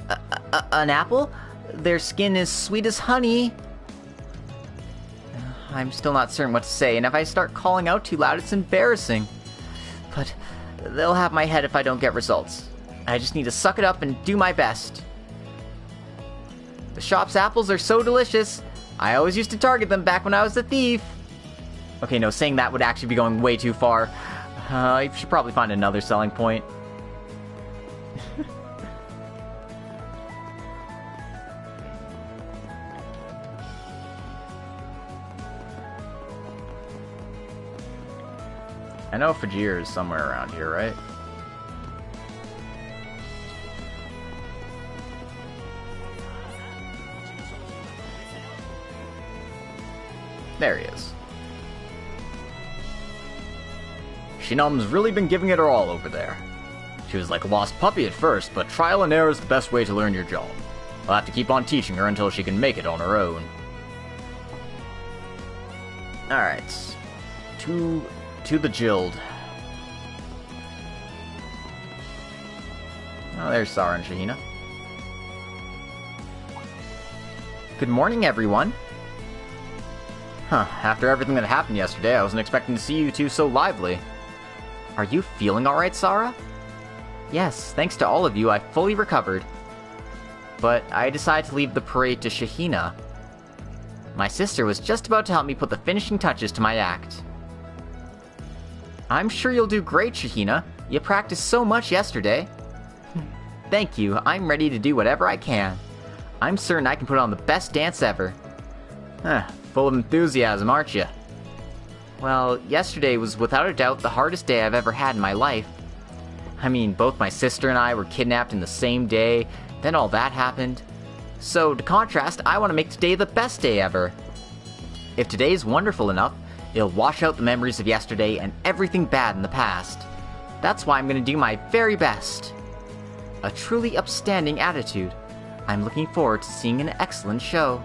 apple? Their skin is sweet as honey. I'm still not certain what to say, and if I start calling out too loud, it's embarrassing. But they'll have my head if I don't get results. I just need to suck it up and do my best. The shop's apples are so delicious. I always used to target them back when I was a thief. Okay, no, saying that would actually be going way too far. I should probably find another selling point. I know Fajir is somewhere around here, right? There he is. Shinam's really been giving it her all over there. She was like a lost puppy at first, but trial and error is the best way to learn your job. I'll have to keep on teaching her until she can make it on her own. Alright. To the Guild. Oh, there's Sarah and Shahina. Good morning, everyone. Huh, after everything that happened yesterday, I wasn't expecting to see you two so lively. Are you feeling alright, Sarah? Yes, thanks to all of you, I've fully recovered. But I decided to leave the parade to Shahina. My sister was just about to help me put the finishing touches to my act. I'm sure you'll do great, Shahina. You practiced so much yesterday. Thank you, I'm ready to do whatever I can. I'm certain I can put on the best dance ever. Full of enthusiasm, aren't you? Well, yesterday was without a doubt the hardest day I've ever had in my life. I mean, both my sister and I were kidnapped in the same day, then all that happened. So, to contrast, I want to make today the best day ever. If today's wonderful enough, it'll wash out the memories of yesterday and everything bad in the past. That's why I'm going to do my very best. A truly upstanding attitude. I'm looking forward to seeing an excellent show.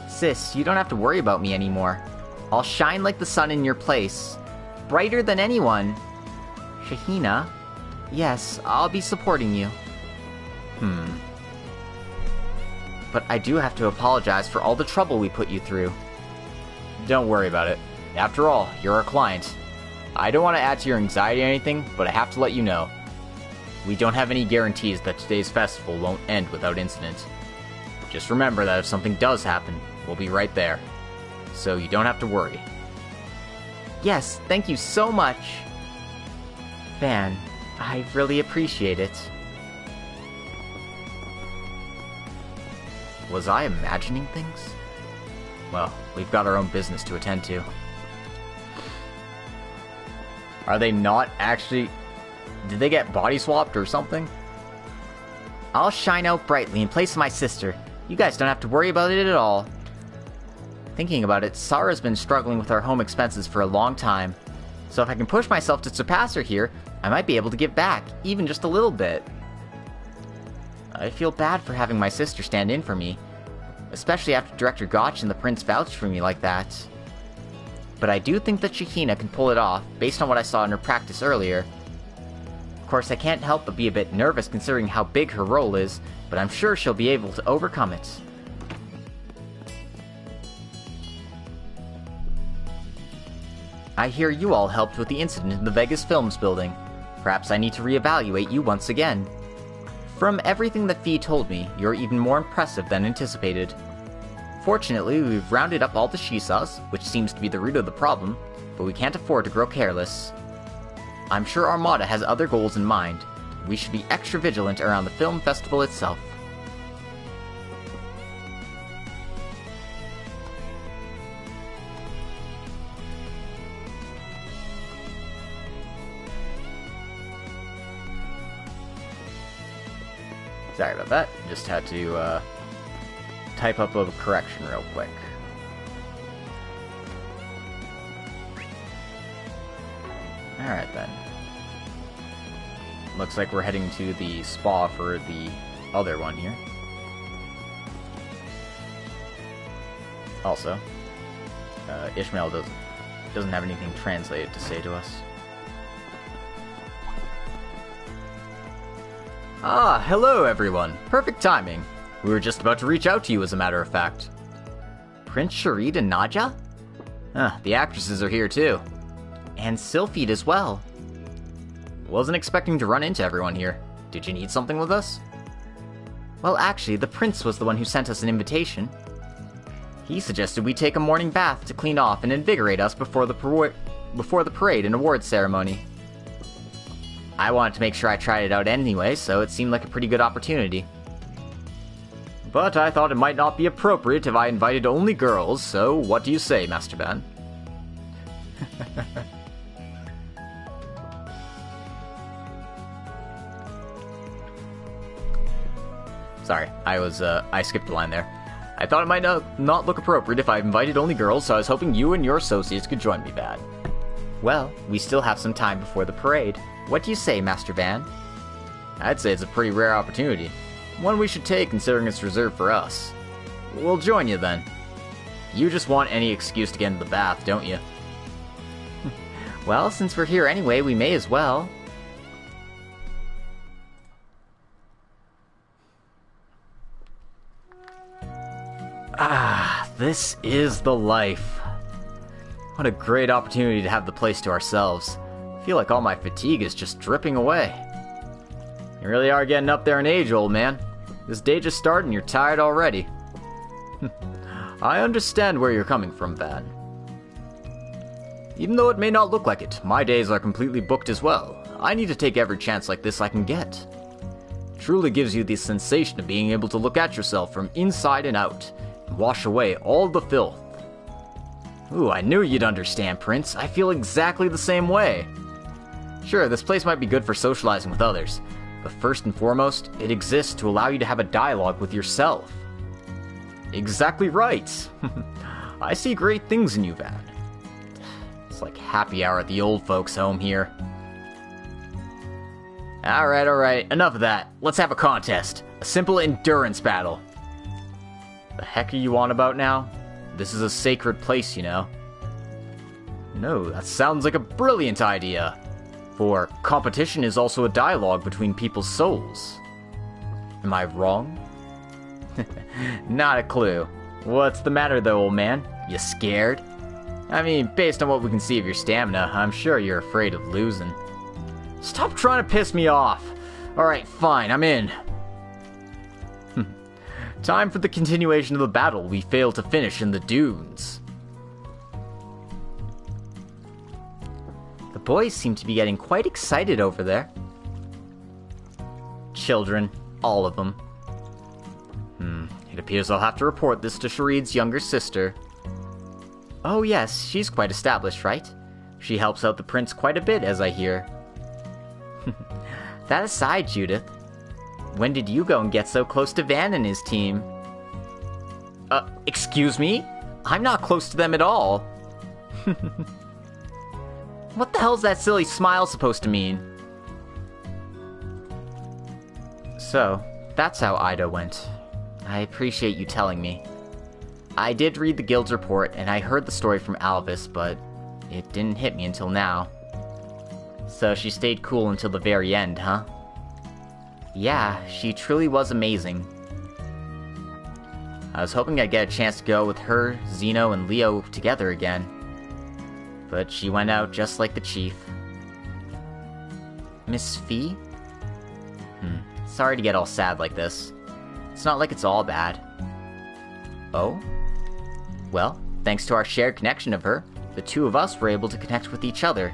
Sis, you don't have to worry about me anymore. I'll shine like the sun in your place. Brighter than anyone. Shahina? Yes, I'll be supporting you. But I do have to apologize for all the trouble we put you through. Don't worry about it. After all, you're a client. I don't want to add to your anxiety or anything, but I have to let you know. We don't have any guarantees that today's festival won't end without incident. Just remember that if something does happen, we'll be right there. So you don't have to worry. Yes, thank you so much. Van, I really appreciate it. Was I imagining things? Well, we've got our own business to attend to. Are they not actually... Did they get body swapped or something? I'll shine out brightly in place of my sister. You guys don't have to worry about it at all. Thinking about it, Sarah's been struggling with our home expenses for a long time. So if I can push myself to surpass her here, I might be able to give back, even just a little bit. I feel bad for having my sister stand in for me, especially after Director Gotch and the Prince vouched for me like that. But I do think that Shahina can pull it off, based on what I saw in her practice earlier. Of course, I can't help but be a bit nervous considering how big her role is, but I'm sure she'll be able to overcome it. I hear you all helped with the incident in the Vegas Films building. Perhaps I need to reevaluate you once again. From everything that Fee told me, you're even more impressive than anticipated. Fortunately, we've rounded up all the Shisaws, which seems to be the root of the problem, but we can't afford to grow careless. I'm sure Armada has other goals in mind. We should be extra vigilant around the film festival itself. Sorry about that. Just had to type up a correction real quick. Alright then. Looks like we're heading to the spa for the other one here. Also, Ishmael doesn't have anything translated to say to us. Ah, hello everyone. Perfect timing. We were just about to reach out to you, as a matter of fact. Prince Sharid and Nadja? The actresses are here too. And Sylphid as well. Wasn't expecting to run into everyone here. Did you need something with us? Well, actually, the prince was the one who sent us an invitation. He suggested we take a morning bath to clean off and invigorate us before the parade and awards ceremony. I wanted to make sure I tried it out anyway, so it seemed like a pretty good opportunity. But I thought it might not be appropriate if I invited only girls, so what do you say, Master Ban? Sorry, I skipped a line there. I thought it might not look appropriate if I invited only girls, so I was hoping you and your associates could join me, Ban. Well, we still have some time before the parade. What do you say, Master Van? I'd say it's a pretty rare opportunity. One we should take considering it's reserved for us. We'll join you then. You just want any excuse to get into the bath, don't you? Well, since we're here anyway, we may as well. Ah, this is the life. What a great opportunity to have the place to ourselves. I feel like all my fatigue is just dripping away. You really are getting up there in age, old man. This day just started and you're tired already. I understand where you're coming from, Van. Even though it may not look like it, my days are completely booked as well. I need to take every chance like this I can get. It truly gives you the sensation of being able to look at yourself from inside and out, and wash away all the filth. Ooh, I knew you'd understand, Prince. I feel exactly the same way. Sure, this place might be good for socializing with others, but first and foremost, it exists to allow you to have a dialogue with yourself. Exactly right. I see great things in you, Van. It's like happy hour at the old folks' home here. Alright, enough of that. Let's have a contest. A simple endurance battle. The heck are you on about now? This is a sacred place, you know. No, that sounds like a brilliant idea. For competition is also a dialogue between people's souls. Am I wrong? Not a clue. What's the matter though, old man? You scared? I mean, based on what we can see of your stamina, I'm sure you're afraid of losing. Stop trying to piss me off! Alright, fine, I'm in. Time for the continuation of the battle we failed to finish in the dunes. The boys seem to be getting quite excited over there. Children, all of them. It appears I'll have to report this to Sharid's younger sister. Oh yes, she's quite established, right? She helps out the prince quite a bit, as I hear. That aside, Judith, when did you go and get so close to Van and his team? Excuse me? I'm not close to them at all. What the hell's that silly smile supposed to mean? So, that's how Ida went. I appreciate you telling me. I did read the guild's report, and I heard the story from Alvis, but it didn't hit me until now. So she stayed cool until the very end, huh? Yeah, she truly was amazing. I was hoping I'd get a chance to go with her, Zeno, and Leo together again. But she went out just like the chief. Miss Fee? Sorry to get all sad like this. It's not like it's all bad. Oh? Well, thanks to our shared connection of her, the two of us were able to connect with each other.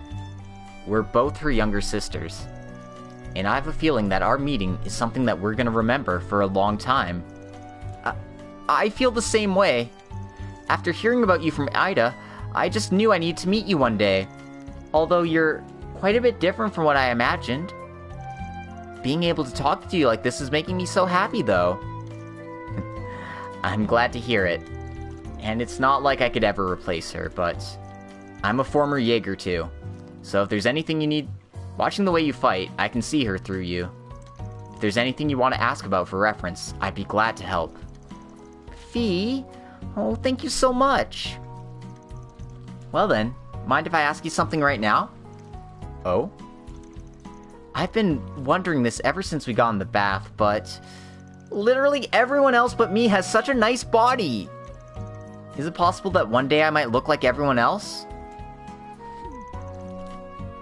We're both her younger sisters. And I have a feeling that our meeting is something that we're gonna remember for a long time. I feel the same way. After hearing about you from Ida, I just knew I needed to meet you one day. Although you're quite a bit different from what I imagined. Being able to talk to you like this is making me so happy, though. I'm glad to hear it. And it's not like I could ever replace her, but I'm a former Jaeger too. So if there's anything you need, watching the way you fight, I can see her through you. If there's anything you want to ask about for reference, I'd be glad to help. Fee? Oh, thank you so much. Well then, mind if I ask you something right now? Oh? I've been wondering this ever since we got in the bath, but literally everyone else but me has such a nice body. Is it possible that one day I might look like everyone else?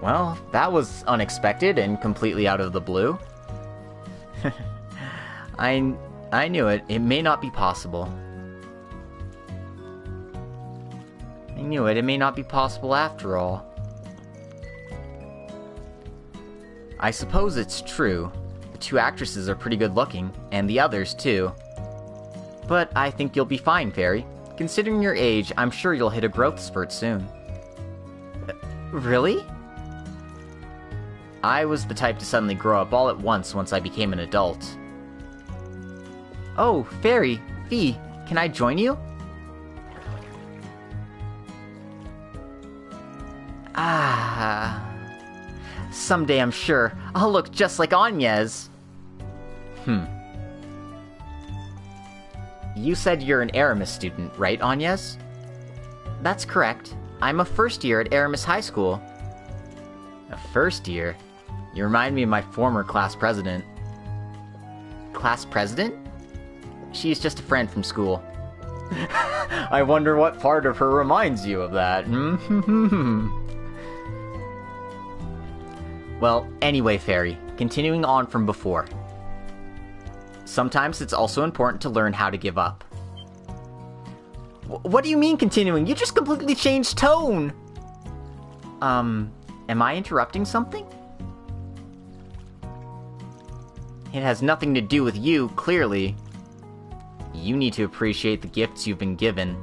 Well, that was unexpected and completely out of the blue. I knew it. It may not be possible. I knew it. It may not be possible after all. I suppose it's true. The two actresses are pretty good looking, and the others too. But I think you'll be fine, Fairy. Considering your age, I'm sure you'll hit a growth spurt soon. Really? I was the type to suddenly grow up all at once I became an adult. Oh, Fairy, Fee, can I join you? Someday I'm sure I'll look just like Agnes. You said you're an Aramis student, right, Agnes? That's correct. I'm a first year at Aramis High School. A first year? You remind me of my former class president. Class president? She's just a friend from school. I wonder what part of her reminds you of that. Well, anyway, Fairy, continuing on from before. Sometimes it's also important to learn how to give up. What do you mean continuing? You just completely changed tone! Am I interrupting something? It has nothing to do with you, clearly. You need to appreciate the gifts you've been given.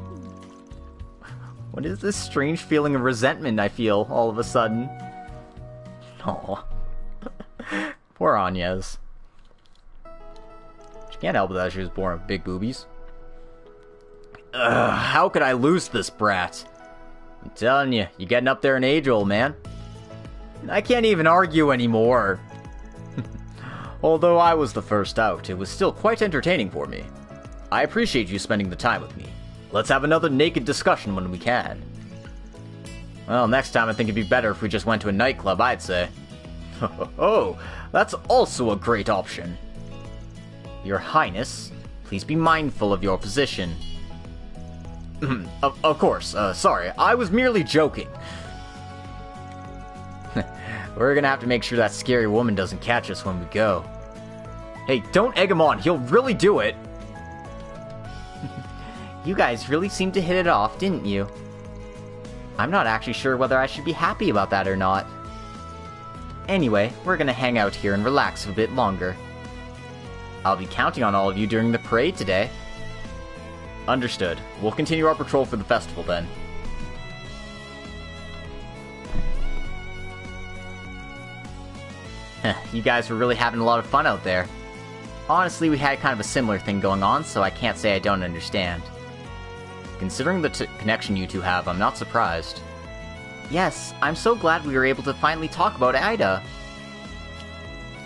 What is this strange feeling of resentment I feel all of a sudden? Aw. Poor Agnes. She can't help it that she was born with big boobies. Ugh, how could I lose this brat? I'm telling you, you're getting up there in age, old man. I can't even argue anymore. Although I was the first out, it was still quite entertaining for me. I appreciate you spending the time with me. Let's have another naked discussion when we can. Well, next time I think it'd be better if we just went to a nightclub, I'd say. Oh, that's also a great option. Your Highness, please be mindful of your position. Of course, sorry, I was merely joking. We're gonna have to make sure that scary woman doesn't catch us when we go. Hey, don't egg him on, he'll really do it. You guys really seemed to hit it off, didn't you? I'm not actually sure whether I should be happy about that or not. Anyway, we're gonna hang out here and relax a bit longer. I'll be counting on all of you during the parade today. Understood. We'll continue our patrol for the festival then. You guys were really having a lot of fun out there. Honestly, we had kind of a similar thing going on, so I can't say I don't understand. Considering the connection you two have, I'm not surprised. Yes, I'm so glad we were able to finally talk about Ida.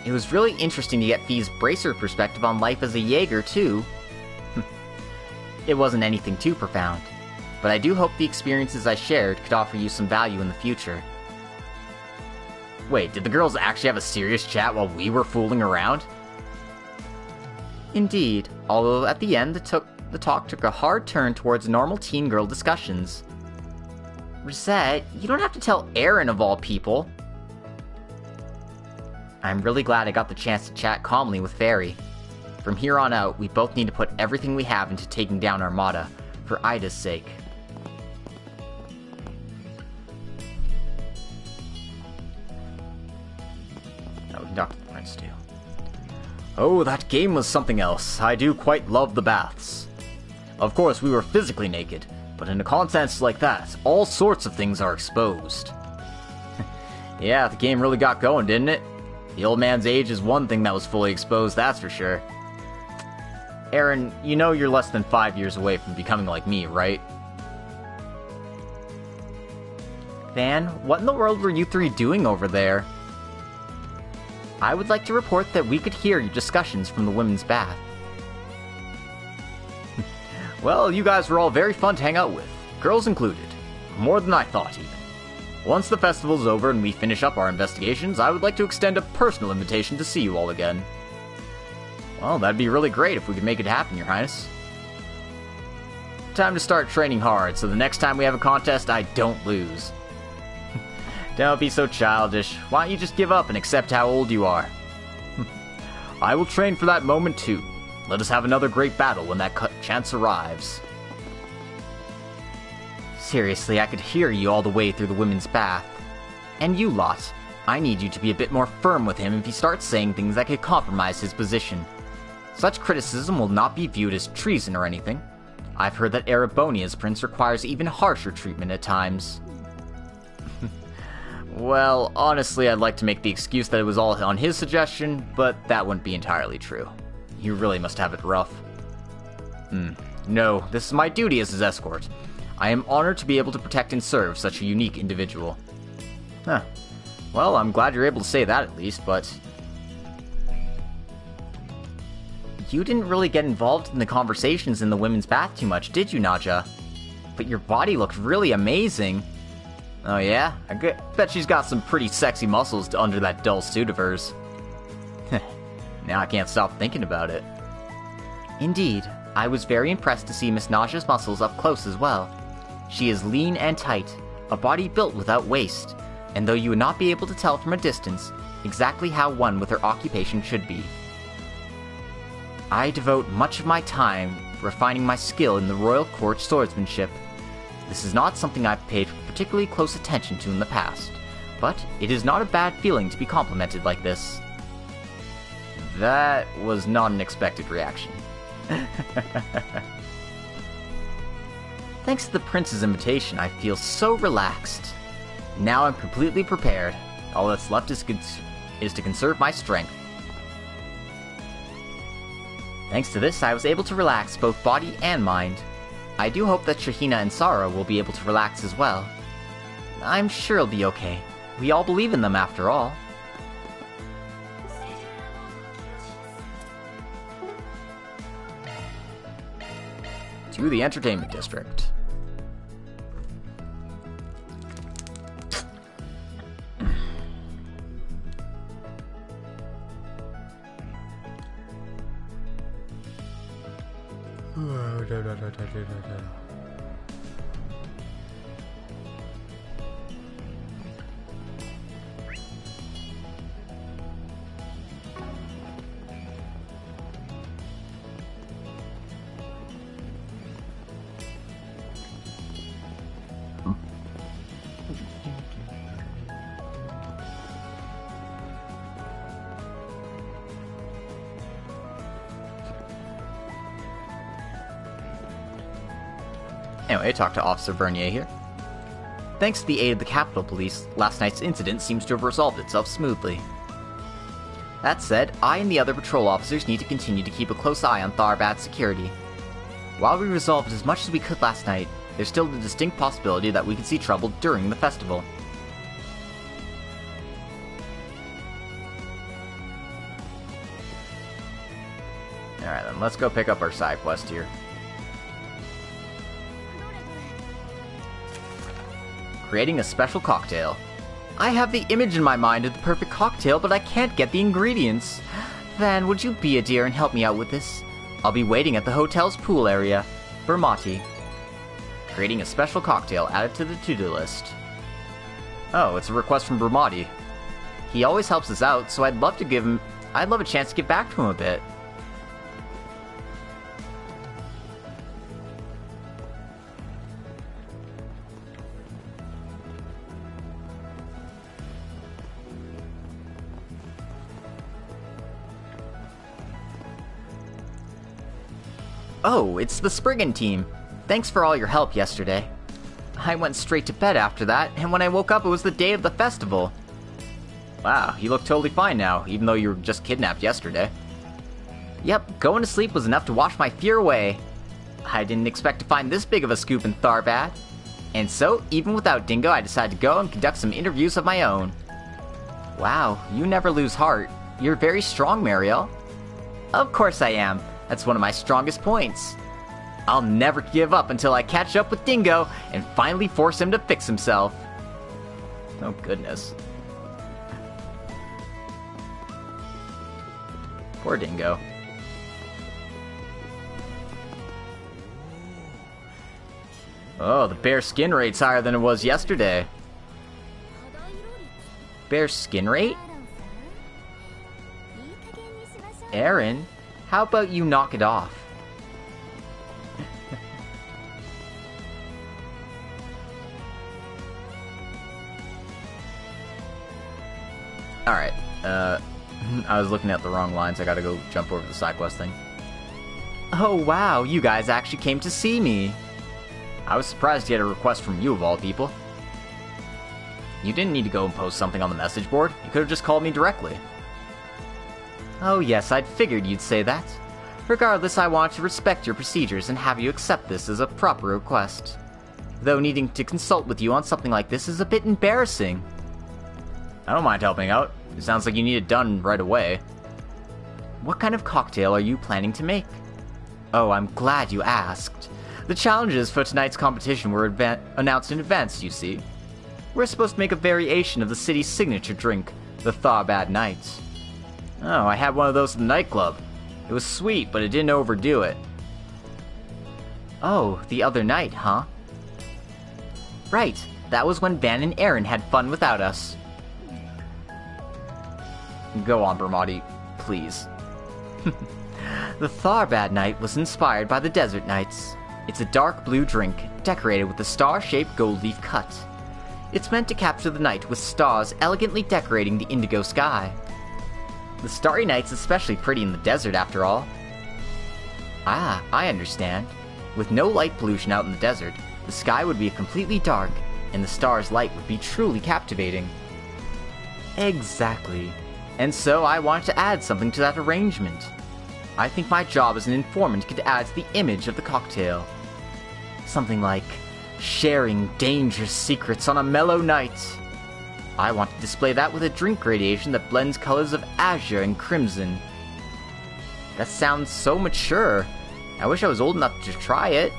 It was really interesting to get Fee's bracer perspective on life as a Jaeger, too. it wasn't anything too profound, but I do hope the experiences I shared could offer you some value in the future. Wait, did the girls actually have a serious chat while we were fooling around? Indeed, although at the end the talk took a hard turn towards normal teen girl discussions. Rosette, you don't have to tell Aaron of all people. I'm really glad I got the chance to chat calmly with Fairy. From here on out, we both need to put everything we have into taking down Armada, for Ida's sake. Now we can talk to the prince too. Oh, that game was something else. I do quite love the baths. Of course, we were physically naked, but in a contest like that, all sorts of things are exposed. Yeah, the game really got going, didn't it? The old man's age is one thing that was fully exposed, that's for sure. Aaron, you know you're less than 5 years away from becoming like me, right? Van, what in the world were you three doing over there? I would like to report that we could hear your discussions from the women's bath. Well, you guys were all very fun to hang out with, girls included. More than I thought, even. Once the festival's over and we finish up our investigations, I would like to extend a personal invitation to see you all again. Well, that'd be really great if we could make it happen, Your Highness. Time to start training hard, so the next time we have a contest, I don't lose. Don't be so childish. Why don't you just give up and accept how old you are? I will train for that moment too. Let us have another great battle when that chance arrives. Seriously, I could hear you all the way through the women's bath. And you lot, I need you to be a bit more firm with him if he starts saying things that could compromise his position. Such criticism will not be viewed as treason or anything. I've heard that Erebonia's prince requires even harsher treatment at times. Well, honestly, I'd like to make the excuse that it was all on his suggestion, but that wouldn't be entirely true. You really must have it rough. No, this is my duty as his escort. I am honored to be able to protect and serve such a unique individual. Huh. Well, I'm glad you're able to say that at least, but... You didn't really get involved in the conversations in the women's bath too much, did you, Naja? But your body looked really amazing. Oh yeah? I bet she's got some pretty sexy muscles under that dull suit of hers. Now I can't stop thinking about it. Indeed, I was very impressed to see Miss Naja's muscles up close as well. She is lean and tight, a body built without waste, and though you would not be able to tell from a distance exactly how one with her occupation should be. I devote much of my time refining my skill in the royal court swordsmanship. This is not something I've paid particularly close attention to in the past, but it is not a bad feeling to be complimented like this. That was not an expected reaction. Thanks to the prince's invitation, I feel so relaxed. Now I'm completely prepared. All that's left is to conserve my strength. Thanks to this, I was able to relax both body and mind. I do hope that Shahina and Sarah will be able to relax as well. I'm sure it'll be okay. We all believe in them after all. To the entertainment district. Anyway, talk to Officer Bernier here. Thanks to the aid of the Capitol Police, last night's incident seems to have resolved itself smoothly. That said, I and the other patrol officers need to continue to keep a close eye on Tharbad's security. While we resolved as much as we could last night, there's still the distinct possibility that we could see trouble during the festival. Alright then, let's go pick up our side quest here. Creating a special cocktail. I have the image in my mind of the perfect cocktail, but I can't get the ingredients. Van, would you be a dear and help me out with this? I'll be waiting at the hotel's pool area. Bermati. Creating a special cocktail added to the to-do list. Oh, it's a request from Bermati. He always helps us out, so I'd love a chance to give back to him a bit. Oh, it's the Spriggan team. Thanks for all your help yesterday. I went straight to bed after that, and when I woke up it was the day of the festival. Wow, you look totally fine now, even though you were just kidnapped yesterday. Yep, going to sleep was enough to wash my fear away. I didn't expect to find this big of a scoop in Tharbad. And so, even without Dingo, I decided to go and conduct some interviews of my own. Wow, you never lose heart. You're very strong, Mariel. Of course I am. That's one of my strongest points. I'll never give up until I catch up with Dingo and finally force him to fix himself. Oh goodness. Poor Dingo. Oh, the bear skin rate's higher than it was yesterday. Bear skin rate? Aaron, how about you knock it off? Alright, I was looking at the wrong lines. I gotta go jump over the side quest thing. Oh wow, you guys actually came to see me. I was surprised to get a request from you of all people. You didn't need to go and post something on the message board. You could have just called me directly. Oh yes, I'd figured you'd say that. Regardless, I want to respect your procedures and have you accept this as a proper request. Though needing to consult with you on something like this is a bit embarrassing. I don't mind helping out. It sounds like you need it done right away. What kind of cocktail are you planning to make? Oh, I'm glad you asked. The challenges for tonight's competition were announced in advance, you see. We're supposed to make a variation of the city's signature drink, the Tharbad Night. Oh, I had one of those at the nightclub. It was sweet, but it didn't overdo it. Oh, the other night, huh? Right, that was when Van and Aaron had fun without us. Go on, Bermati, please. The Tharbad Night was inspired by the Desert Nights. It's a dark blue drink, decorated with a star-shaped gold leaf cut. It's meant to capture the night with stars elegantly decorating the indigo sky. The starry night's especially pretty in the desert, after all. Ah, I understand. With no light pollution out in the desert, the sky would be completely dark, and the stars' light would be truly captivating. Exactly. And so I wanted to add something to that arrangement. I think my job as an informant could add to the image of the cocktail. Something like, sharing dangerous secrets on a mellow night. I want to display that with a drink gradation that blends colors of azure and crimson. That sounds so mature. I wish I was old enough to try it.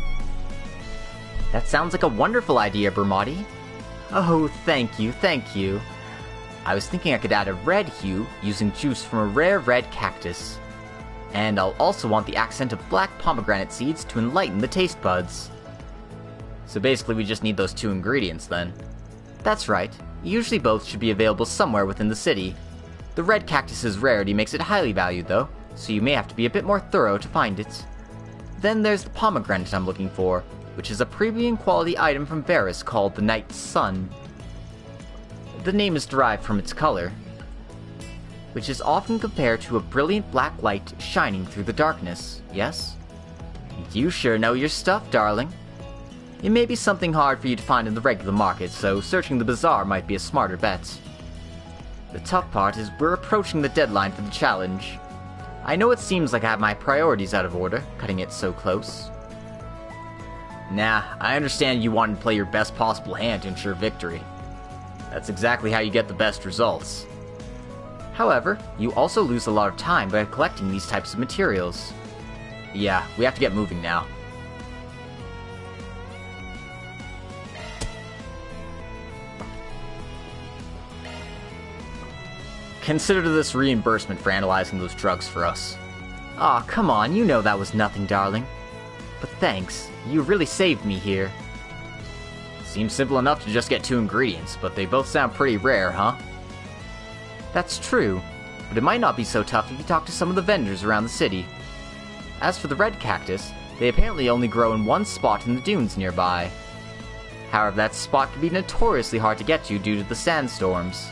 That sounds like a wonderful idea, Bermati. Oh, thank you, thank you. I was thinking I could add a red hue using juice from a rare red cactus. And I'll also want the accent of black pomegranate seeds to enlighten the taste buds. So basically we just need those two ingredients then. That's right. Usually both should be available somewhere within the city. The red cactus's rarity makes it highly valued though, so you may have to be a bit more thorough to find it. Then there's the pomegranate I'm looking for, which is a premium quality item from Varus called the Night Sun. The name is derived from its color, which is often compared to a brilliant black light shining through the darkness, yes? You sure know your stuff, darling. It may be something hard for you to find in the regular market, so searching the bazaar might be a smarter bet. The tough part is we're approaching the deadline for the challenge. I know it seems like I have my priorities out of order, cutting it so close. Nah, I understand you want to play your best possible hand to ensure victory. That's exactly how you get the best results. However, you also lose a lot of time by collecting these types of materials. Yeah, we have to get moving now. Consider this reimbursement for analyzing those drugs for us. Aw, come on, you know that was nothing, darling. But thanks, you really saved me here. Seems simple enough to just get 2 ingredients, but they both sound pretty rare, huh? That's true, but it might not be so tough if you talk to some of the vendors around the city. As for the red cactus, they apparently only grow in one spot in the dunes nearby. However, that spot can be notoriously hard to get to due to the sandstorms.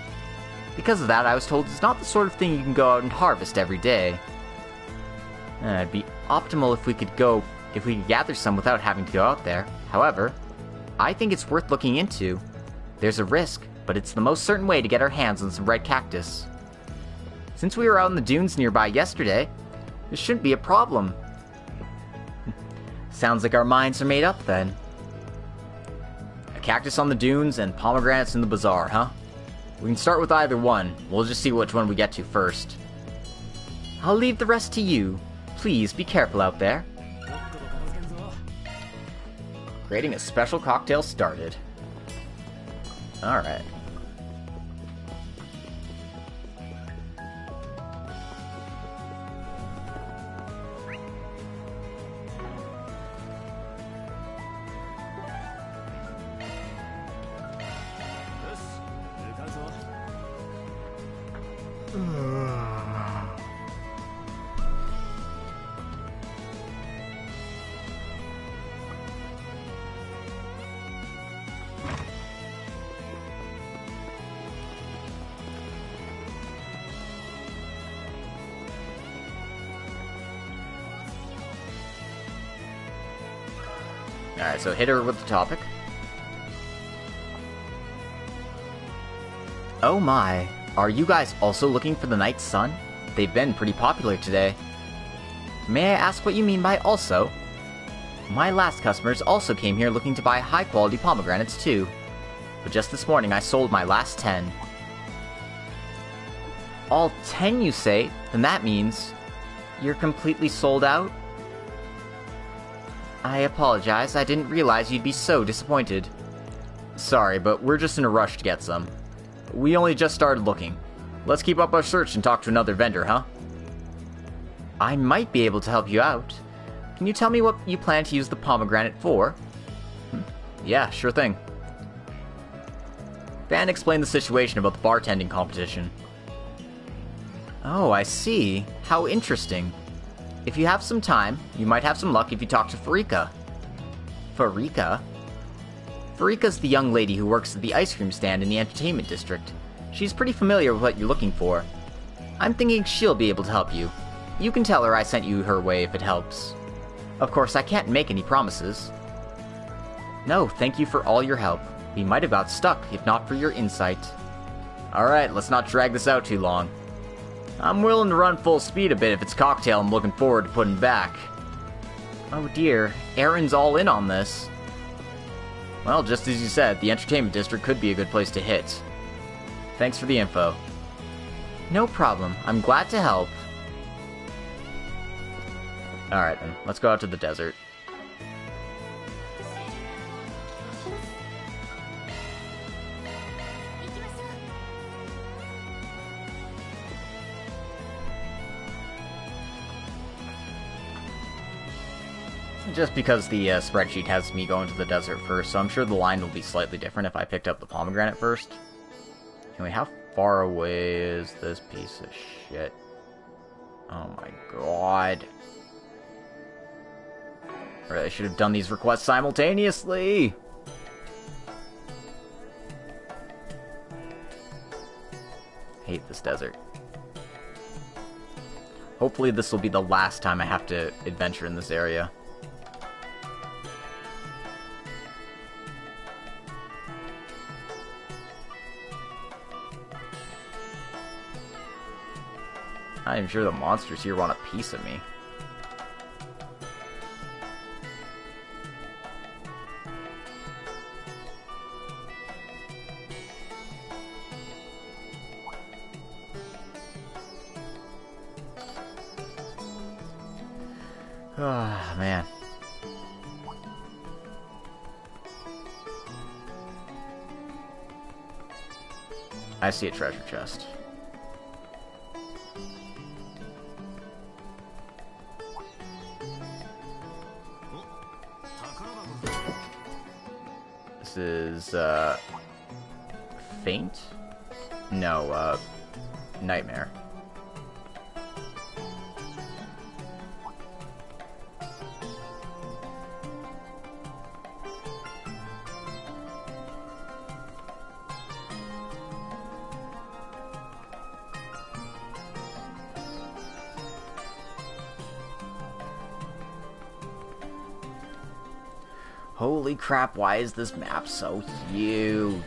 Because of that, I was told it's not the sort of thing you can go out and harvest every day. It'd be optimal if we could gather some without having to go out there. However, I think it's worth looking into. There's a risk, but it's the most certain way to get our hands on some red cactus. Since we were out in the dunes nearby yesterday, this shouldn't be a problem. Sounds like our minds are made up then. A cactus on the dunes and pomegranates in the bazaar, huh? We can start with either one. We'll just see which one we get to first. I'll leave the rest to you. Please be careful out there. Creating a special cocktail started. Alright. Alright, so hit her with the topic. Oh my, are you guys also looking for the Night Sun? They've been pretty popular today. May I ask what you mean by also? My last customers also came here looking to buy high-quality pomegranates too. But just this morning I sold my last 10. All 10 you say? Then that means you're completely sold out? I apologize, I didn't realize you'd be so disappointed. Sorry, but we're just in a rush to get some. We only just started looking. Let's keep up our search and talk to another vendor, huh? I might be able to help you out. Can you tell me what you plan to use the pomegranate for? Yeah, sure thing. Van explained the situation about the bartending competition. Oh, I see. How interesting. If you have some time, you might have some luck if you talk to Farika. Farika? Farika's the young lady who works at the ice cream stand in the entertainment district. She's pretty familiar with what you're looking for. I'm thinking she'll be able to help you. You can tell her I sent you her way if it helps. Of course, I can't make any promises. No, thank you for all your help. We might have got stuck if not for your insight. Alright, let's not drag this out too long. I'm willing to run full speed a bit if it's cocktail I'm looking forward to putting back. Oh dear, Aaron's all in on this. Well, just as you said, the entertainment district could be a good place to hit. Thanks for the info. No problem, I'm glad to help. Alright then, let's go out to the desert. Just because the spreadsheet has me going to the desert first, so I'm sure the line will be slightly different if I picked up the pomegranate first. Anyway, how far away is this piece of shit? Oh my god. I really should have done these requests simultaneously! Hate this desert. Hopefully this will be the last time I have to adventure in this area. Not even sure the monsters here want a piece of me. Ah, man. I see a treasure chest. This is, Faint? No, Nightmare. Holy crap, why is this map so huge?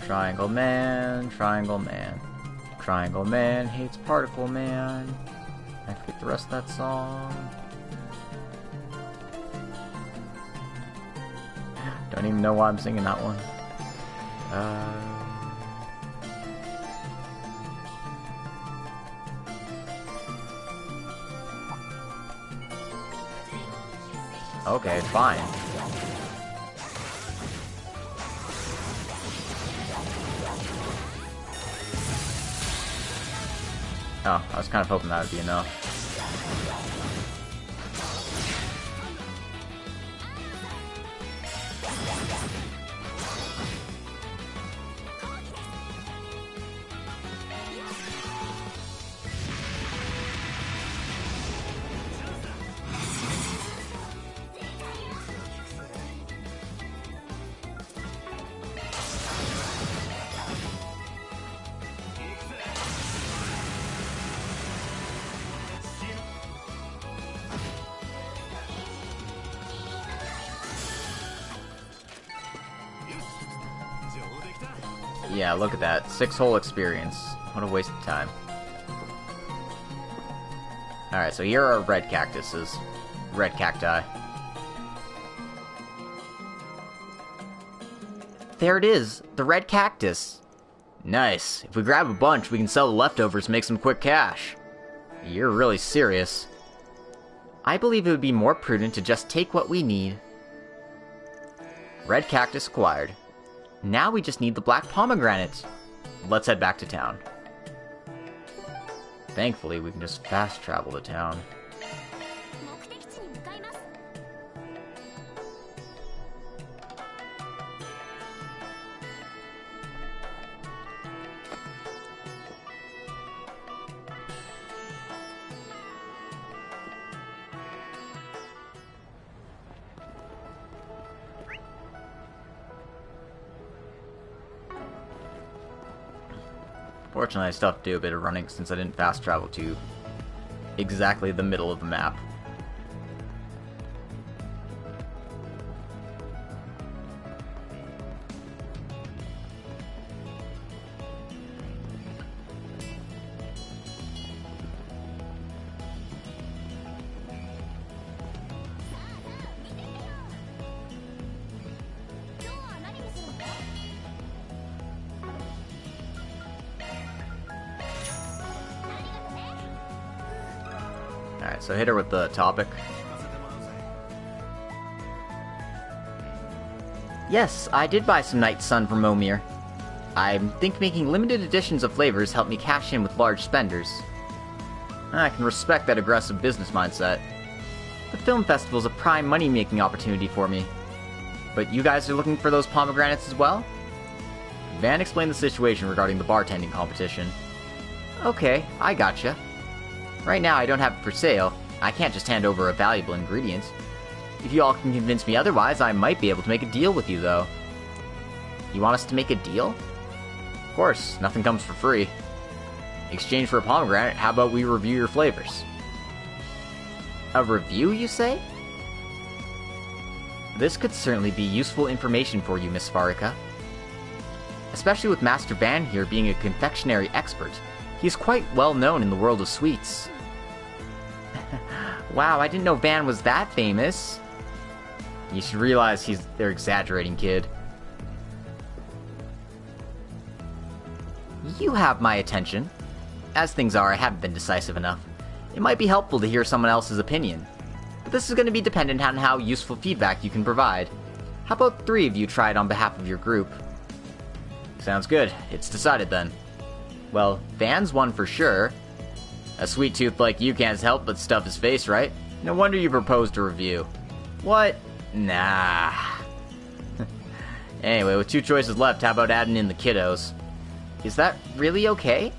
Triangle Man, Triangle Man. Triangle Man hates Particle Man. I forget the rest of that song. Don't even know why I'm singing that one. Okay, fine. Oh, I was kind of hoping that would be enough. Yeah, look at that. 6-hole experience. What a waste of time. Alright, so here are red cactuses. Red cacti. There it is! The red cactus! Nice. If we grab a bunch, we can sell the leftovers and make some quick cash. You're really serious. I believe it would be more prudent to just take what we need. Red cactus acquired. Now we just need the black pomegranate. Let's head back to town. Thankfully, we can just fast travel to town. Fortunately, I still have to do a bit of running since I didn't fast travel to exactly the middle of the map. Alright, so hit her with the topic. Yes, I did buy some Night Sun from Momir. I think making limited editions of flavors helped me cash in with large spenders. I can respect that aggressive business mindset. The film festival's a prime money-making opportunity for me. But you guys are looking for those pomegranates as well? Van explained the situation regarding the bartending competition. Okay, I gotcha. Right now I don't have it for sale. I can't just hand over a valuable ingredient. If you all can convince me otherwise, I might be able to make a deal with you, though. You want us to make a deal? Of course, nothing comes for free. In exchange for a pomegranate, how about we review your flavors? A review, you say? This could certainly be useful information for you, Miss Farika. Especially with Master Van here being a confectionery expert. He is quite well known in the world of sweets. Wow, I didn't know Van was that famous. You should realize they're exaggerating, kid. You have my attention. As things are, I haven't been decisive enough. It might be helpful to hear someone else's opinion. But this is going to be dependent on how useful feedback you can provide. How about 3 of you try it on behalf of your group? Sounds good. It's decided then. Well, Van's one for sure. A sweet tooth like you can't help but stuff his face, right? No wonder you proposed a review. What? Nah. Anyway, with 2 choices left, how about adding in the kiddos? Is that really okay?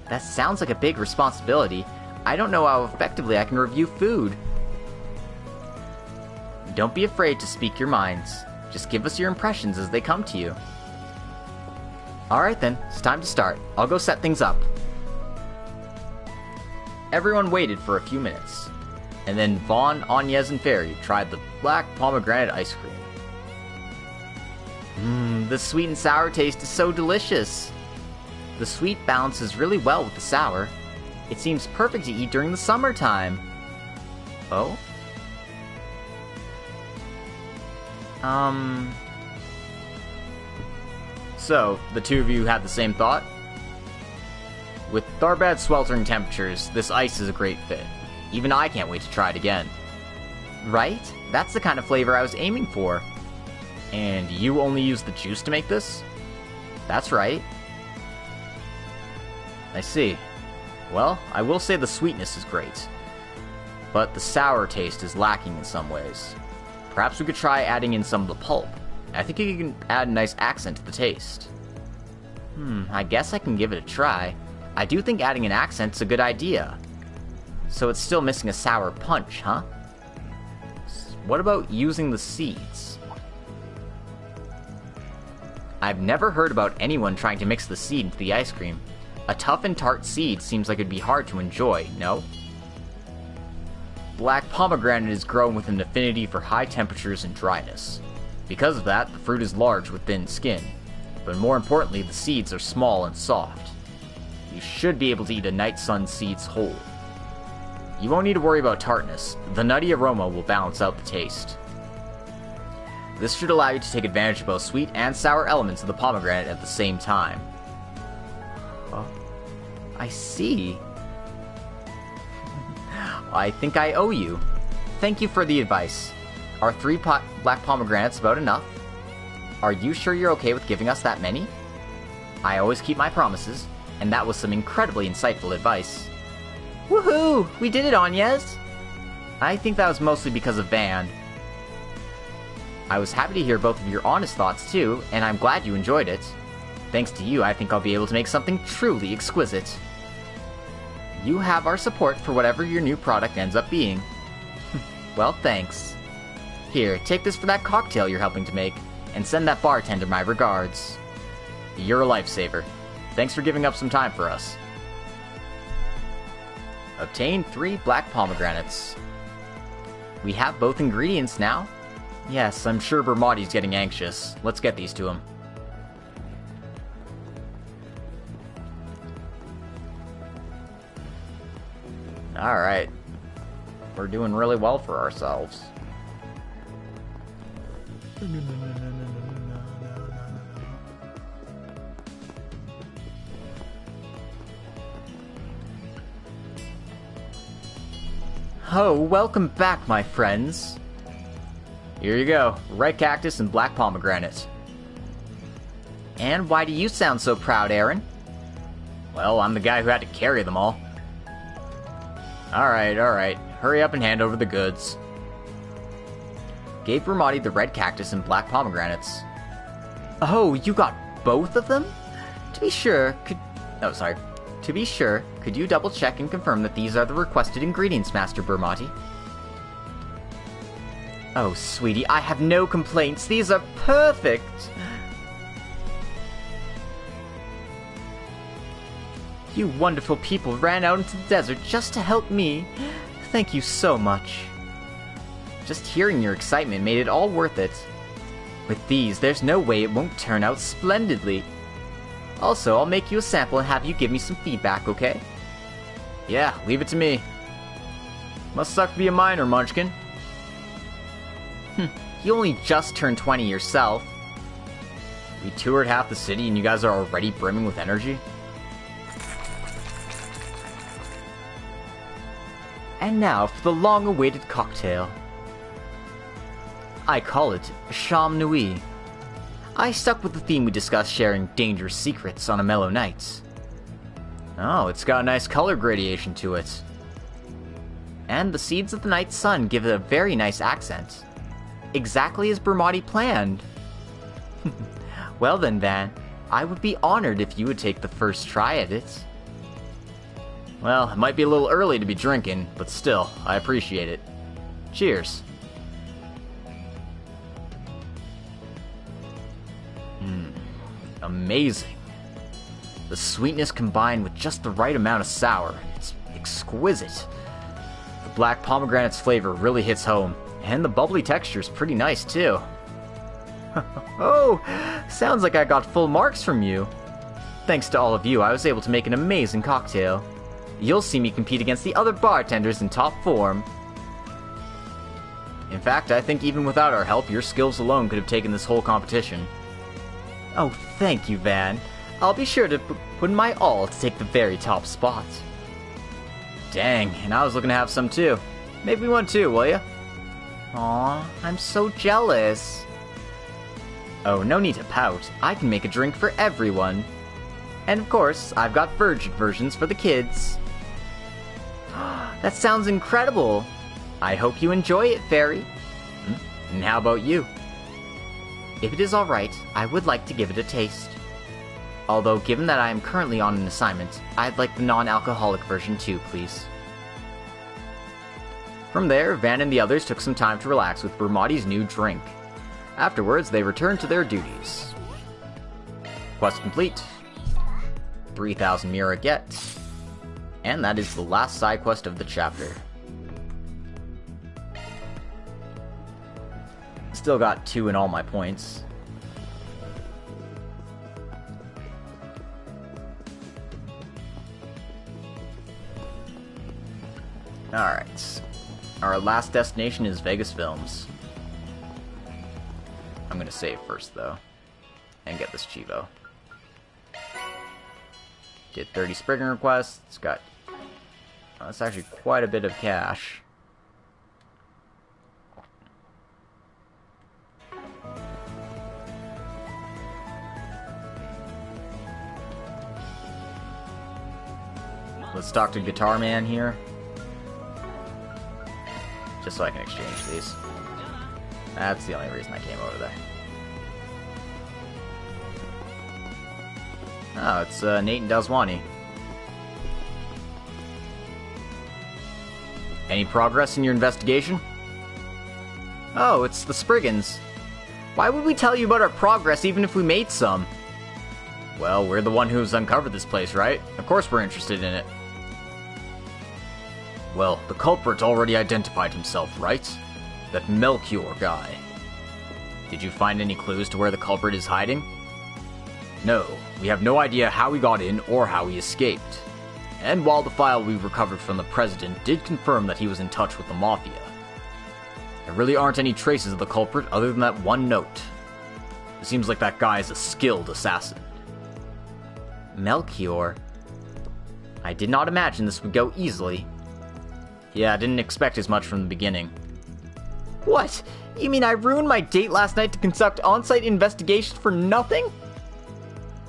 That sounds like a big responsibility. I don't know how effectively I can review food. Don't be afraid to speak your minds. Just give us your impressions as they come to you. Alright then, it's time to start. I'll go set things up. Everyone waited for a few minutes, and then Vaughn, Agnes, and Fairy tried the black pomegranate ice cream. The sweet and sour taste is so delicious. The sweet balances really well with the sour. It seems perfect to eat during the summertime. Oh? So, the two of you had the same thought? With Tharbad's sweltering temperatures, this ice is a great fit. Even I can't wait to try it again. Right? That's the kind of flavor I was aiming for. And you only use the juice to make this? That's right. I see. Well, I will say the sweetness is great. But the sour taste is lacking in some ways. Perhaps we could try adding in some of the pulp. I think you can add a nice accent to the taste. I guess I can give it a try. I do think adding an accent's a good idea. So it's still missing a sour punch, huh? What about using the seeds? I've never heard about anyone trying to mix the seed into the ice cream. A tough and tart seed seems like it'd be hard to enjoy, no? Black pomegranate is grown with an affinity for high temperatures and dryness. Because of that, the fruit is large with thin skin. But more importantly, the seeds are small and soft. You should be able to eat a night sun seeds whole. You won't need to worry about tartness. The nutty aroma will balance out the taste. This should allow you to take advantage of both sweet and sour elements of the pomegranate at the same time. I see. I think I owe you. Thank you for the advice. Are 3 black pomegranates about enough? Are you sure you're okay with giving us that many? I always keep my promises, and that was some incredibly insightful advice. Woohoo! We did it, Agnes! I think that was mostly because of Van. I was happy to hear both of your honest thoughts too, and I'm glad you enjoyed it. Thanks to you, I think I'll be able to make something truly exquisite. You have our support for whatever your new product ends up being. Well, thanks. Here, take this for that cocktail you're helping to make, and send that bartender my regards. You're a lifesaver. Thanks for giving up some time for us. Obtain 3 black pomegranates. We have both ingredients now. Yes, I'm sure Bermati's getting anxious. Let's get these to him. Alright. We're doing really well for ourselves. Oh, welcome back, my friends. Here you go. Red cactus and black pomegranate. And why do you sound so proud, Aaron? Well, I'm the guy who had to carry them all. Alright. Hurry up and hand over the goods. Gave Bermati the red cactus and black pomegranates. Oh, you got both of them? To be sure, could you double check and confirm that these are the requested ingredients, Master Bermati? Oh, sweetie, I have no complaints. These are perfect. You wonderful people ran out into the desert just to help me. Thank you so much. Just hearing your excitement made it all worth it. With these, there's no way it won't turn out splendidly. Also, I'll make you a sample and have you give me some feedback, okay? Yeah, leave it to me. Must suck to be a miner, Munchkin. You only just turned 20 yourself. We toured half the city and you guys are already brimming with energy? And now for the long-awaited cocktail. I call it Sham Nui. I stuck with the theme we discussed, sharing dangerous secrets on a mellow night. Oh, it's got a nice color gradation to it. And the seeds of the night sun give it a very nice accent. Exactly as Bermotti planned. Well then, Van, I would be honored if you would take the first try at it. Well, it might be a little early to be drinking, but still, I appreciate it. Cheers. Amazing. The sweetness combined with just the right amount of sour. It's exquisite. The black pomegranate's flavor really hits home, and the bubbly texture's pretty nice too. Oh, sounds like I got full marks from you. Thanks to all of you, I was able to make an amazing cocktail. You'll see me compete against the other bartenders in top form. In fact, I think even without our help, your skills alone could have taken this whole competition. Oh, thank you, Van. I'll be sure to put in my all to take the very top spot. Dang, and I was looking to have some too. Make me one too, will ya? Aw, I'm so jealous. Oh, no need to pout. I can make a drink for everyone. And of course, I've got virgin versions for the kids. That sounds incredible. I hope you enjoy it, Fairy. And how about you? If it is alright, I would like to give it a taste. Although, given that I am currently on an assignment, I'd like the non-alcoholic version too, please. From there, Van and the others took some time to relax with Bermotti's new drink. Afterwards, they returned to their duties. Quest complete. 3,000 Mira get. And that is the last side quest of the chapter. Still got 2 in all my points. Alright. Our last destination is Vegas Films. I'm gonna save first, though. And get this Chivo. Did 30 Spriggan requests. Got... that's actually quite a bit of cash. Let's talk to Guitar Man here. Just so I can exchange these. That's the only reason I came over there. Oh, it's Nate and Dalswani. Any progress in your investigation? Oh, it's the Spriggans. Why would we tell you about our progress even if we made some? Well, we're the one who's uncovered this place, right? Of course we're interested in it. Well, the culprit already identified himself, right? That Melchior guy. Did you find any clues to where the culprit is hiding? No, we have no idea how he got in or how he escaped. And while the file we recovered from the president did confirm that he was in touch with the Mafia, there really aren't any traces of the culprit other than that one note. It seems like that guy is a skilled assassin. Melchior? I did not imagine this would go easily. Yeah, I didn't expect as much from the beginning. What? You mean I ruined my date last night to conduct on-site investigations for nothing?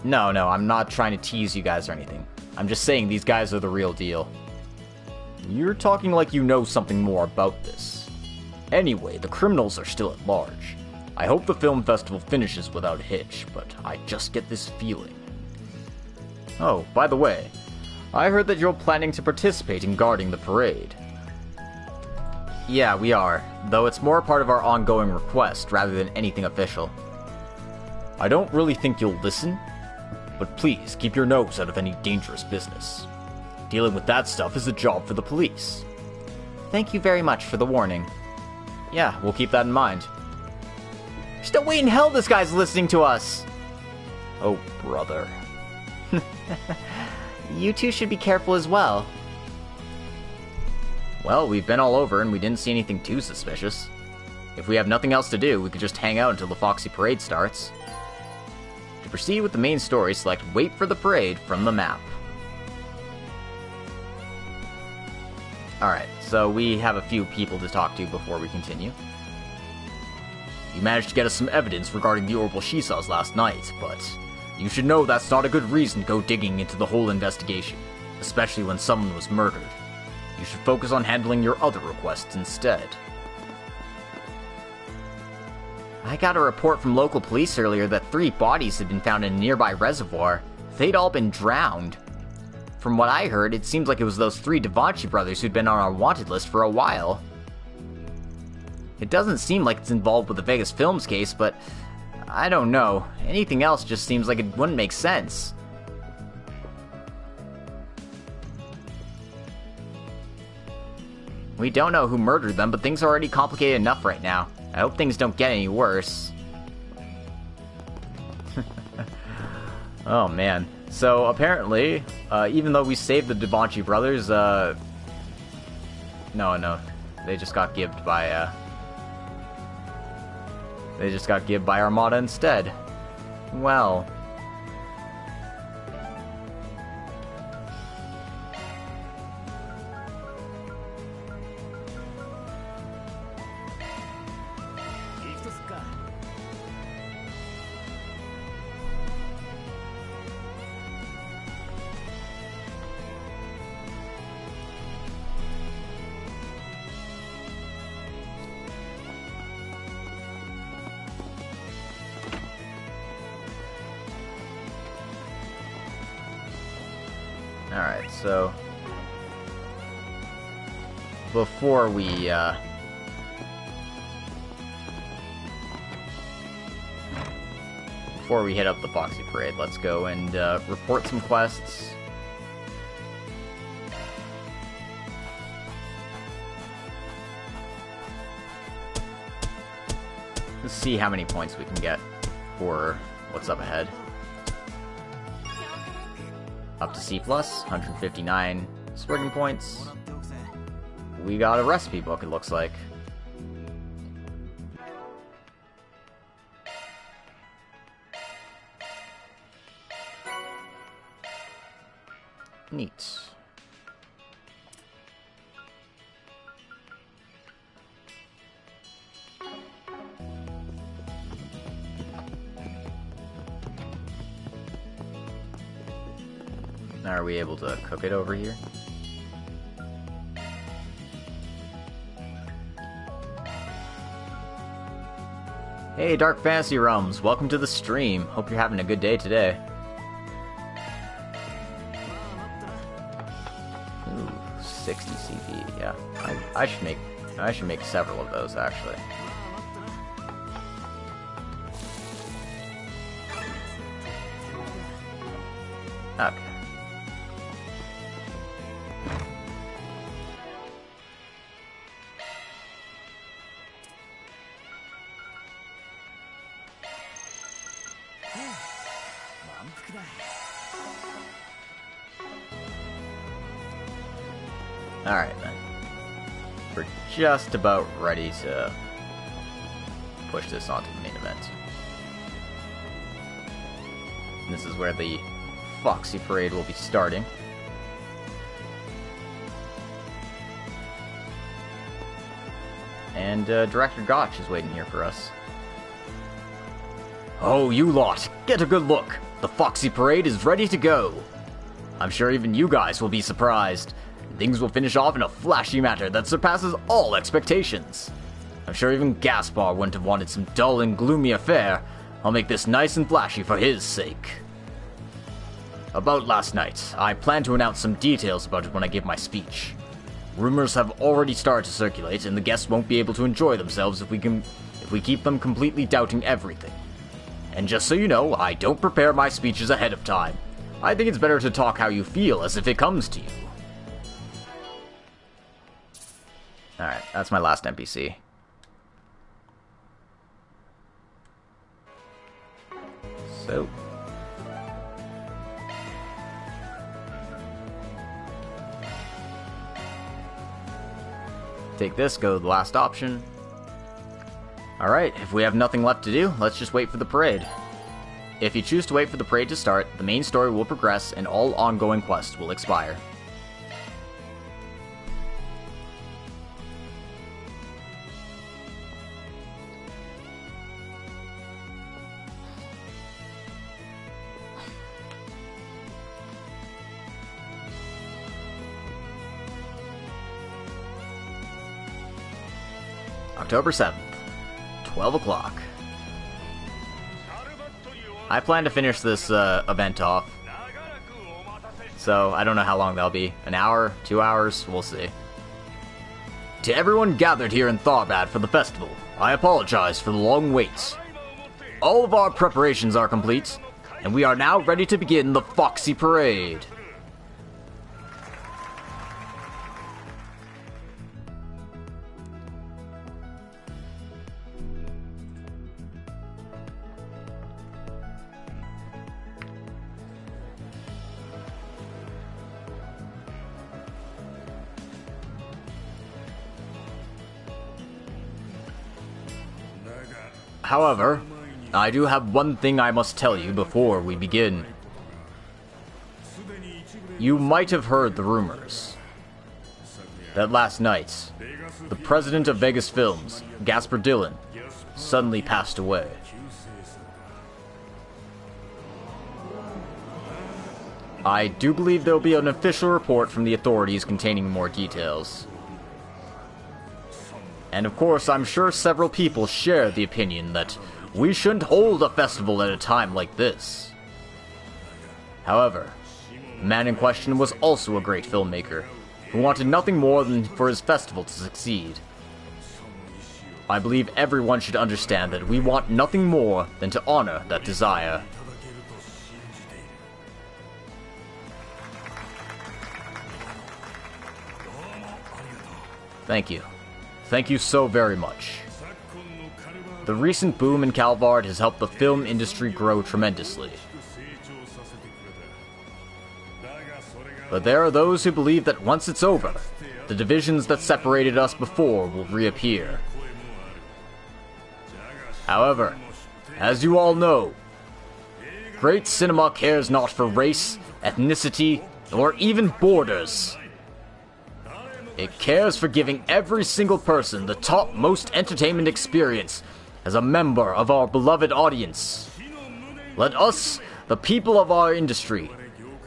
No, I'm not trying to tease you guys or anything. I'm just saying these guys are the real deal. You're talking like you know something more about this. Anyway, the criminals are still at large. I hope the film festival finishes without a hitch, but I just get this feeling. Oh, by the way, I heard that you're planning to participate in guarding the parade. Yeah, we are, though it's more part of our ongoing request rather than anything official. I don't really think you'll listen, but please keep your nose out of any dangerous business. Dealing with that stuff is a job for the police. Thank you very much for the warning. Yeah, we'll keep that in mind. There's no way in hell this guy's listening to us! Oh, brother. You two should be careful as well. Well, we've been all over and we didn't see anything too suspicious. If we have nothing else to do, we could just hang out until the Foxy Parade starts. To proceed with the main story, select Wait for the Parade from the map. Alright, so we have a few people to talk to before we continue. You managed to get us some evidence regarding the orbital Shisaws last night, but you should know that's not a good reason to go digging into the whole investigation. especially when someone was murdered. You should focus on handling your other requests instead. I got a report from local police earlier that 3 bodies had been found in a nearby reservoir. They'd all been drowned. From what I heard, it seems like it was those 3 Devanchi brothers who'd been on our wanted list for a while. It doesn't seem like it's involved with the Vegas Films case, but I don't know. Anything else just seems like it wouldn't make sense. We don't know who murdered them, but things are already complicated enough right now. I hope things don't get any worse. Oh man. So apparently, even though we saved the Devanchi brothers, no, they just got gibbed by, Armada instead. Well. Alright, so before we hit up the Foxy Parade, let's go and report some quests. Let's see how many points we can get for what's up ahead. Up to C+, 159 sporting points. We got a recipe book, it looks like. Neat. Are we able to cook it over here? Hey, Dark Fantasy Realms, welcome to the stream. Hope you're having a good day today. Ooh, 60 CP. Yeah, I should make several of those actually. Okay. Alright then. We're just about ready to push this onto the main event. And this is where the Foxy Parade will be starting. And Director Gotch is waiting here for us. Oh, you lot, get a good look. The Foxy Parade is ready to go. I'm sure even you guys will be surprised. Things will finish off in a flashy manner that surpasses all expectations. I'm sure even Gaspar wouldn't have wanted some dull and gloomy affair. I'll make this nice and flashy for his sake. About last night, I plan to announce some details about it when I give my speech. Rumors have already started to circulate, and the guests won't be able to enjoy themselves if we keep them completely doubting everything. And just so you know, I don't prepare my speeches ahead of time. I think it's better to talk how you feel as if it comes to you. Alright, that's my last NPC. So... take this, go to the last option. Alright, if we have nothing left to do, let's just wait for the parade. If you choose to wait for the parade to start, the main story will progress and all ongoing quests will expire. October 7th, 12 o'clock. I plan to finish this event off, so I don't know how long that'll be. An hour? 2 hours? We'll see. To everyone gathered here in Tharbad for the festival, I apologize for the long wait. All of our preparations are complete, and we are now ready to begin the Foxy Parade. However, I do have one thing I must tell you before we begin. You might have heard the rumors that last night, the president of Vegas Films, Gasper Dillon, suddenly passed away. I do believe there will be an official report from the authorities containing more details. And of course, I'm sure several people share the opinion that we shouldn't hold a festival at a time like this. However, the man in question was also a great filmmaker, who wanted nothing more than for his festival to succeed. I believe everyone should understand that we want nothing more than to honor that desire. Thank you. Thank you so very much. The recent boom in Calvard has helped the film industry grow tremendously. But there are those who believe that once it's over, the divisions that separated us before will reappear. However, as you all know, great cinema cares not for race, ethnicity, or even borders. It cares for giving every single person the topmost entertainment experience as a member of our beloved audience. Let us, the people of our industry,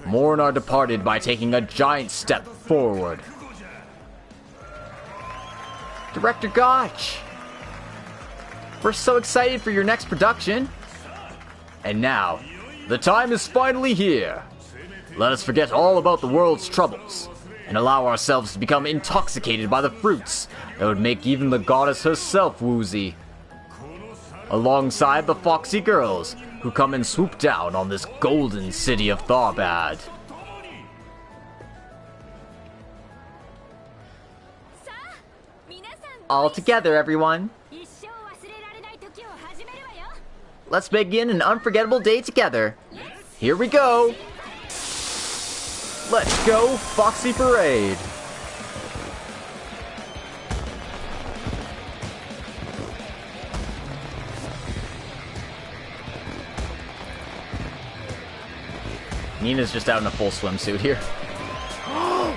mourn our departed by taking a giant step forward. Director Gotch! We're so excited for your next production. And now, the time is finally here. Let us forget all about the world's troubles and allow ourselves to become intoxicated by the fruits that would make even the goddess herself woozy. Alongside the foxy girls who come and swoop down on this golden city of Tharbad. All together, everyone. Let's begin an unforgettable day together. Here we go! Let's go, Foxy Parade! Nina's just out in a full swimsuit here.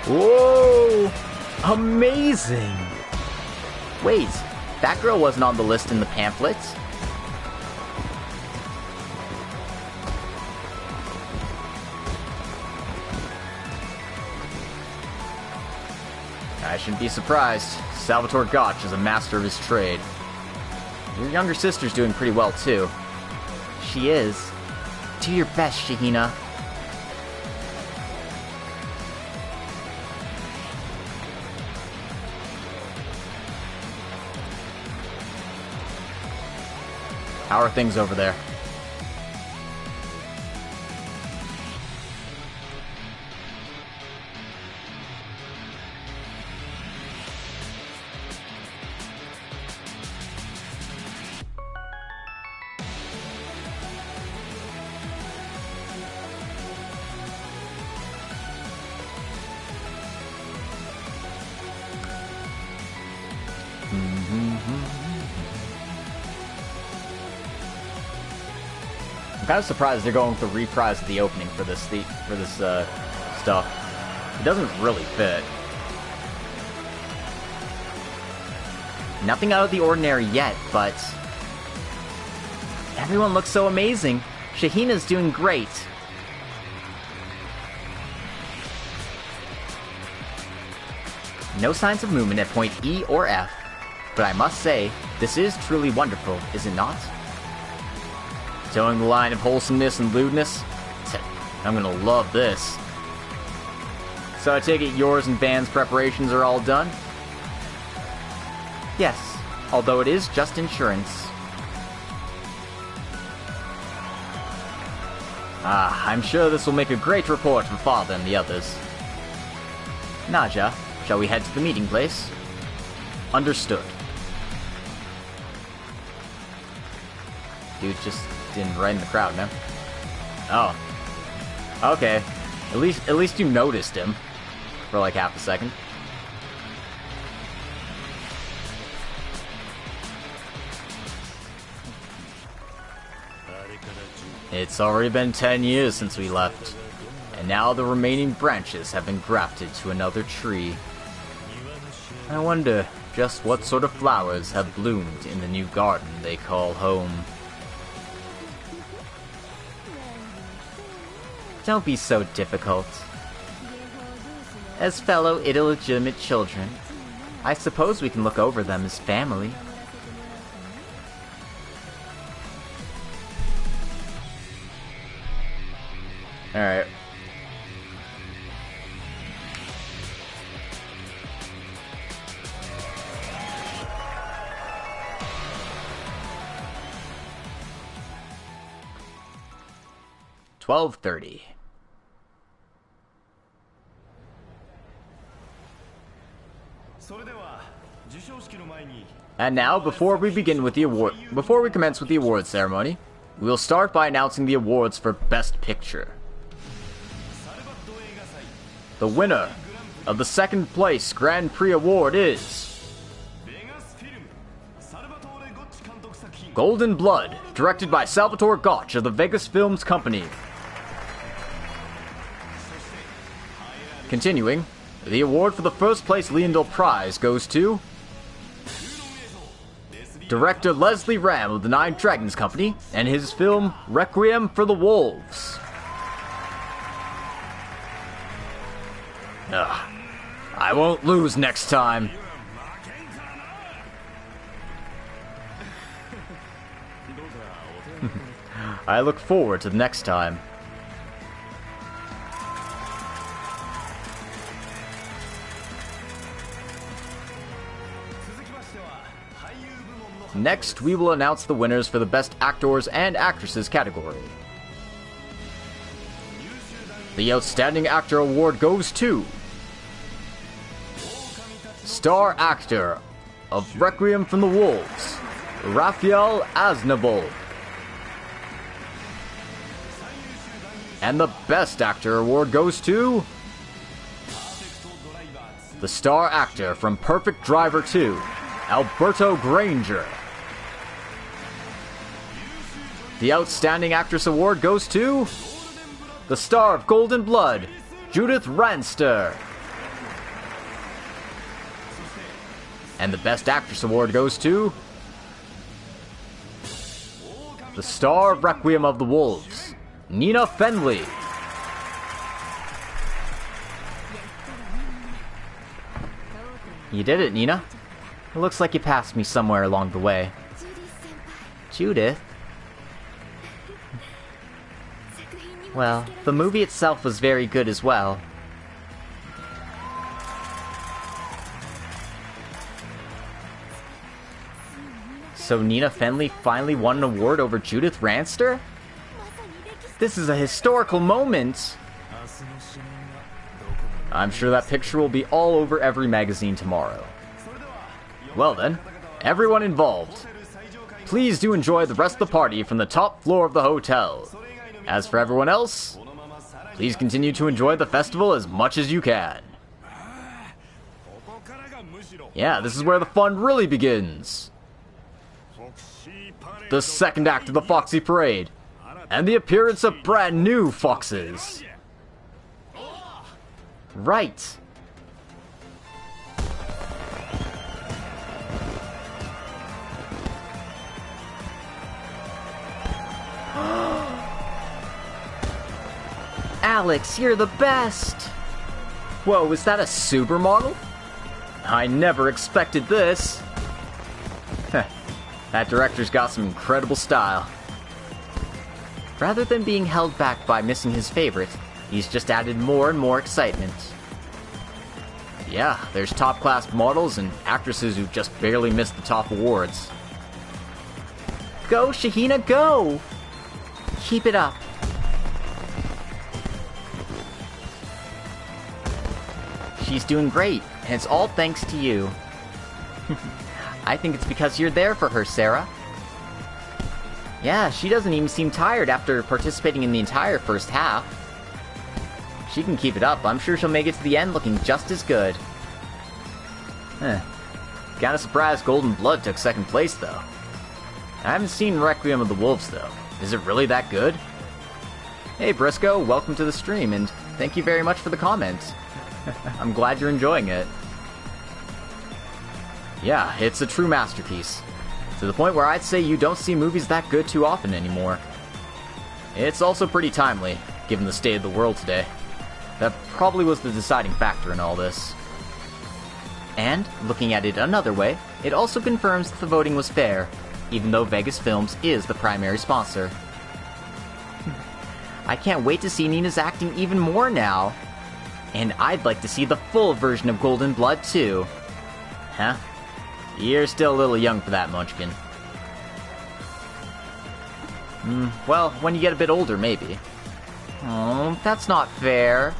Whoa! Amazing! Wait, that girl wasn't on the list in the pamphlets. I shouldn't be surprised. Salvatore Gotch is a master of his trade. Your younger sister's doing pretty well, too. She is. Do your best, Shahina. How are things over there? I'm kind of surprised they're going with the reprise of the opening for this stuff. It doesn't really fit. Nothing out of the ordinary yet, but everyone looks so amazing. Shahina's doing great. No signs of movement at point E or F. But I must say, this is truly wonderful, is it not? Towing the line of wholesomeness and lewdness? I'm gonna love this. So I take it yours and Van's preparations are all done? Yes, although it is just insurance. I'm sure this will make a great report for Father and the others. Naja, shall we head to the meeting place? Understood. Dude just didn't right in the crowd, man. Oh. Okay. At least you noticed him. For like half a second. It's already been 10 years since we left. And now the remaining branches have been grafted to another tree. I wonder just what sort of flowers have bloomed in the new garden they call home. Don't be so difficult. As fellow illegitimate children, I suppose we can look over them as family. Alright. $12:30. And now, before we commence with the award ceremony, we will start by announcing the awards for Best Picture. The winner of the second place Grand Prix award is Golden Blood, directed by Salvatore Gotch of the Vegas Films Company. Continuing, the award for the first place Leondell Prize goes to director Leslie Ram of the Nine Dragons Company and his film Requiem for the Wolves. I won't lose next time. I look forward to the next time. Next, we will announce the winners for the Best Actors and Actresses category. The Outstanding Actor Award goes to Star Actor of Requiem from the Wolves, Raphael Aznavour. And the Best Actor Award goes to the Star Actor from Perfect Driver 2, Alberto Granger. The Outstanding Actress Award goes to the star of Golden Blood, Judith Ranster. And the Best Actress Award goes to the star of Requiem of the Wolves, Nina Fenley. You did it, Nina. It looks like you passed me somewhere along the way. Judith? Well, the movie itself was very good as well. So Nina Fenley finally won an award over Judith Ranster? This is a historical moment! I'm sure that picture will be all over every magazine tomorrow. Well then, everyone involved, please do enjoy the rest of the party from the top floor of the hotel. As for everyone else, please continue to enjoy the festival as much as you can. Yeah, this is where the fun really begins. The second act of the Foxy Parade, and the appearance of brand new foxes. Right. Alex, you're the best! Whoa, is that a supermodel? I never expected this. That director's got some incredible style. Rather than being held back by missing his favorite, he's just added more and more excitement. Yeah, there's top-class models and actresses who just barely missed the top awards. Go, Shahina, go! Keep it up. She's doing great, and it's all thanks to you. I think it's because you're there for her, Sarah. Yeah, she doesn't even seem tired after participating in the entire first half. She can keep it up. I'm sure she'll make it to the end looking just as good. Kinda surprised Golden Blood took second place, though. I haven't seen Requiem of the Wolves, though. Is it really that good? Hey, Briscoe, welcome to the stream, and thank you very much for the comments. I'm glad you're enjoying it. Yeah, it's a true masterpiece. To the point where I'd say you don't see movies that good too often anymore. It's also pretty timely, given the state of the world today. That probably was the deciding factor in all this. And, looking at it another way, it also confirms that the voting was fair, even though Vegas Films is the primary sponsor. I can't wait to see Nina's acting even more now. And I'd like to see the full version of Golden Blood too. Huh? You're still a little young for that, Munchkin. Well, when you get a bit older, maybe. Oh, that's not fair.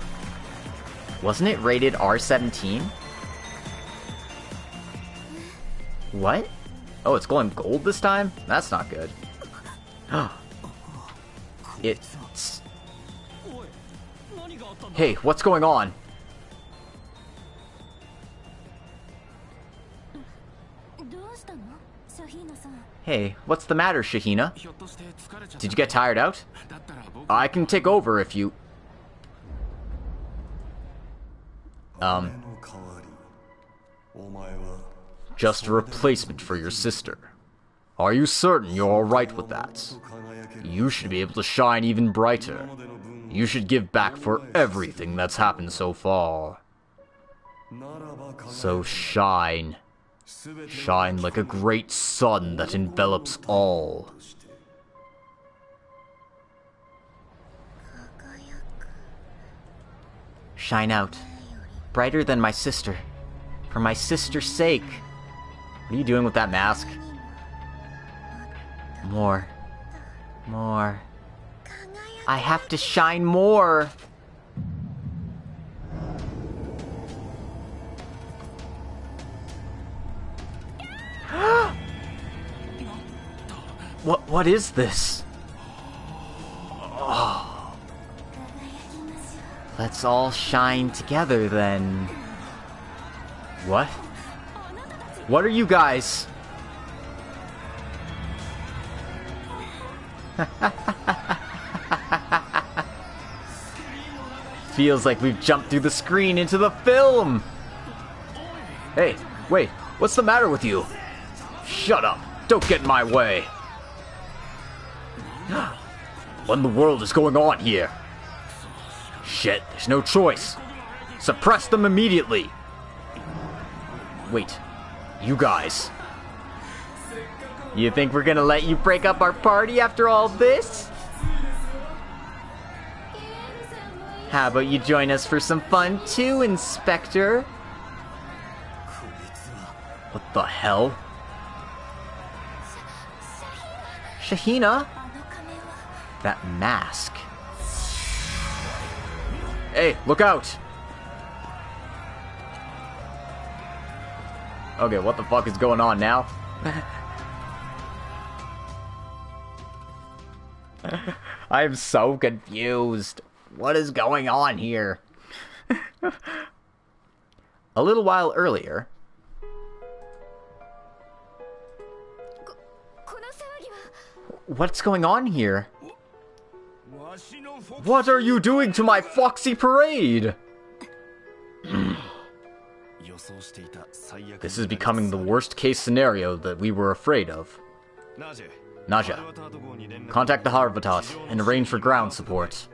Wasn't it rated R17? What? Oh, it's glowing gold this time? That's not good. It's... Hey, what's going on? Hey, what's the matter, Shahina? Did you get tired out? I can take over if you... Just a replacement for your sister. Are you certain you're alright with that? You should be able to shine even brighter. You should give back for everything that's happened so far. So shine. Shine like a great sun that envelops all. Shine out. Brighter than my sister. For my sister's sake. What are you doing with that mask? More. More. I have to shine more! What is this? Oh. Let's all shine together then. What? What are you guys? Feels like we've jumped through the screen into the film! Hey, wait, what's the matter with you? Shut up! Don't get in my way! What in the world is going on here? Shit, there's no choice. Suppress them immediately! Wait, you guys. You think we're gonna let you break up our party after all this? How about you join us for some fun too, Inspector? What the hell? Shahina? That mask. Hey, look out! Okay, what the fuck is going on now? I am so confused. What is going on here? A little while earlier... What's going on here? What are you doing to my Foxy Parade? This is becoming the worst case scenario that we were afraid of. Naja, contact the Harvatat and arrange for ground support.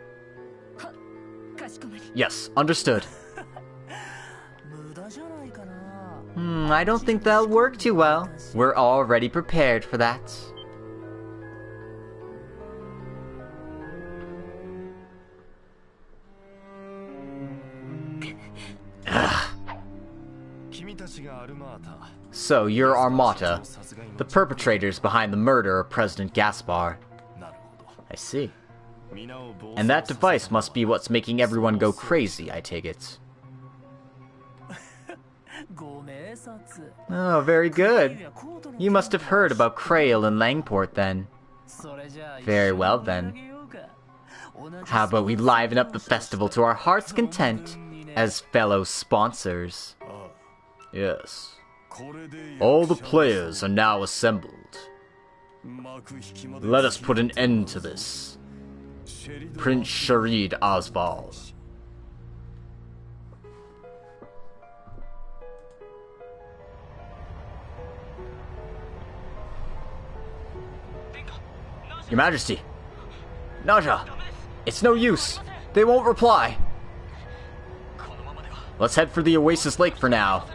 Yes, understood. I don't think that'll work too well. We're already prepared for that. So, you're Armata, the perpetrators behind the murder of President Gaspar. I see. And that device must be what's making everyone go crazy, I take it. Oh, very good. You must have heard about Krail and Langport, then. Very well, then. How about we liven up the festival to our heart's content as fellow sponsors? Yes. All the players are now assembled. Let us put an end to this. Prince Sharid Osval. Your Majesty. Naja. It's no use. They won't reply. Let's head for the Oasis Lake for now.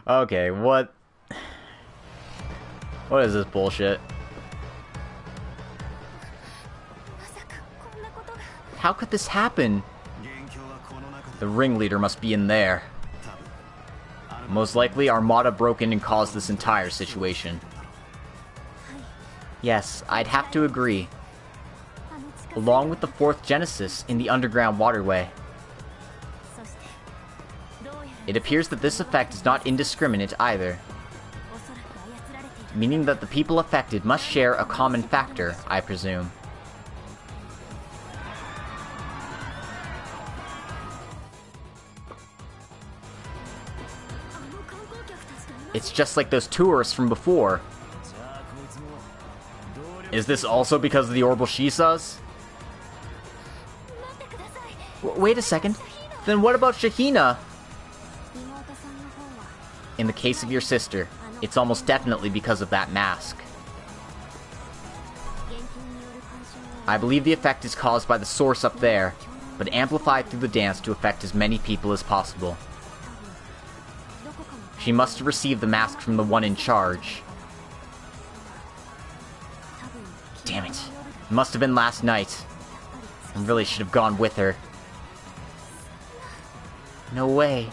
Okay, what is this bullshit? How could this happen? The ringleader must be in there. Most likely, Armata broke in and caused this entire situation. Yes, I'd have to agree. Along with the fourth Genesis in the underground waterway. It appears that this effect is not indiscriminate either. Meaning that the people affected must share a common factor, I presume. It's just like those tourists from before. Is this also because of the orbital Shisas? Wait a second. Then what about Shahina? In the case of your sister, it's almost definitely because of that mask. I believe the effect is caused by the source up there, but amplified through the dance to affect as many people as possible. She must have received the mask from the one in charge. Damn it. It must have been last night. I really should have gone with her. No way.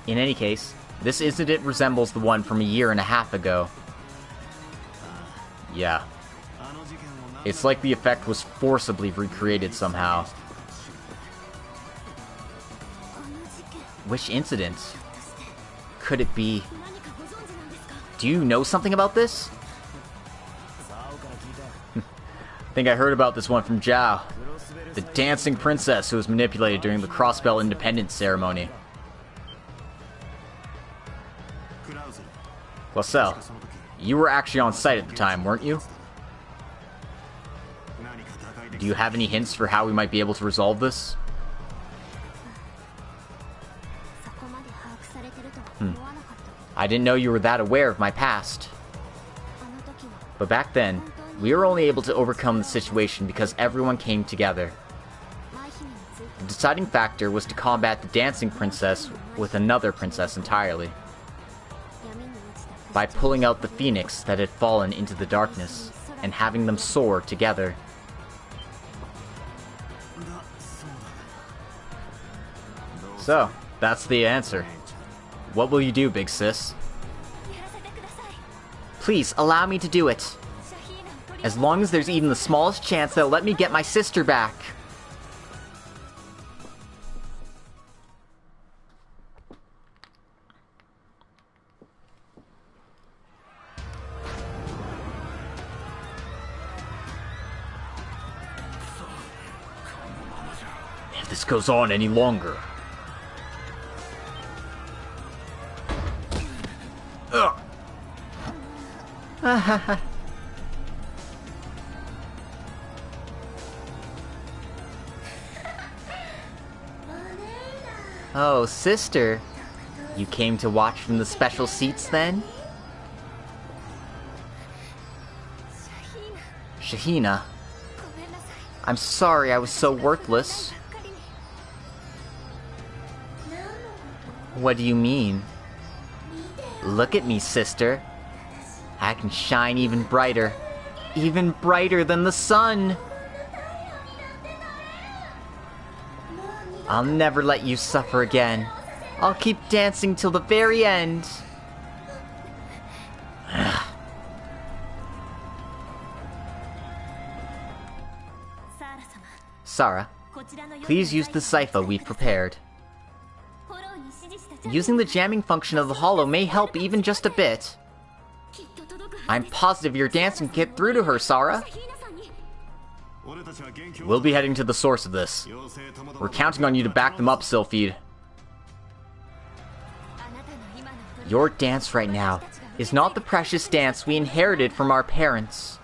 In any case, this incident resembles the one from a year and a half ago. Yeah. It's like the effect was forcibly recreated somehow. Which incident? Could it be... Do you know something about this? I think I heard about this one from Zhao. The dancing princess who was manipulated during the Crossbell Independence ceremony. Claudel, you were actually on site at the time, weren't you? Do you have any hints for how we might be able to resolve this? I didn't know you were that aware of my past. But back then, we were only able to overcome the situation because everyone came together. The deciding factor was to combat the dancing princess with another princess entirely. By pulling out the phoenix that had fallen into the darkness and having them soar together. So, that's the answer. What will you do, big sis? Please, allow me to do it. As long as there's even the smallest chance they'll let me get my sister back. If this goes on any longer... Oh, sister. You came to watch from the special seats then? Shahina, I'm sorry I was so worthless. What do you mean? Look at me, sister. I can shine even brighter than the sun. I'll never let you suffer again. I'll keep dancing till the very end. Sarah, please use the cipher we've prepared. Using the jamming function of the holo may help even just a bit. I'm positive your dance can get through to her, Sarah. We'll be heading to the source of this. We're counting on you to back them up, Zerofield. Your dance right now is not the precious dance we inherited from our parents.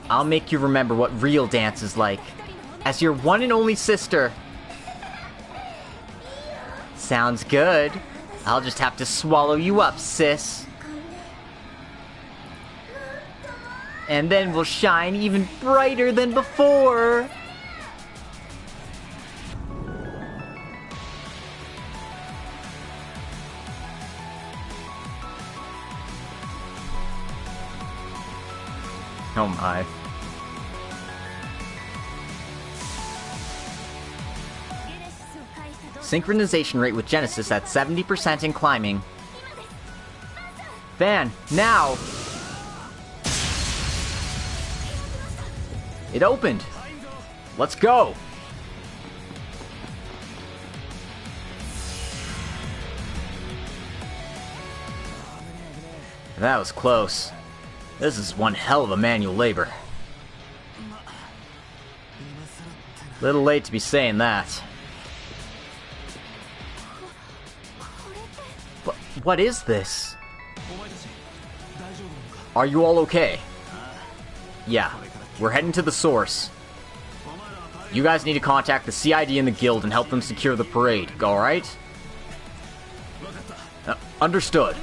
I'll make you remember what real dance is like, as your one and only sister. Sounds good. I'll just have to swallow you up, sis. And then we'll shine even brighter than before. Oh my. Synchronization rate with Genesis at 70% and climbing. Van, now! It opened! Let's go! That was close. This is one hell of a manual labor. Little late to be saying that. What is this? Are you all okay? Yeah, we're heading to the source. You guys need to contact the CID and the guild and help them secure the parade, alright? Understood.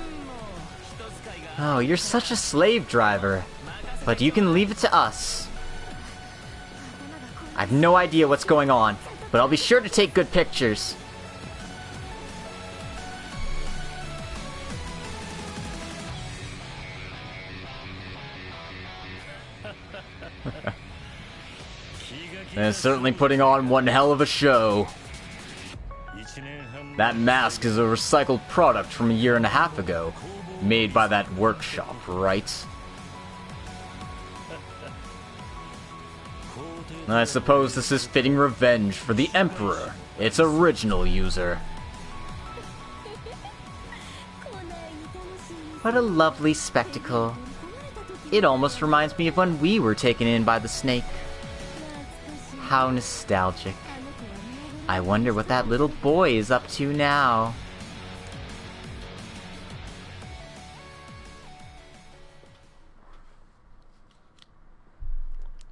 Oh, you're such a slave driver. But you can leave it to us. I've no idea what's going on, but I'll be sure to take good pictures. And certainly putting on one hell of a show. That mask is a recycled product from 1.5 years ago, made by that workshop, right? I suppose this is fitting revenge for the Emperor, its original user. What a lovely spectacle. It almost reminds me of when we were taken in by the snake. How nostalgic. I wonder what that little boy is up to now.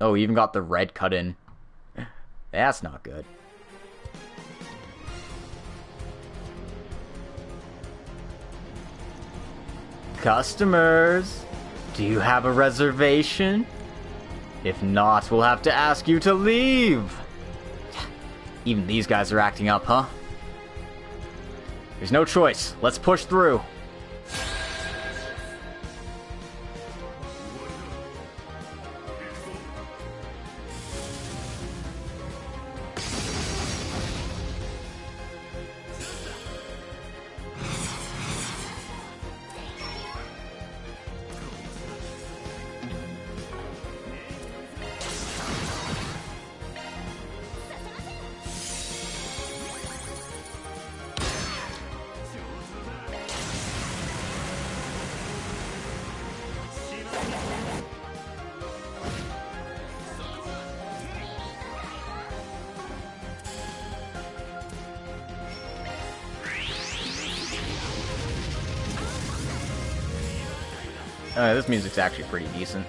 Oh, he even got the red cut in. That's not good. Customers, do you have a reservation? If not, we'll have to ask you to leave. Even these guys are acting up, huh? There's no choice. Let's push through. This music's actually pretty decent.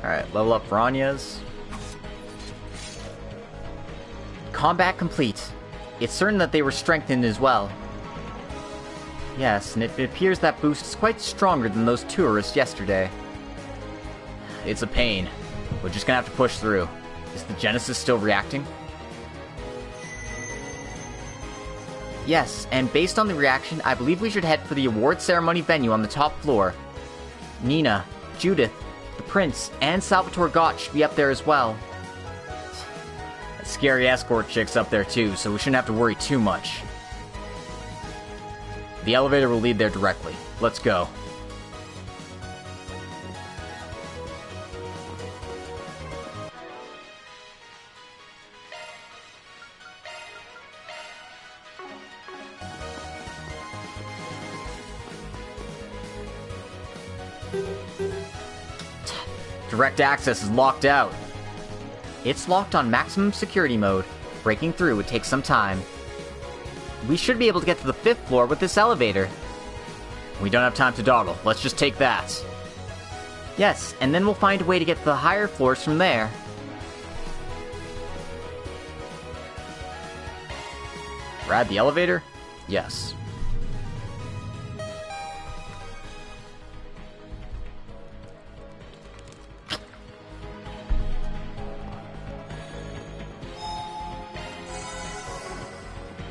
Alright, level up for Anya's. Combat complete. It's certain that they were strengthened as well. Yes, and it appears that boost is quite stronger than those tourists yesterday. It's a pain. We're just gonna have to push through. Is the Genesis still reacting? Yes, and based on the reaction, I believe we should head for the award ceremony venue on the top floor. Nina, Judith, the Prince, and Salvatore Gott should be up there as well. That scary escort chick's up there too, so we shouldn't have to worry too much. The elevator will lead there directly. Let's go. Direct access is locked out. It's locked on maximum security mode. Breaking through would take some time. We should be able to get to the 5th floor with this elevator. We don't have time to dawdle. Let's just take that. Yes, and then we'll find a way to get to the higher floors from there. Ride the elevator? Yes.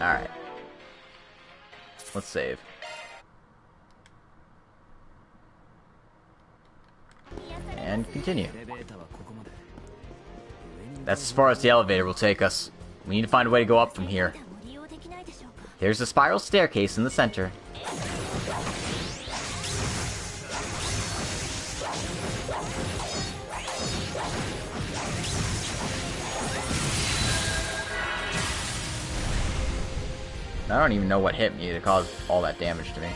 Alright. Let's save. And continue. That's as far as the elevator will take us. We need to find a way to go up from here. There's a spiral staircase in the center. I don't even know what hit me to cause all that damage to me.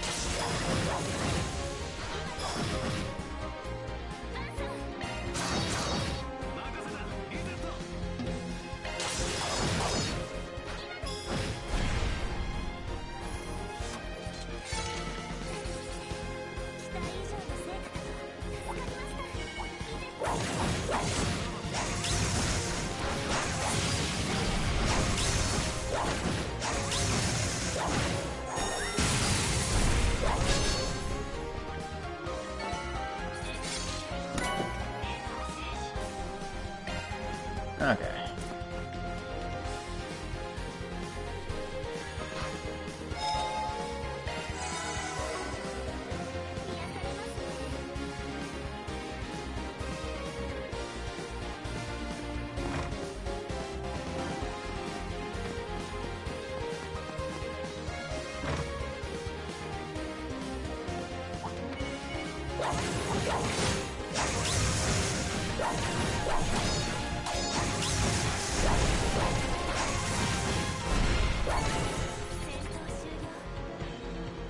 Okay.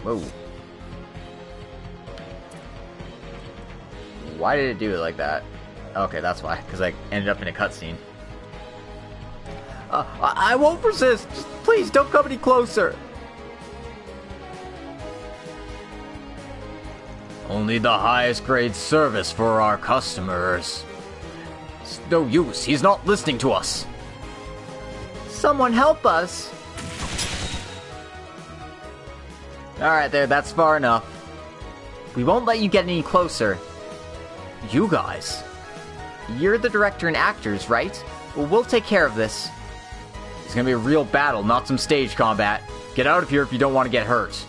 Whoa. Why did it do it like that? Okay, that's why. Because I ended up in a cutscene. I won't resist! Just please, don't come any closer! Only the highest grade service for our customers. It's no use, he's not listening to us. Someone help us! Alright there, that's far enough. We won't let you get any closer. You guys? You're the director and actors, right? Well, we'll take care of this. It's gonna be a real battle, not some stage combat. Get out of here if you don't want to get hurt.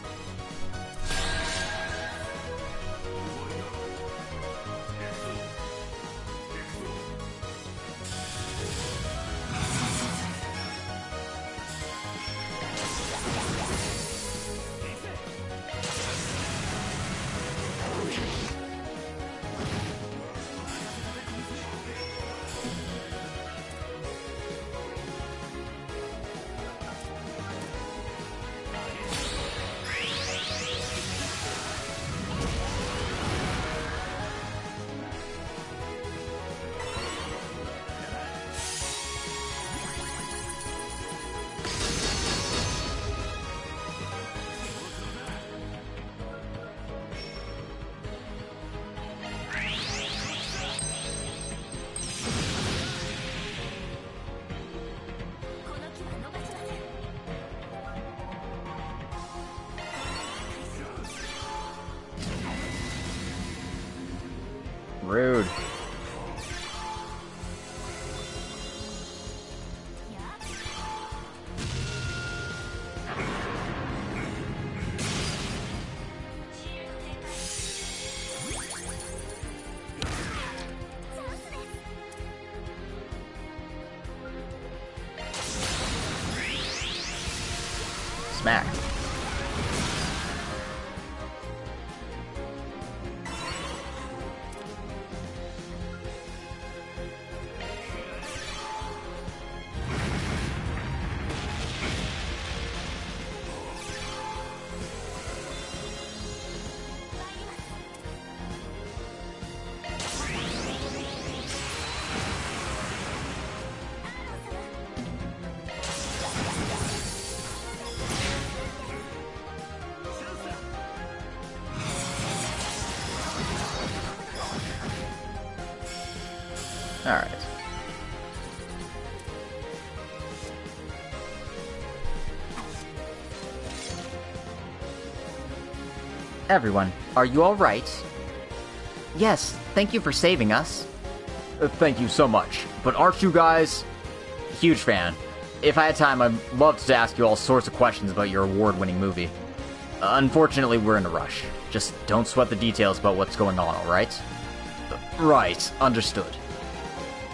Rude. Smack. Alright. Everyone, are you alright? Yes, thank you for saving us. Thank you so much. But aren't you guys... Huge fan. If I had time, I'd love to ask you all sorts of questions about your award-winning movie. Unfortunately, we're in a rush. Just don't sweat the details about what's going on, alright? Right, understood.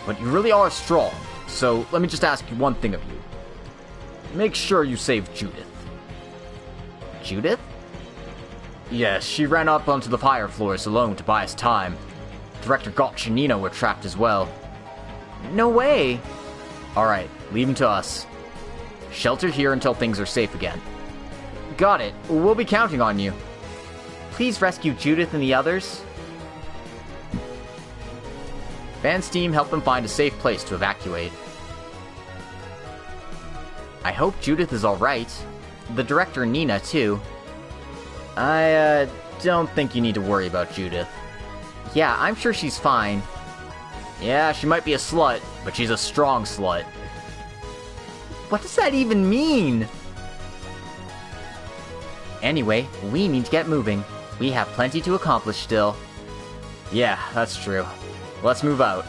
But you really are strong, so let me just ask you one thing of you. Make sure you save Judith. Judith? Yes, she ran up onto the higher floors alone to buy us time. Director Gotch and Nina were trapped as well. No way! Alright, leave him to us. Shelter here until things are safe again. Got it. We'll be counting on you. Please rescue Judith and the others. Van's team helped them find a safe place to evacuate. I hope Judith is alright. The director and Nina, too. I, don't think you need to worry about Judith. Yeah, I'm sure she's fine. Yeah, she might be a slut, but she's a strong slut. What does that even mean? Anyway, we need to get moving. We have plenty to accomplish still. Yeah, that's true. Let's move out.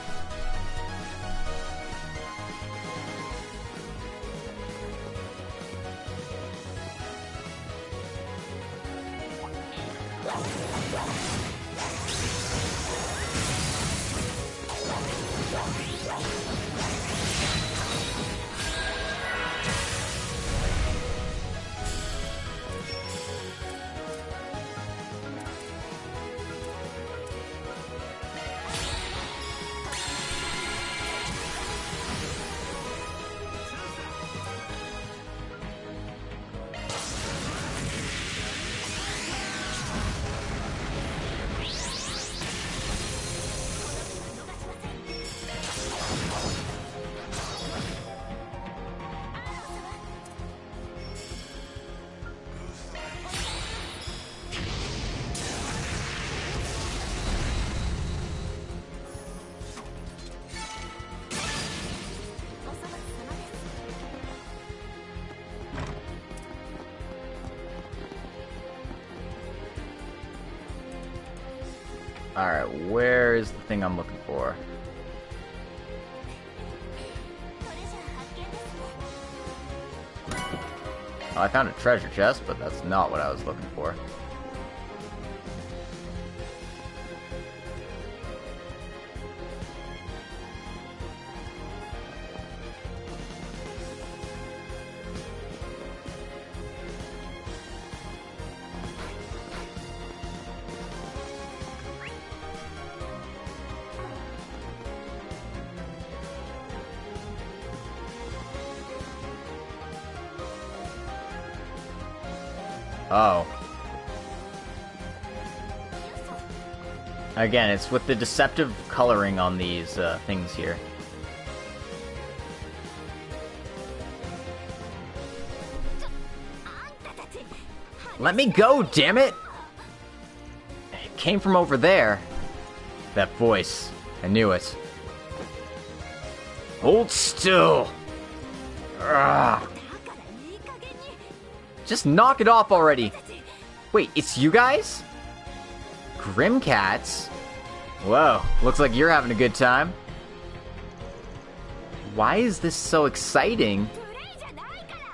Alright, where is the thing I'm looking for? Oh, I found a treasure chest, but that's not what I was looking for. Oh. Again, it's with the deceptive coloring on these things here. Let me go, damn it! It came from over there. That voice. I knew it. Hold still! Ugh. Just knock it off already! Wait, it's you guys? Grim Cats? Whoa, looks like you're having a good time. Why is this so exciting?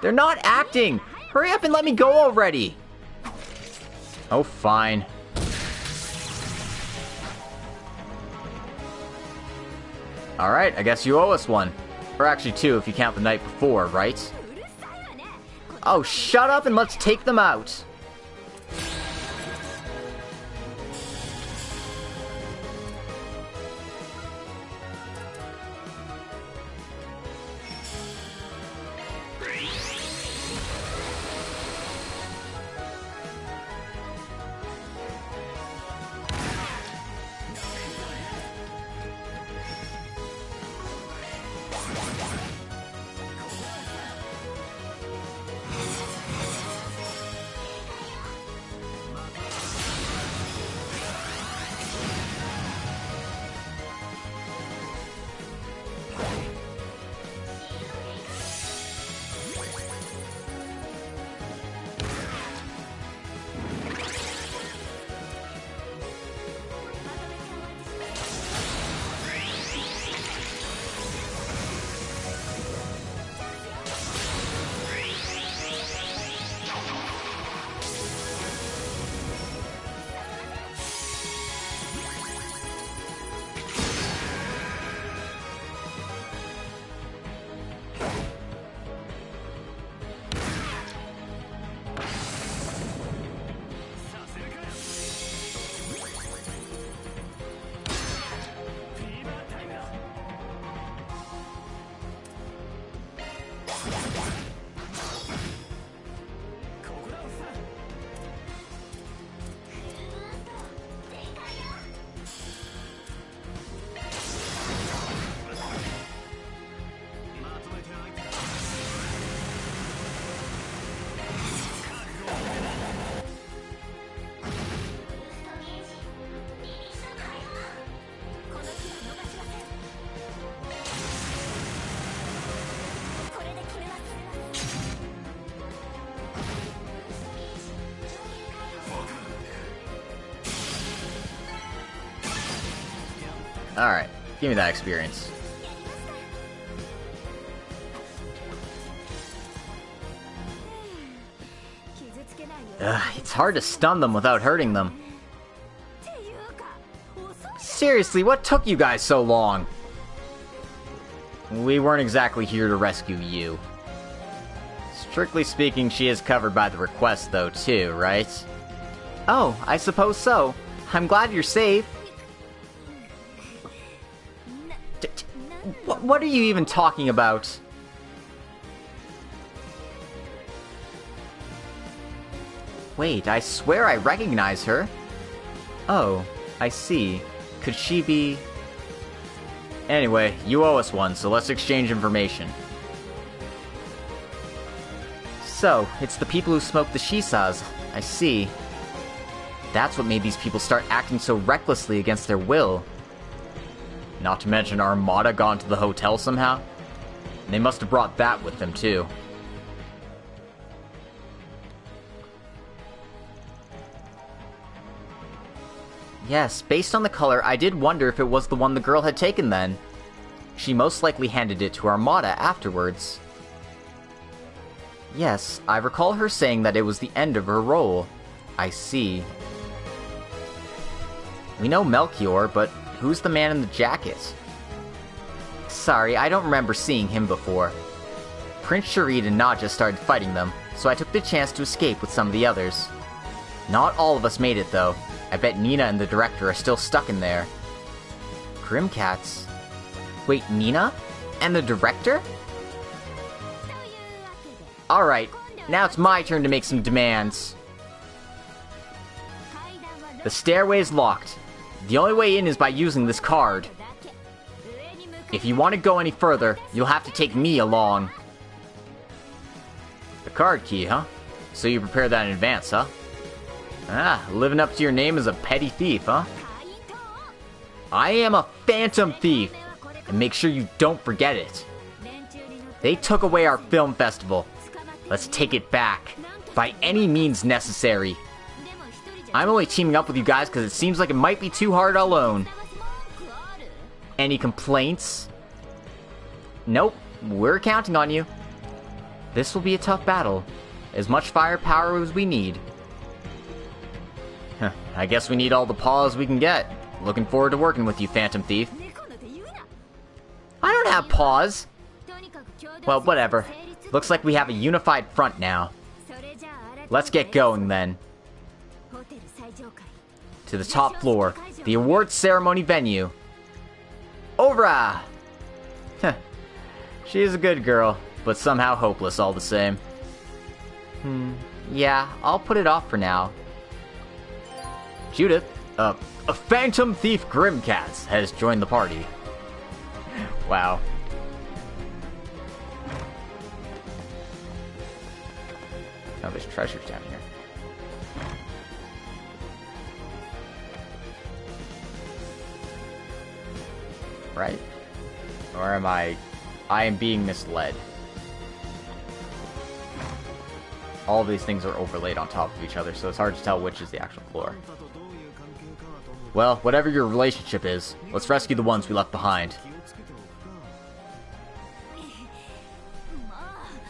They're not acting! Hurry up and let me go already! Oh, fine. Alright, I guess you owe us one. Or actually two if you count the night before, right? Oh, shut up and let's take them out! Alright, give me that experience. It's hard to stun them without hurting them. Seriously, what took you guys so long? We weren't exactly here to rescue you. Strictly speaking, she is covered by the request though, too, right? Oh, I suppose so. I'm glad you're safe. What are you even talking about? Wait, I swear I recognize her. Oh, I see. Could she be... Anyway, you owe us one, so let's exchange information. So, it's the people who smoked the shisas. I see. That's what made these people start acting so recklessly against their will. Not to mention our Armada gone to the hotel somehow. They must have brought that with them too. Yes, based on the color, I did wonder if it was the one the girl had taken then. She most likely handed it to Armada afterwards. Yes, I recall her saying that it was the end of her role. I see. We know Melchior, but who's the man in the jacket? Sorry, I don't remember seeing him before. Prince Sharid and Nadja started fighting them, so I took the chance to escape with some of the others. Not all of us made it, though. I bet Nina and the director are still stuck in there. Grimcats? Wait, Nina? And the director? Alright, now it's my turn to make some demands. The stairway is locked. The only way in is by using this card. If you want to go any further, you'll have to take me along. The card key, huh? So you prepared that in advance, huh? Ah, living up to your name as a petty thief, huh? I am a phantom thief, and make sure you don't forget it. They took away our film festival. Let's take it back, by any means necessary. I'm only teaming up with you guys because it seems like it might be too hard alone. Any complaints? Nope, we're counting on you. This will be a tough battle. As much firepower as we need. I guess we need all the paws we can get. Looking forward to working with you, Phantom Thief. I don't have paws. Well, whatever. Looks like we have a unified front now. Let's get going then. To the top floor, the awards ceremony venue. Ovra! She is a good girl, but somehow hopeless all the same. Yeah, I'll put it off for now. Judith, a Phantom Thief Grimcats has joined the party. Wow. Oh, there's treasures down here. Right? Or am I am being misled. All of these things are overlaid on top of each other, so it's hard to tell which is the actual floor. Well, whatever your relationship is, let's rescue the ones we left behind.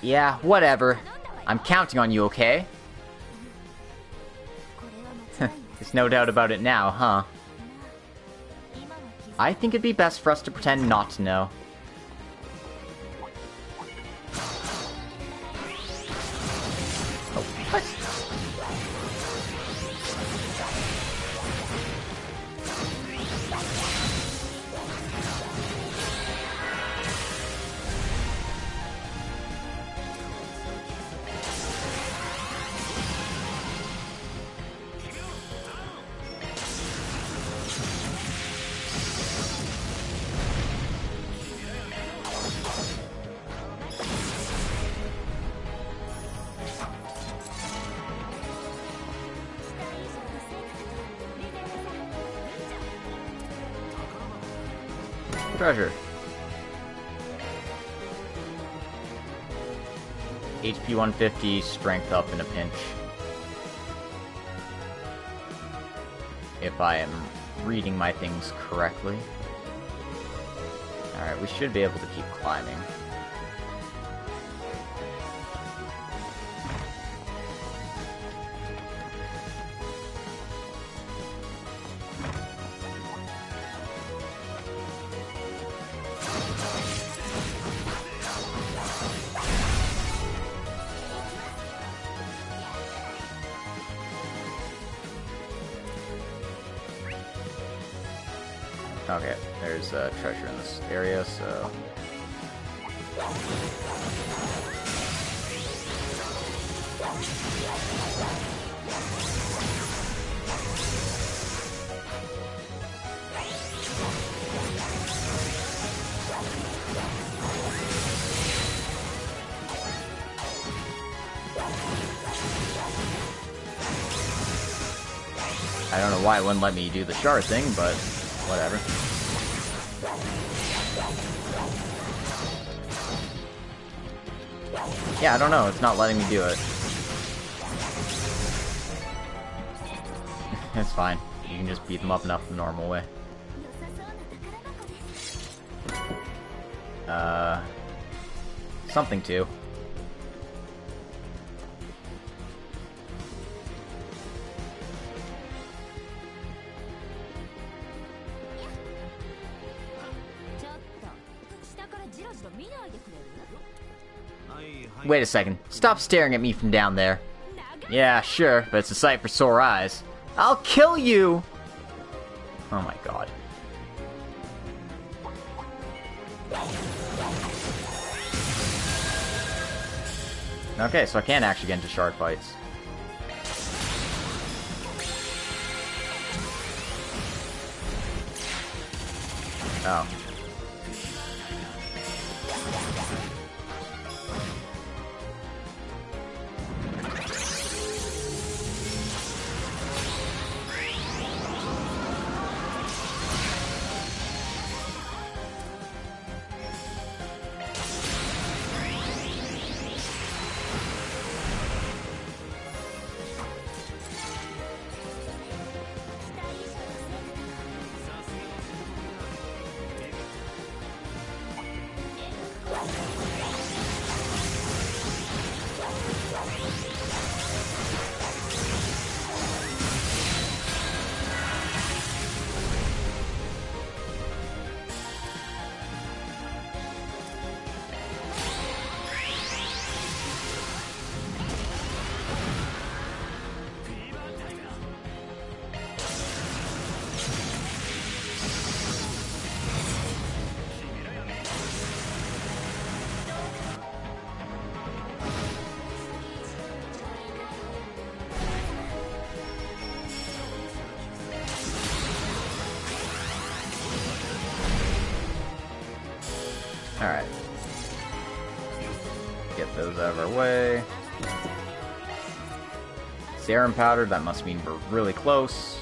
Yeah, whatever. I'm counting on you, okay? There's no doubt about it now, huh? I think it'd be best for us to pretend not to know. Oh, what? Treasure. HP 150, strength up in a pinch. If I am reading my things correctly. Alright, we should be able to keep climbing. Okay, there's treasure in this area, so... I don't know why it wouldn't let me do the shard thing, but whatever. Yeah, I don't know, it's not letting me do it. It's fine. You can just beat them up enough the normal way. Something to. Wait a second. Stop staring at me from down there. Yeah, sure, but it's a sight for sore eyes. I'll kill you! Oh my god. Okay, so I can actually get into shard fights. Oh. those out of our way. Serum powder, that must mean we're really close.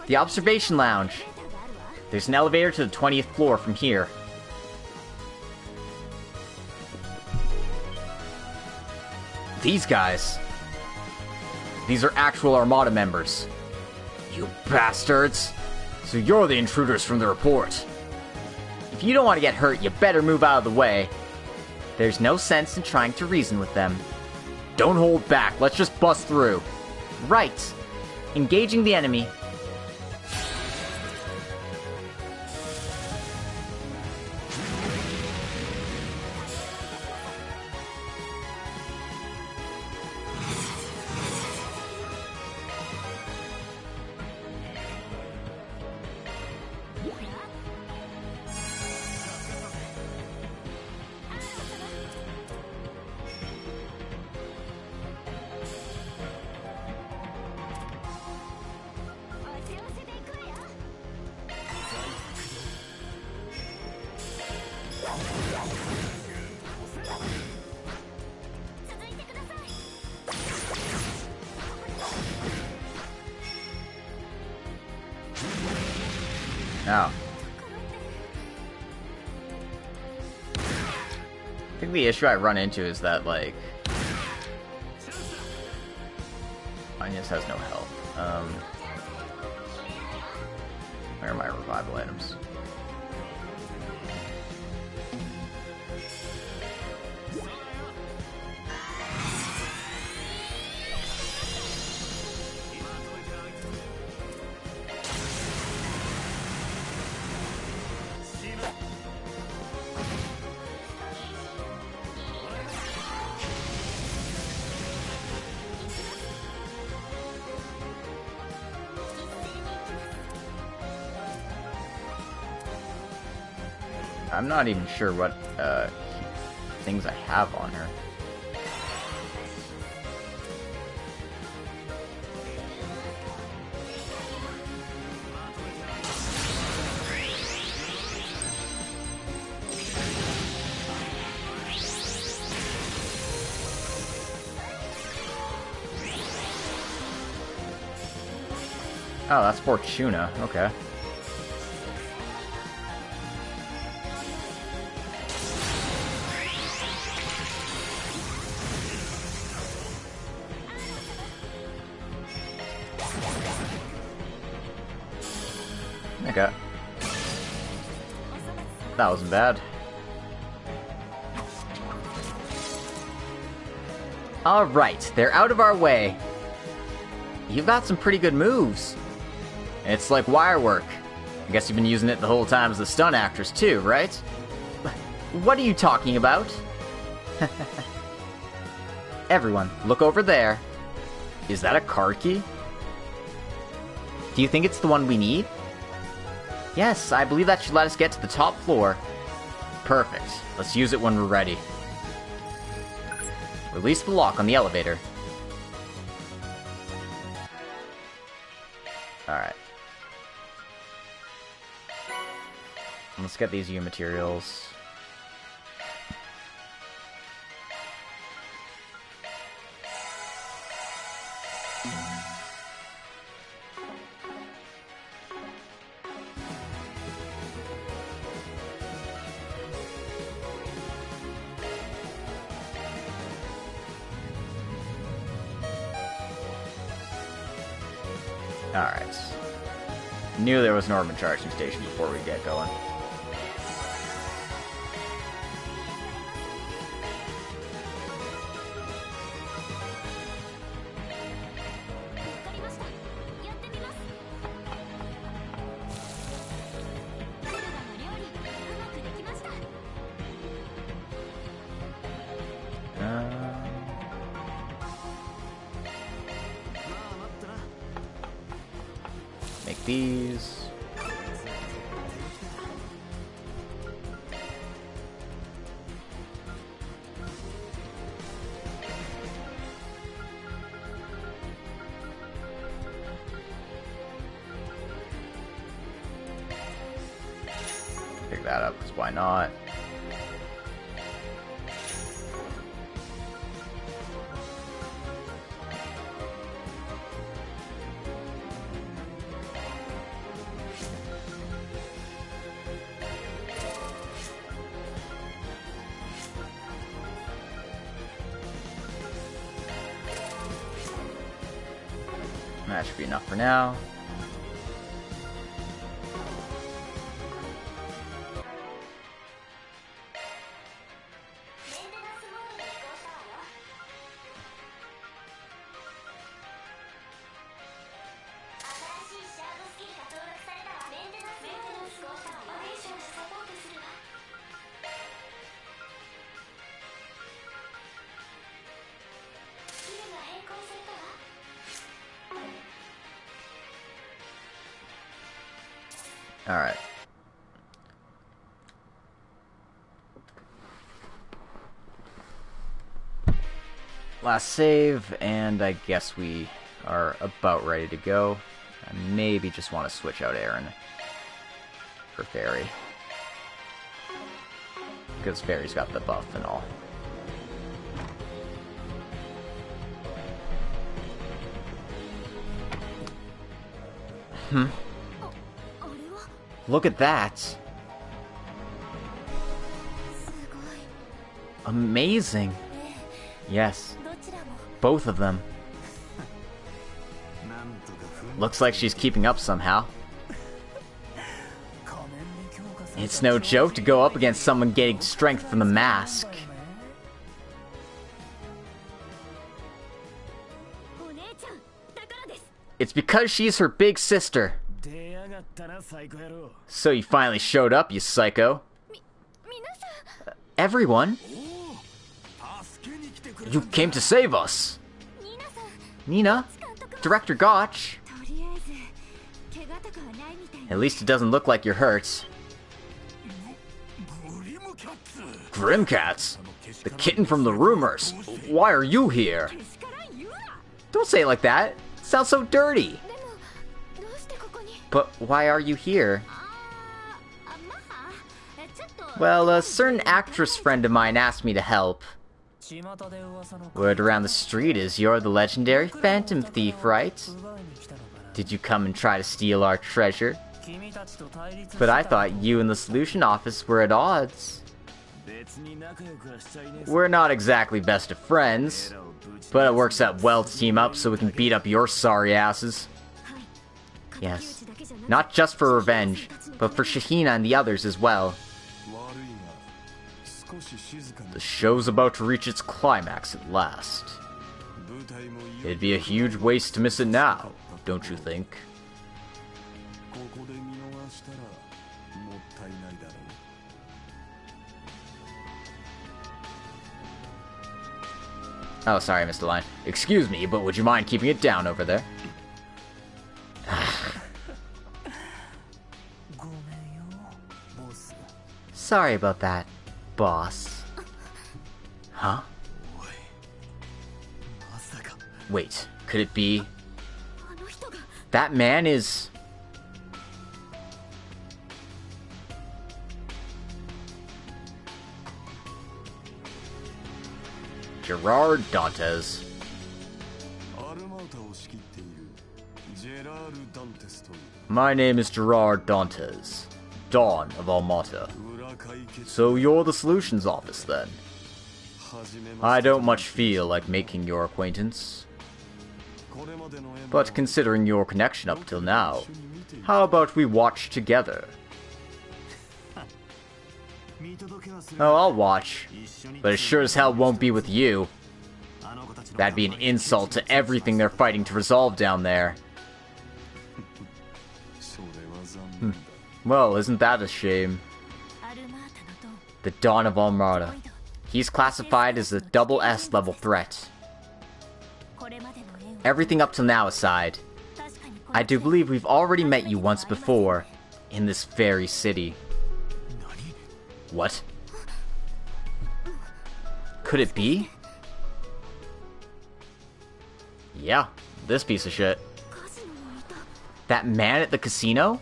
The observation lounge. There's an elevator to the 20th floor from here. These guys. These are actual Armada members. You bastards! So you're the intruders from the report. If you don't want to get hurt, you better move out of the way. There's no sense in trying to reason with them. Don't hold back, let's just bust through. Right. Engaging the enemy. Now, I think the issue I run into is that, like, Agnes has no health. Where are my revival items? I'm not even sure what things I have on her. Oh, that's Fortuna. Okay. Okay. That wasn't bad. Alright, they're out of our way. You've got some pretty good moves. It's like wire work. I guess you've been using it the whole time as a stunt actress too, right? What are you talking about? Everyone, look over there. Is that a card key? Do you think it's the one we need? Yes, I believe that should let us get to the top floor. Perfect. Let's use it when we're ready. Release the lock on the elevator. Alright. Let's get these U materials. Alright. Knew there was an orbment charging station before we get going. Make these. Pick that up, because why not? That should be enough for now. Alright. Last save, and I guess we are about ready to go. I maybe just want to switch out Aaron for Fairy. Because Fairy's got the buff and all. Look at that! Amazing! Yes, both of them. Looks like she's keeping up somehow. It's no joke to go up against someone getting strength from the mask. It's because she's her big sister. So you finally showed up, you psycho. Everyone? You came to save us. Nina? Director Gotch? At least it doesn't look like you're hurt. Grimcats? The kitten from the rumors. Why are you here? Don't say it like that. It sounds so dirty. But why are you here? Well, a certain actress friend of mine asked me to help. Word around the street is you're the legendary Phantom Thief, right? Did you come and try to steal our treasure? But I thought you and the Solution Office were at odds. We're not exactly best of friends, but it works out well to team up so we can beat up your sorry asses. Yes, not just for revenge, but for Shahina and the others as well. The show's about to reach its climax at last. It'd be a huge waste to miss it now, don't you think? Oh, sorry, I missed a line. Excuse me, but would you mind keeping it down over there? Sorry about that, boss. Huh? Wait, could it be... That man is... Gerard Dantes. My name is Gerard Dantes, Dawn of Almata. So you're the Solutions Office, then? I don't much feel like making your acquaintance. But considering your connection up till now, how about we watch together? Oh, I'll watch. But it sure as hell won't be with you. That'd be an insult to everything they're fighting to resolve down there. Well, isn't that a shame? The Dawn of Almata. He's classified as a double S level threat. Everything up till now aside, I do believe we've already met you once before, in this very city. What? Could it be? Yeah, this piece of shit. That man at the casino?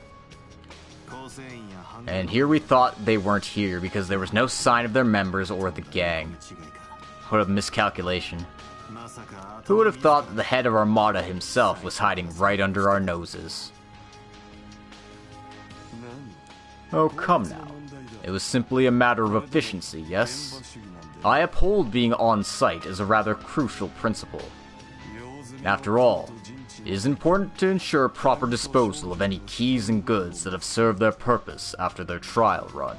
And here we thought they weren't here because there was no sign of their members or the gang. What a miscalculation. Who would have thought that the head of Armada himself was hiding right under our noses? Oh, come now. It was simply a matter of efficiency, yes? I uphold being on site as a rather crucial principle. After all, it is important to ensure proper disposal of any keys and goods that have served their purpose after their trial run.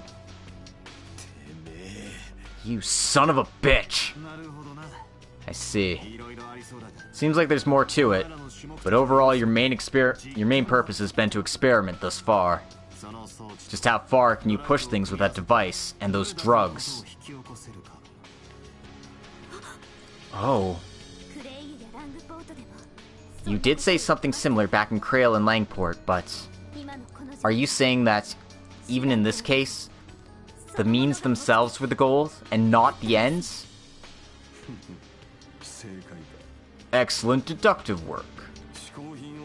You son of a bitch! I see. Seems like there's more to it, but overall your main purpose has been to experiment thus far. Just how far can you push things with that device and those drugs? Oh. You did say something similar back in Krail and Langport, but are you saying that, even in this case, the means themselves were the goals and not the ends? Excellent deductive work.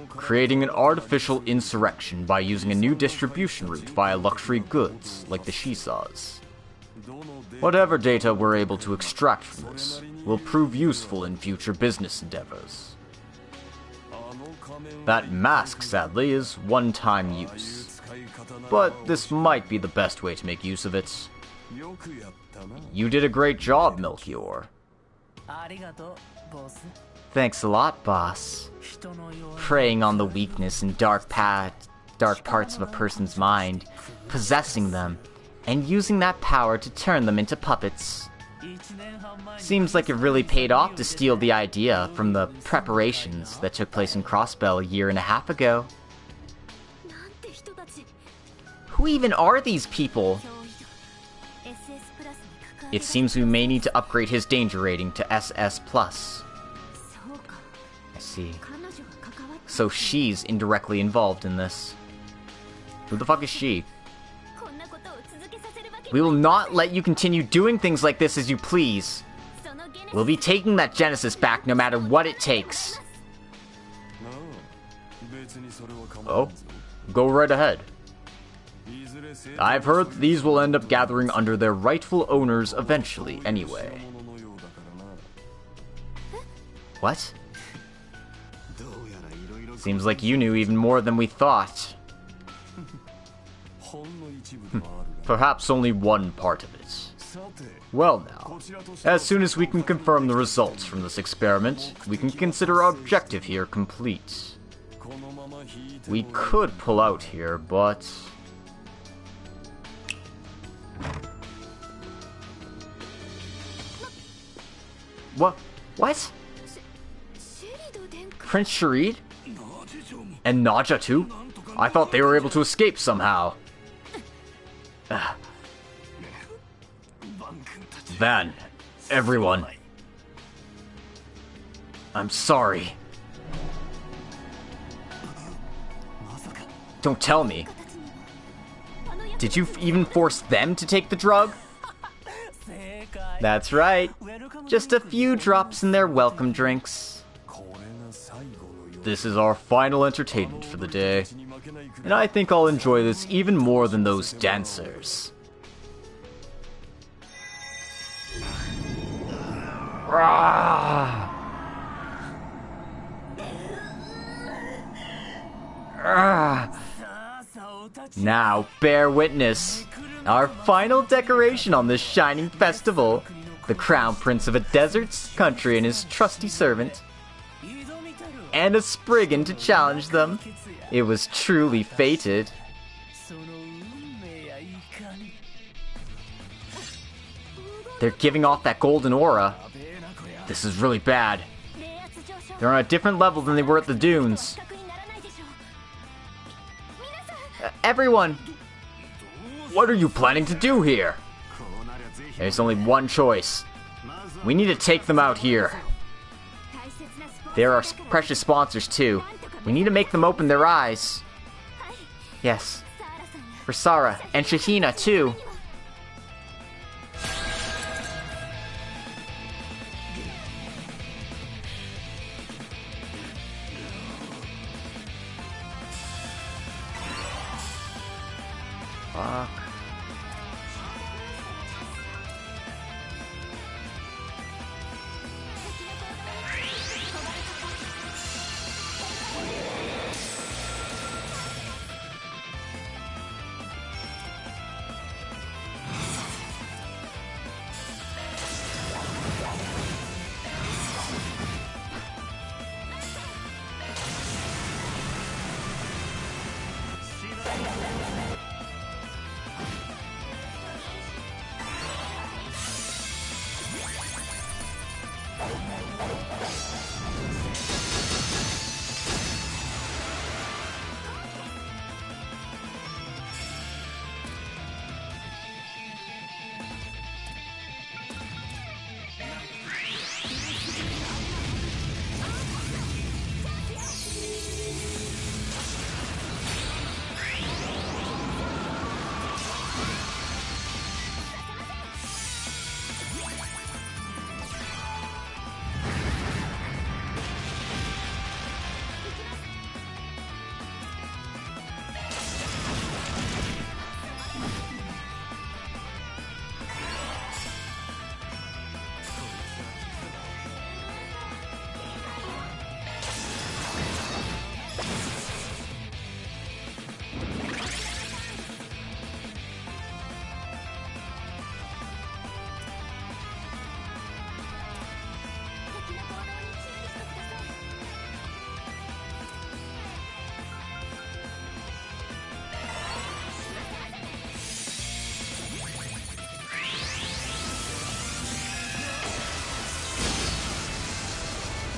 Creating an artificial insurrection by using a new distribution route via luxury goods, like the Shisa's. Whatever data we're able to extract from this will prove useful in future business endeavors. That mask, sadly, is one-time use. But this might be the best way to make use of it. You did a great job, Melchior. Thanks a lot, boss. Preying on the weakness and dark parts of a person's mind, possessing them, and using that power to turn them into puppets. Seems like it really paid off to steal the idea from the preparations that took place in Crossbell a year and a half ago. Who even are these people? It seems we may need to upgrade his danger rating to SS+. I see. So she's indirectly involved in this. Who the fuck is she? We will not let you continue doing things like this as you please. We'll be taking that Genesis back no matter what it takes. Oh, go right ahead. I've heard these will end up gathering under their rightful owners eventually, anyway. What? Seems like you knew even more than we thought. Perhaps only one part of it. Well now, as soon as we can confirm the results from this experiment, we can consider our objective here complete. We could pull out here, but... What? Prince Sharid? And Naja too? I thought they were able to escape somehow. Van, everyone. I'm sorry. Don't tell me. Did you even force them to take the drug? That's right. Just a few drops in their welcome drinks. This is our final entertainment for the day, and I think I'll enjoy this even more than those dancers. Now, bear witness. Our final decoration on this shining festival. The Crown Prince of a desert country and his trusty servant. And a Spriggan to challenge them. It was truly fated. They're giving off that golden aura. This is really bad. They're on a different level than they were at the dunes. Everyone! What are you planning to do here? There's only one choice. We need to take them out here. They're our precious sponsors too. We need to make them open their eyes. Yes. For Sarah and Shahina too. fuck?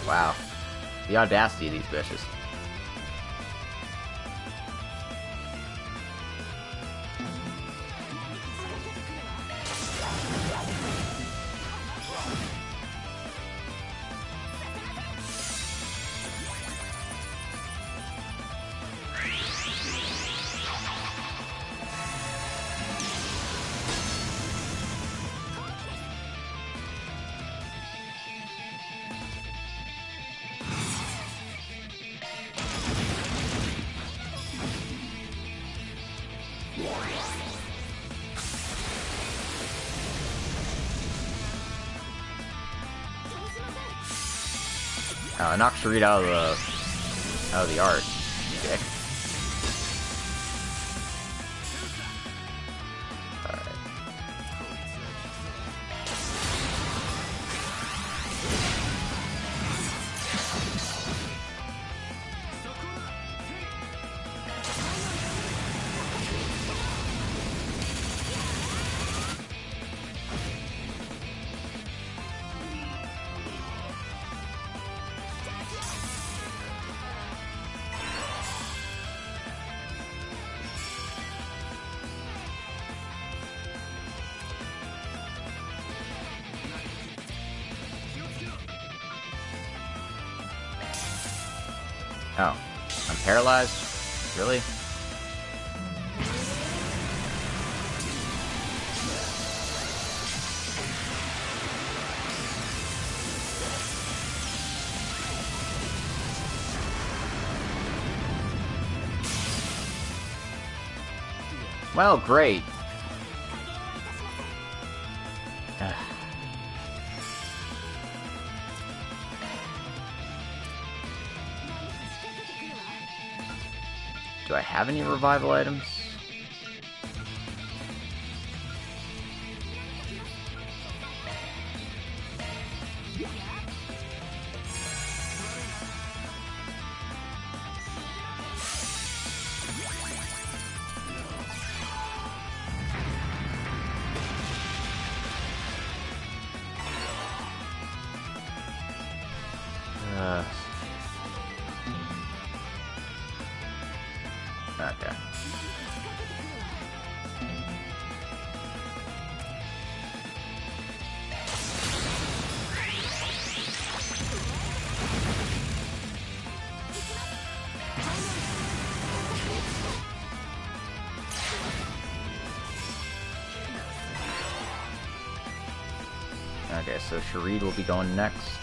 Wow. The audacity of these bitches. Knock Sharid out of the art. Okay. Alright. Oh, I'm paralyzed? Really? Well, great. Do I have any revival items? Okay. Okay, so Sharid will be going next.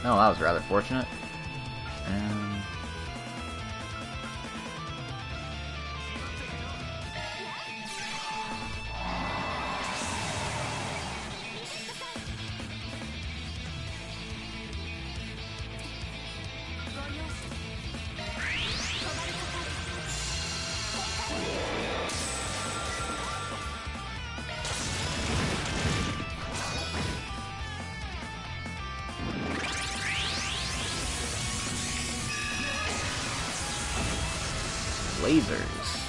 Oh, that was rather fortunate. Lasers.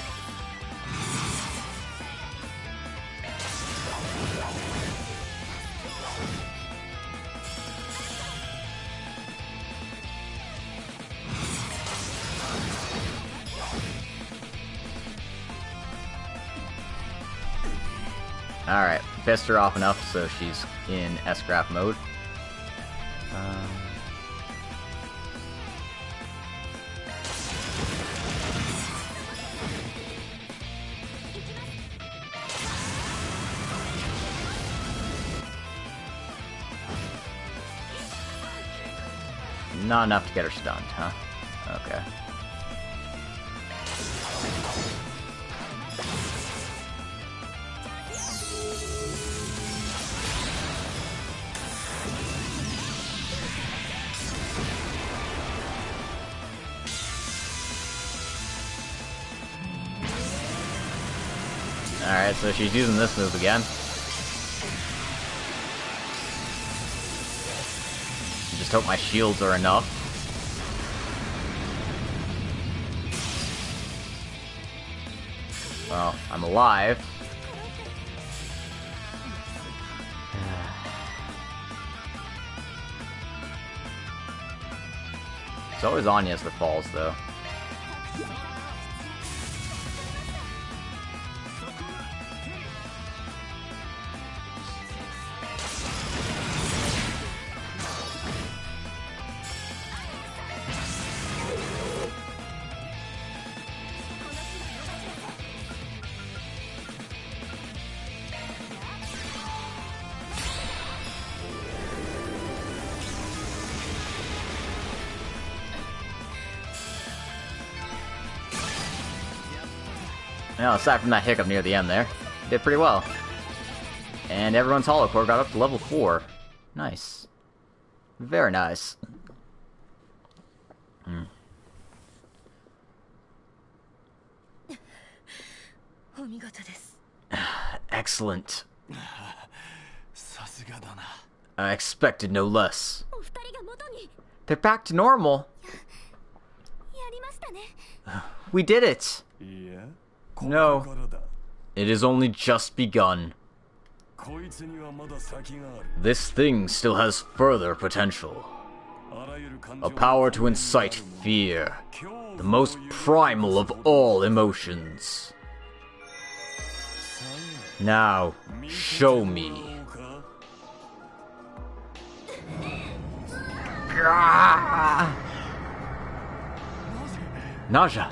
Alright, pissed her off enough so she's in S-Graph mode. Not enough to get her stunned, huh? Okay. Alright, so she's using this move again. Just hope my shields are enough. Well, I'm alive. It's always Anya's that falls, though. Well, aside from that hiccup near the end there, did pretty well. And everyone's Hollow Core got up to level 4. Nice. Very nice. Excellent. I expected no less. They're back to normal. We did it. No. It has only just begun. This thing still has further potential. A power to incite fear. The most primal of all emotions. Now, show me. Nausea.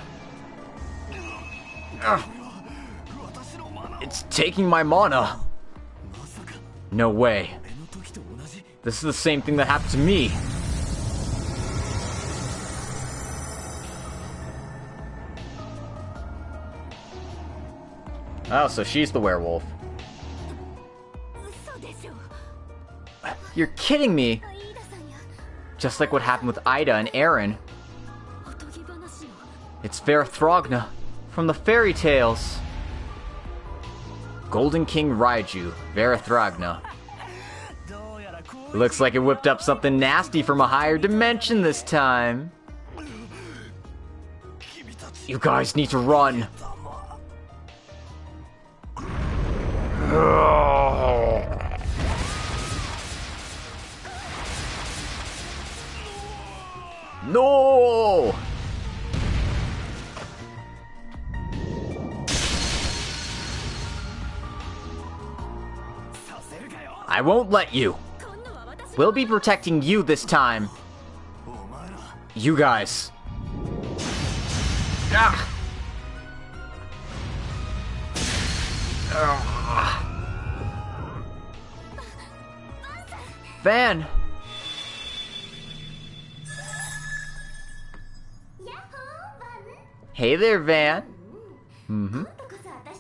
It's taking my mana. No way. This is the same thing that happened to me. Oh, so she's the werewolf. You're kidding me! Just like what happened with Ida and Aaron. It It's Verathrogna from the fairy tales. Golden King Raiju, Verathrogna. Looks like it whipped up something nasty from a higher dimension this time. You guys need to run. No! I won't let you. We'll be protecting you this time. You guys. Ah. Van. Hey there, Van.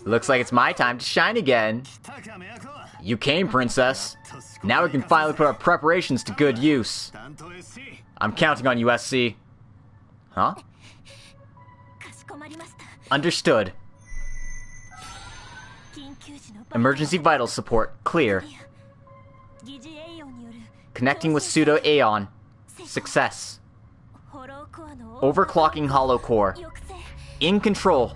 Looks like it's my time to shine again. You came, Princess. Now we can finally put our preparations to good use. I'm counting on you, SC. Huh? Understood. Emergency vital support, clear. Connecting with pseudo Aeon. Success. Overclocking hollow core. In control.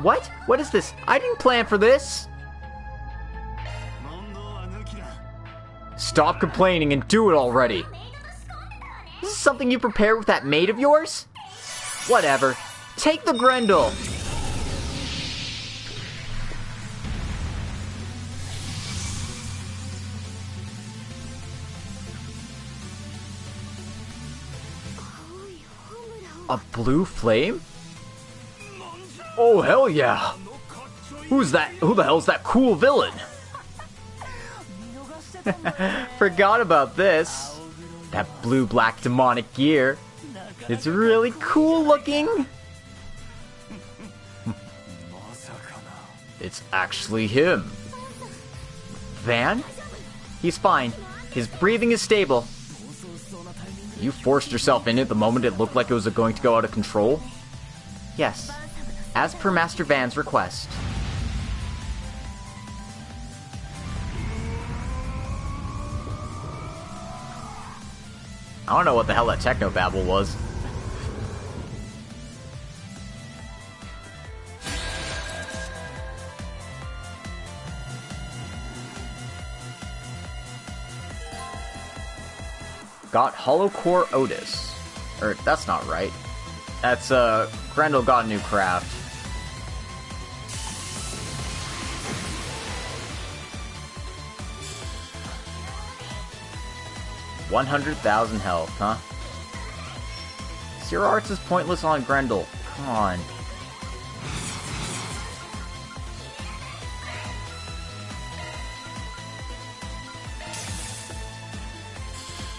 What? What is this? I didn't plan for this. Stop complaining and do it already. Is this something you prepared with that maid of yours? Whatever. Take the Grendel. A blue flame? Oh, hell yeah! Who's that? Who the hell's that cool villain? Forgot about this. That blue-black demonic gear. It's really cool looking. It's actually him. Van? He's fine. His breathing is stable. You forced yourself in it the moment it looked like it was going to go out of control? Yes. As per Master Van's request. I don't know what the hell that technobabble was. Got Hollow Core Otis. That's not right. That's, Grendel got a new craft. $100,000 health, huh? Zero Arts is pointless on Grendel. Come on.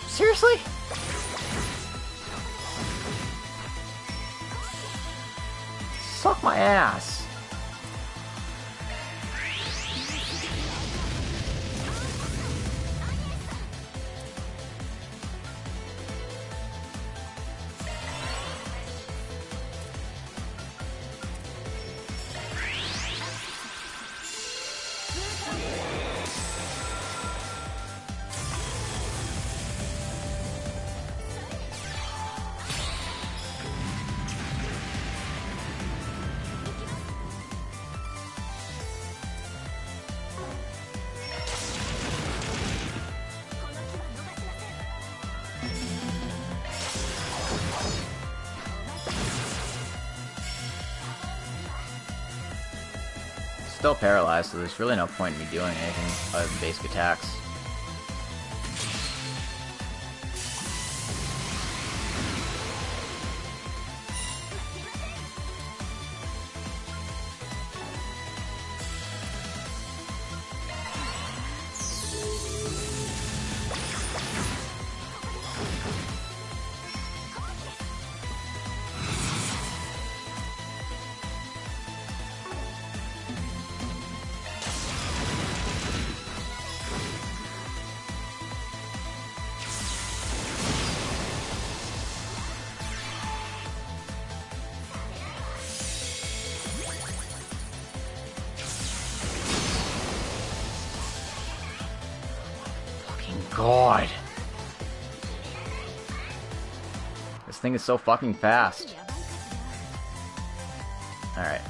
Seriously? Suck my ass. Still paralyzed, so there's really no point in me doing anything other than basic attacks. god. This thing is so fucking fast. Alright.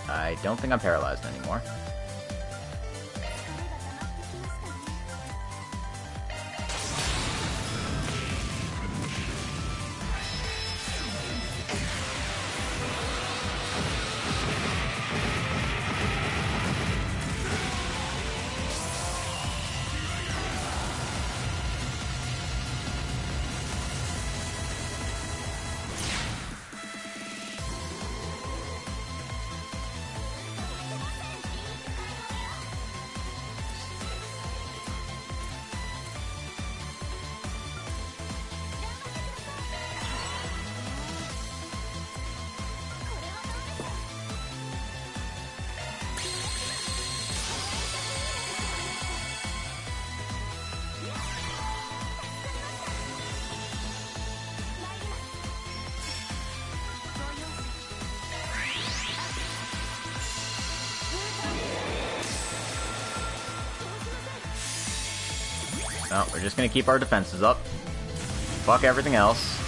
I don't think I'm paralyzed anymore. No, we're just gonna keep our defenses up. Fuck everything else.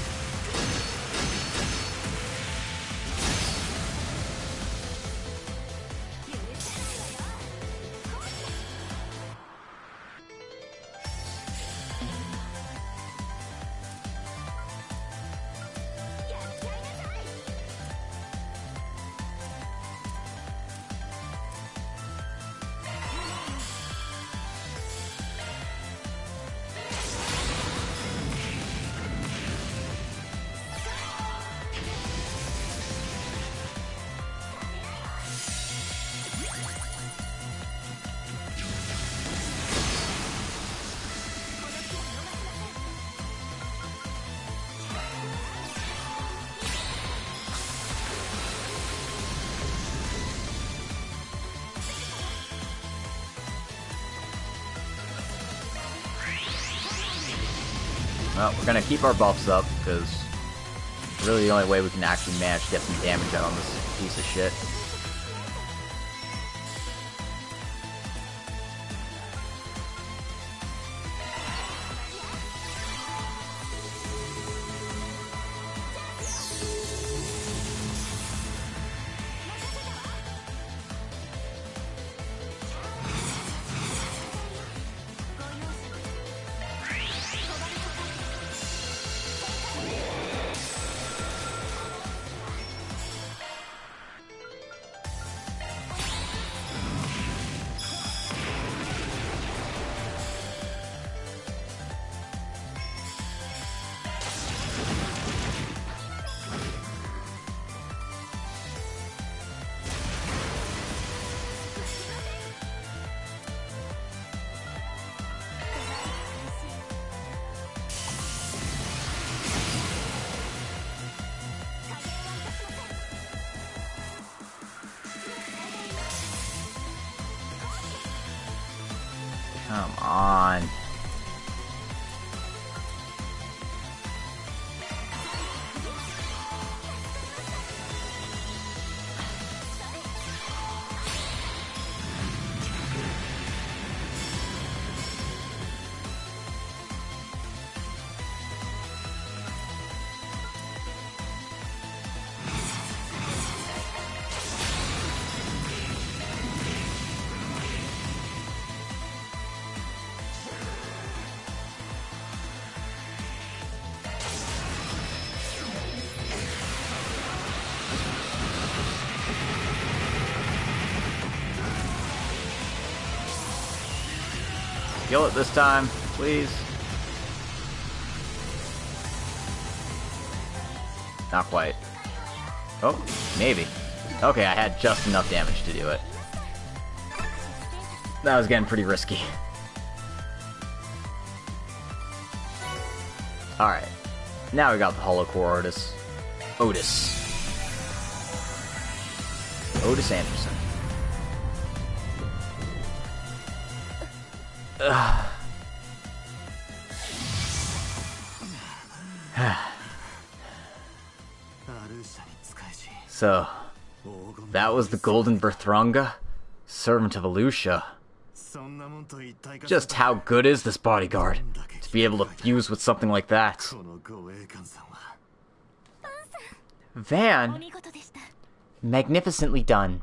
Well, we're gonna keep our buffs up, because really the only way we can actually manage to get some damage out on this piece of shit. Come on. Kill it this time, please. Not quite. Oh, maybe. Okay, I had just enough damage to do it. That was getting pretty risky. Alright. Now we got the Hollow Core Otis. Otis Anderson. So, that was the Golden Berthrunga, servant of Alusha. Just how good is this bodyguard to be able to fuse with something like that? Van? Magnificently done.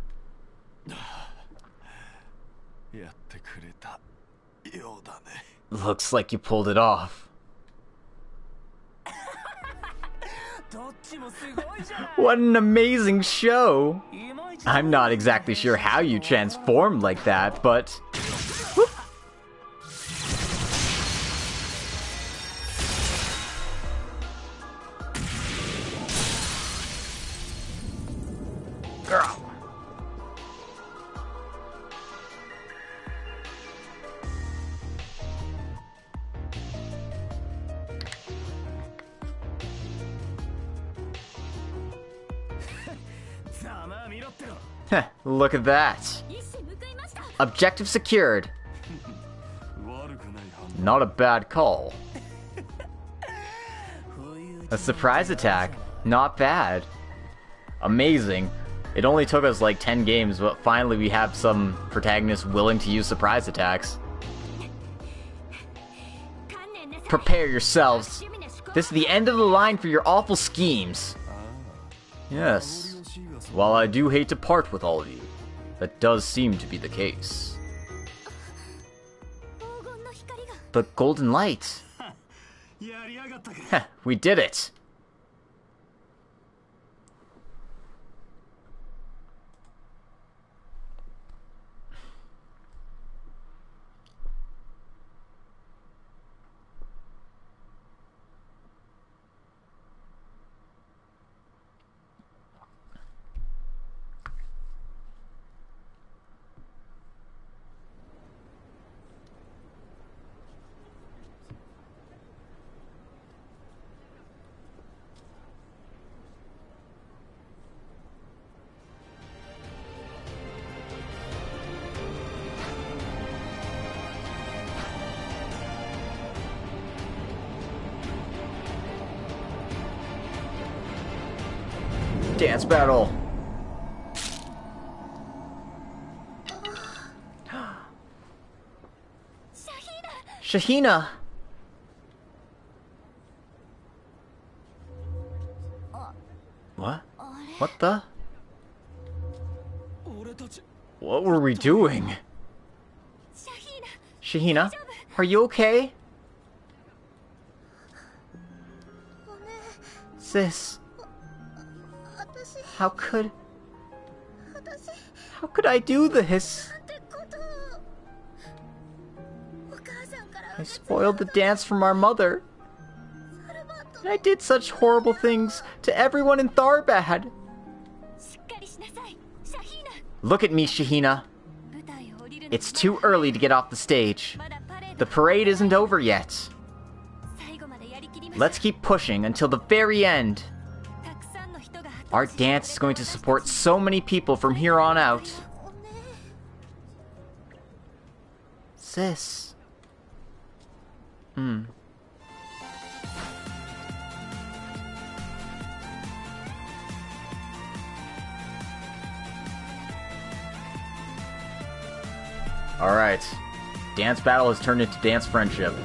Looks like you pulled it off. What an amazing show! I'm not exactly sure how you transformed like that, but... Whoop. Girl. Look at that. Objective secured. Not a bad call. A surprise attack. Not bad. Amazing. It only took us like 10 games, but finally we have some protagonists willing to use surprise attacks. Prepare yourselves. This is the end of the line for your awful schemes. Yes. While I do hate to part with all of you, that does seem to be the case. The golden light. Heh, we did it! Dance battle! Shahina! What? What the? What were we doing? Shahina, are you okay? Sis. How could I do this? I spoiled the dance from our mother. And I did such horrible things to everyone in Tharbad. Look at me, Shahina. It's too early to get off the stage. The parade isn't over yet. Let's keep pushing until the very end. Our dance is going to support so many people from here on out. Sis. Alright. Dance battle has turned into dance friendship.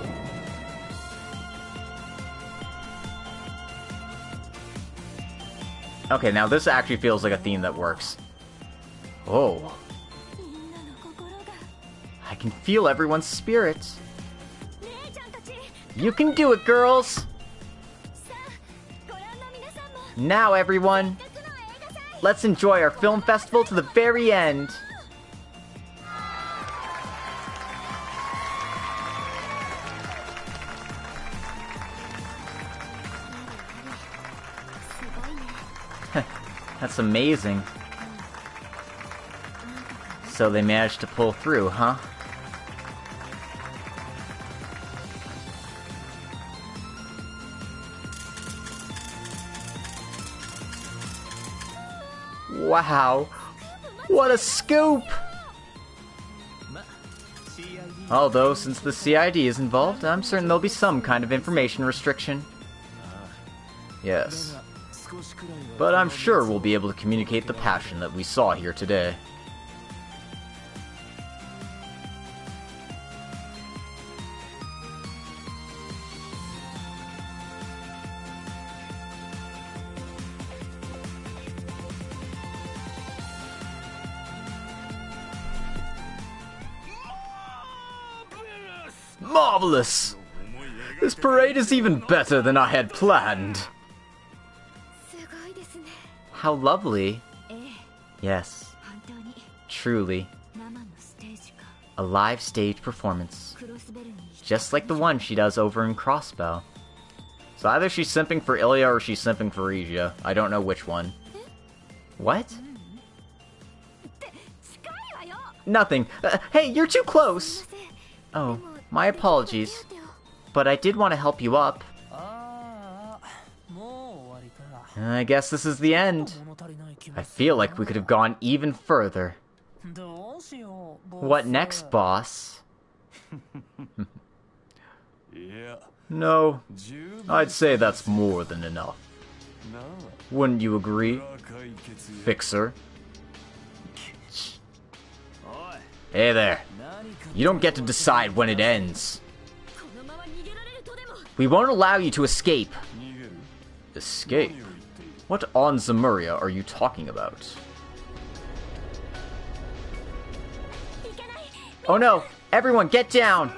Okay, now this actually feels like a theme that works. Oh. I can feel everyone's spirits. You can do it, girls! Now, everyone, let's enjoy our film festival to the very end. That's amazing. So they managed to pull through, huh? Wow! What a scoop! Although, since the CID is involved, I'm certain there'll be some kind of information restriction. Yes. But I'm sure we'll be able to communicate the passion that we saw here today. Marvelous! This parade is even better than I had planned. How lovely. Yes, truly. A live stage performance. Just like the one she does over in Crossbow. So either she's simping for Ilya or she's simping for Regia. I don't know which one. What? Nothing. Hey, you're too close! Oh, my apologies. But I did want to help you up. I guess this is the end. I feel like we could have gone even further. What next, boss? No, I'd say that's more than enough. Wouldn't you agree, Fixer? Hey there. You don't get to decide when it ends. We won't allow you to escape. Escape? What on Zemuria are you talking about? Oh no! Everyone, get down!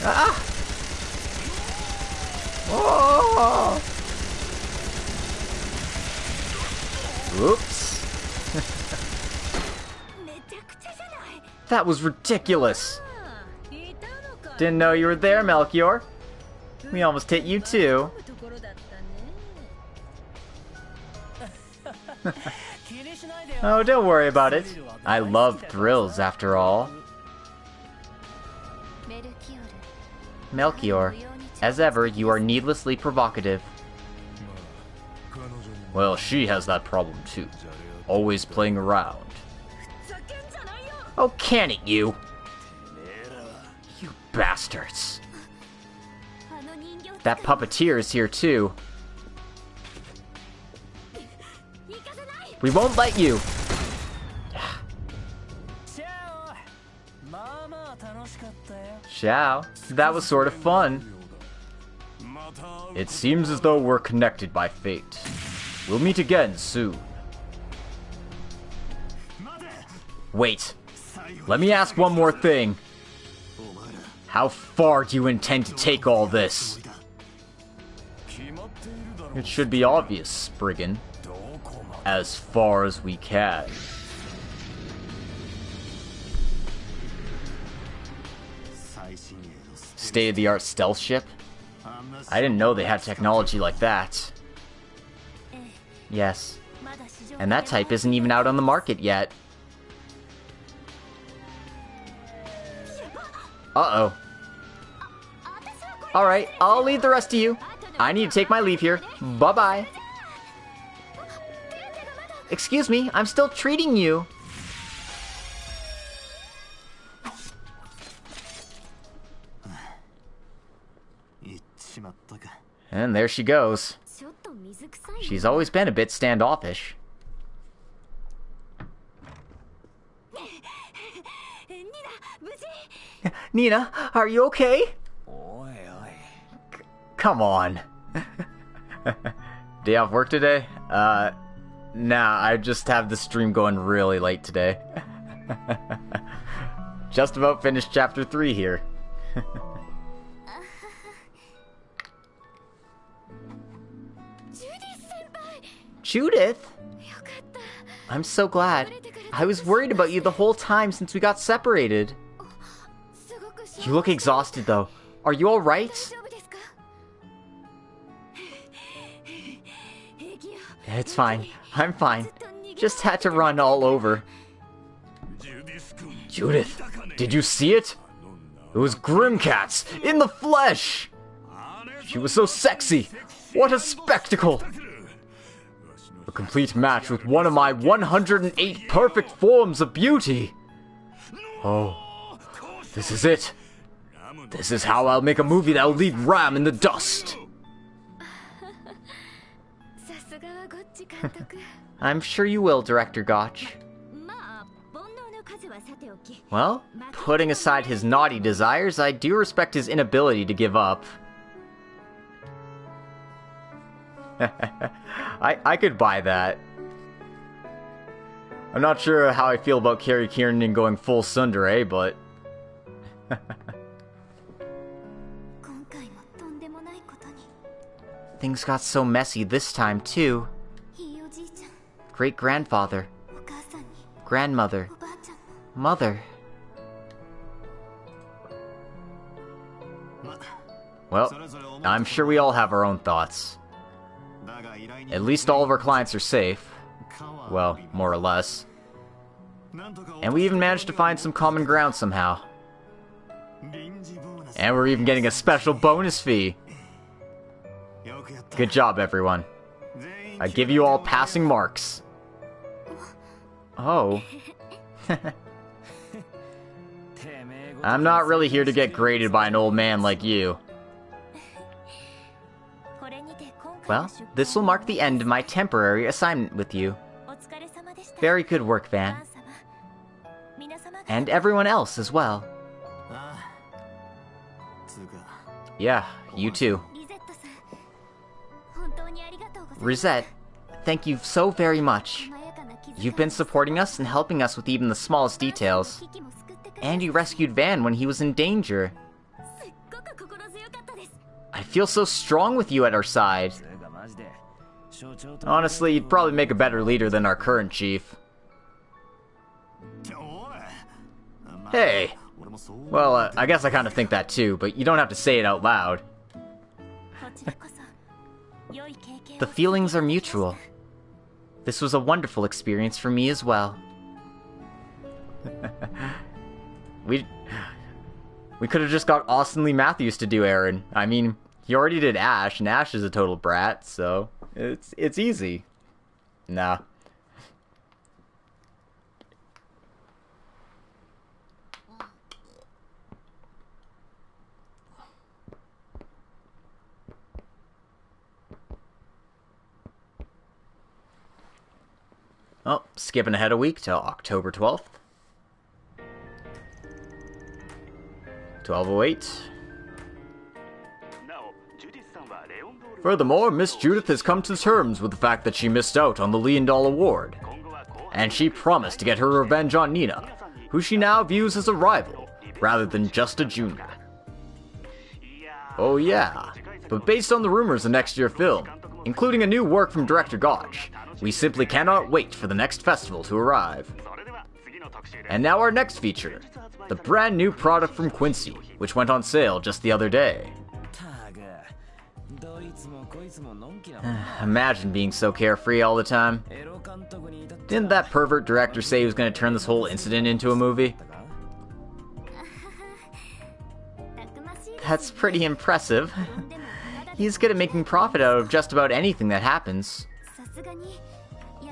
Ah! Oh! Oops. That was ridiculous! Didn't know you were there, Melchior. We almost hit you too. Oh, don't worry about it. I love thrills, after all. Melchior, as ever, you are needlessly provocative. Well, she has that problem too. Always playing around. Oh, can it, you? You bastards. That puppeteer is here too. We won't let you! Ciao. That was sort of fun. It seems as though we're connected by fate. We'll meet again soon. Wait. Let me ask one more thing. How far do you intend to take all this? It should be obvious, Spriggan. As far as we can. State-of-the-art stealth ship? I didn't know they had technology like that. Yes. And that type isn't even out on the market yet. Uh-oh. Alright, I'll leave the rest of you. I need to take my leave here. Bye-bye. Excuse me, I'm still treating you. And there she goes. She's always been a bit standoffish. Nina, are you okay? Come on. Day off work today? Nah, I just have the stream going really late today. Just about finished chapter 3 here. Judith? I'm so glad. I was worried about you the whole time since we got separated. You look exhausted though. Are you alright? It's fine. I'm fine. Just had to run all over. Judith, did you see it? It was Grimcats in the flesh! She was so sexy! What a spectacle! A complete match with one of my 108 perfect forms of beauty! Oh, this is it! This is how I'll make a movie that'll leave Ram in the dust! I'm sure you will, Director Gotch. Well, putting aside his naughty desires, I do respect his inability to give up. I could buy that. I'm not sure how I feel about Carrie Kiernan going full tsundere, but... Things got so messy this time, too. Great-grandfather. Grandmother. Mother. Well, I'm sure we all have our own thoughts. At least all of our clients are safe. Well, more or less. And we even managed to find some common ground somehow. And we're even getting a special bonus fee. Good job, everyone. I give you all passing marks. Oh. I'm not really here to get graded by an old man like you. Well, this will mark the end of my temporary assignment with you. Very good work, Van. And everyone else as well. Yeah, you too. Rosette, thank you so very much. You've been supporting us and helping us with even the smallest details. And you rescued Van when he was in danger. I feel so strong with you at our side. Honestly, you'd probably make a better leader than our current chief. Hey! Well, I guess I kind of think that too, but you don't have to say it out loud. The feelings are mutual. This was a wonderful experience for me as well. We could have just got Austin Lee Matthews to do Aaron. I mean, he already did Ash, and Ash is a total brat, so it's easy. Nah. Oh, skipping ahead a week to October 12th. 12:08. Furthermore, Miss Judith has come to terms with the fact that she missed out on the Leondal Award. And she promised to get her revenge on Nina, who she now views as a rival, rather than just a junior. Oh yeah, but based on the rumors of next year's film, including a new work from director Gotch, we simply cannot wait for the next festival to arrive. And now our next feature, the brand new product from Quincy, which went on sale just the other day. Imagine being so carefree all the time. Didn't that pervert director say he was going to turn this whole incident into a movie? That's pretty impressive. He's good at making profit out of just about anything that happens.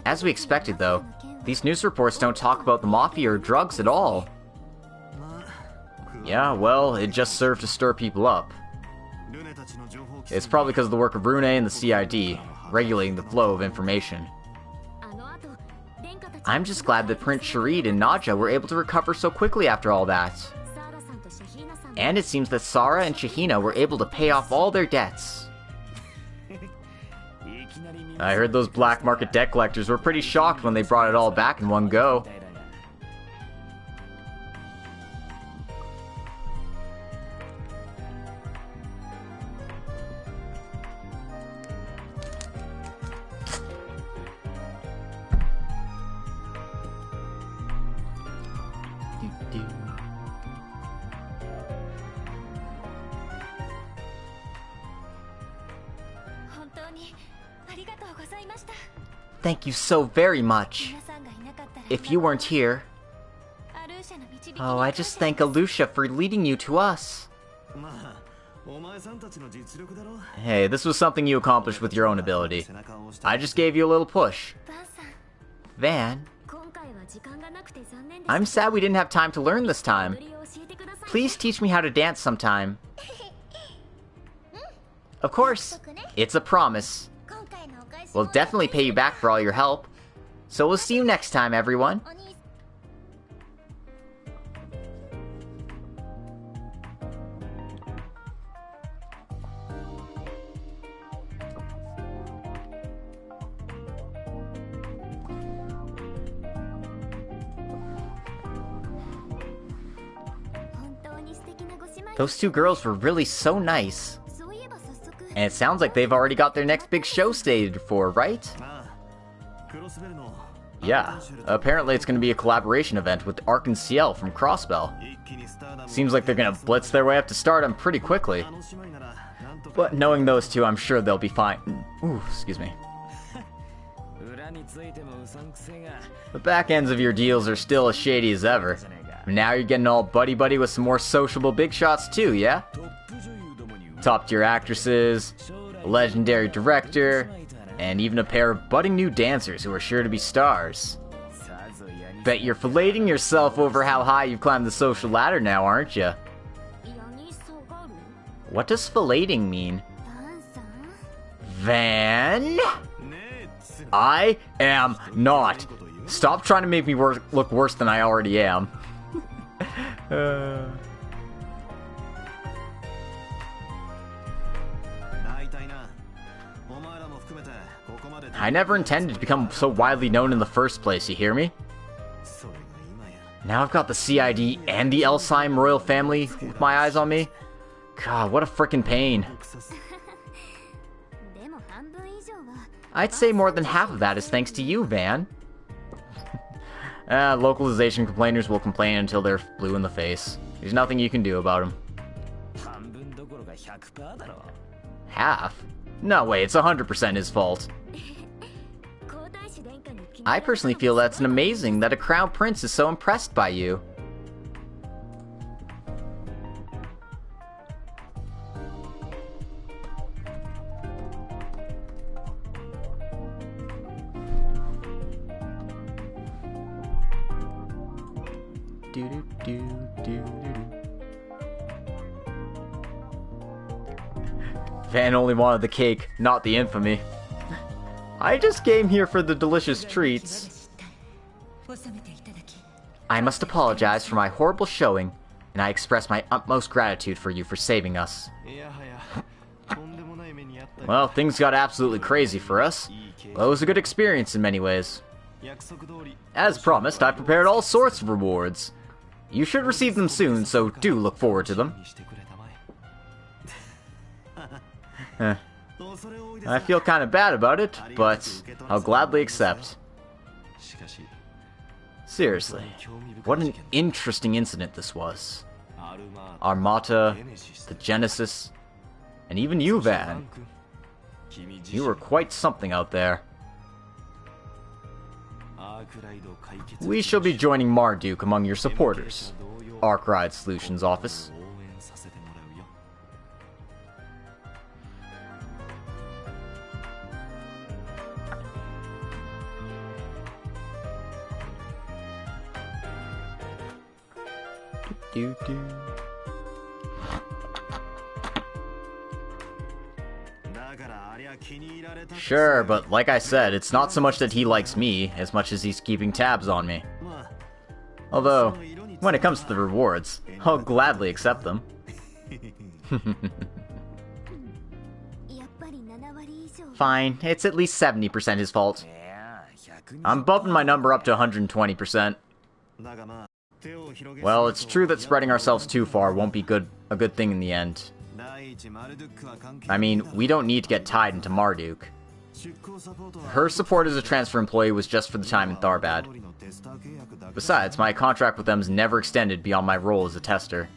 As we expected, though, these news reports don't talk about the Mafia or drugs at all. Yeah, well, it just served to stir people up. It's probably because of the work of Rune and the CID, regulating the flow of information. I'm just glad that Prince Sharid and Nadja were able to recover so quickly after all that. And it seems that Sarah and Shahina were able to pay off all their debts. I heard those black market debt collectors were pretty shocked when they brought it all back in one go. Thank you so very much. If you weren't here... Oh, I just thank Alusha for leading you to us. Hey, this was something you accomplished with your own ability. I just gave you a little push. Van, I'm sad we didn't have time to learn this time. Please teach me how to dance sometime. Of course, it's a promise. We'll definitely pay you back for all your help. So we'll see you next time, everyone. Those two girls were really so nice. And it sounds like they've already got their next big show staged for, right? Yeah, apparently it's going to be a collaboration event with Ark and Ciel from Crossbell. Seems like they're going to blitz their way up to stardom pretty quickly. But knowing those two, I'm sure they'll be fine. Ooh, excuse me. The back ends of your deals are still as shady as ever. Now you're getting all buddy-buddy with some more sociable big shots too, yeah? Top-tier actresses, a legendary director, and even a pair of budding new dancers who are sure to be stars. Bet you're filleting yourself over how high you've climbed the social ladder now, aren't you? What does filleting mean? Van? I am not. Stop trying to make me look worse than I already am. I never intended to become so widely known in the first place, you hear me? Now I've got the CID and the Elsheim royal family with my eyes on me. God, what a frickin' pain. I'd say more than half of that is thanks to you, Van. Localization complainers will complain until they're blue in the face. There's nothing you can do about them. Half? No way, it's 100% his fault. I personally feel that's amazing that a crown prince is so impressed by you. Van only wanted the cake, not the infamy. I just came here for the delicious treats. I must apologize for my horrible showing, and I express my utmost gratitude for you for saving us. Well, things got absolutely crazy for us. Well, it was a good experience in many ways. As promised, I prepared all sorts of rewards. You should receive them soon, so do look forward to them. I feel kind of bad about it, but I'll gladly accept. Seriously, what an interesting incident this was. Armata, the Genesis, and even you, Van. You were quite something out there. We shall be joining Marduk among your supporters. Arkride Solutions Office. Sure, but like I said, it's not so much that he likes me, as much as he's keeping tabs on me. Although, when it comes to the rewards, I'll gladly accept them. Fine, it's at least 70% his fault. I'm bumping my number up to 120%. Well, it's true that spreading ourselves too far won't be a good thing in the end. I mean, we don't need to get tied into Marduk. Her support as a transfer employee was just for the time in Tharbad. Besides, my contract with them is never extended beyond my role as a tester.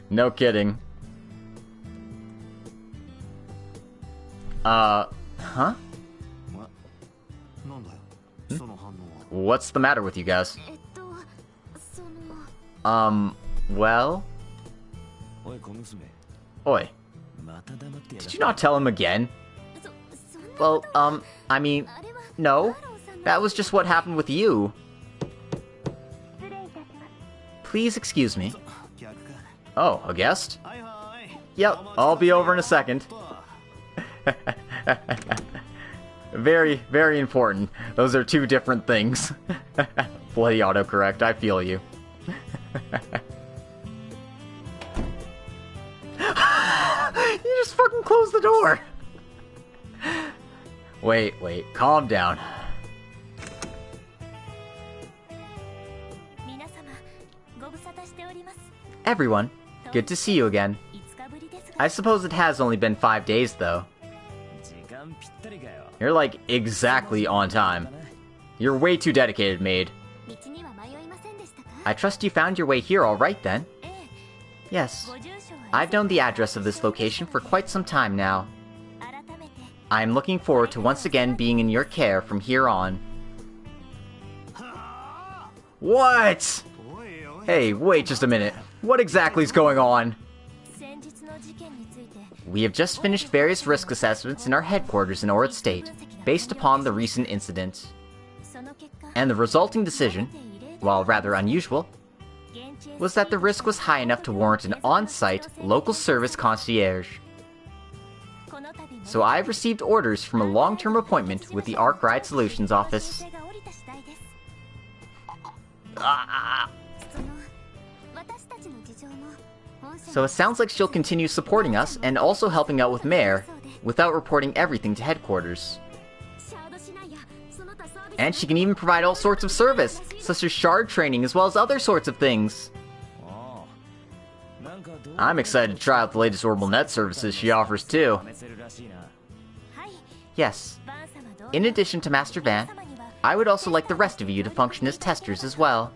No kidding. Huh? What's the matter with you guys? Well? Oi. Did you not tell him again? Well, I mean, no. That was just what happened with you. Please excuse me. Oh, a guest? Yep, I'll be over in a second. Very, very important. Those are two different things. Bloody autocorrect, I feel you. You just fucking closed the door! Wait, calm down. Everyone, good to see you again. I suppose it has only been 5 days, though. You're like exactly on time. You're way too dedicated, maid. I trust you found your way here all right, then? Yes. I've known the address of this location for quite some time now. I am looking forward to once again being in your care from here on. What? Hey, wait just a minute. What exactly is going on? We have just finished various risk assessments in our headquarters in Ord State, based upon the recent incident. And the resulting decision, while rather unusual, was that the risk was high enough to warrant an on-site local service concierge. So I have received orders from a long-term appointment with the Arkride Solutions office. So it sounds like she'll continue supporting us and also helping out with Mayor, without reporting everything to headquarters. And she can even provide all sorts of service, such as shard training as well as other sorts of things. I'm excited to try out the latest orbital net services she offers too. Yes. In addition to Master Van, I would also like the rest of you to function as testers as well.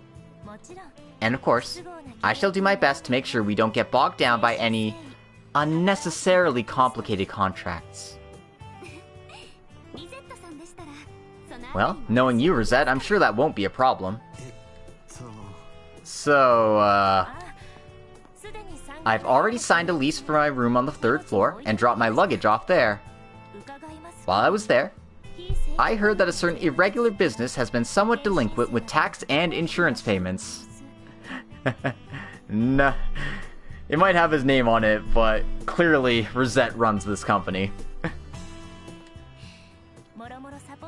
And of course, I shall do my best to make sure we don't get bogged down by any unnecessarily complicated contracts. Well, knowing you, Rosette, I'm sure that won't be a problem. So, I've already signed a lease for my room on the 3rd floor and dropped my luggage off there. While I was there, I heard that a certain irregular business has been somewhat delinquent with tax and insurance payments. Nah, it might have his name on it, but clearly Rosette runs this company.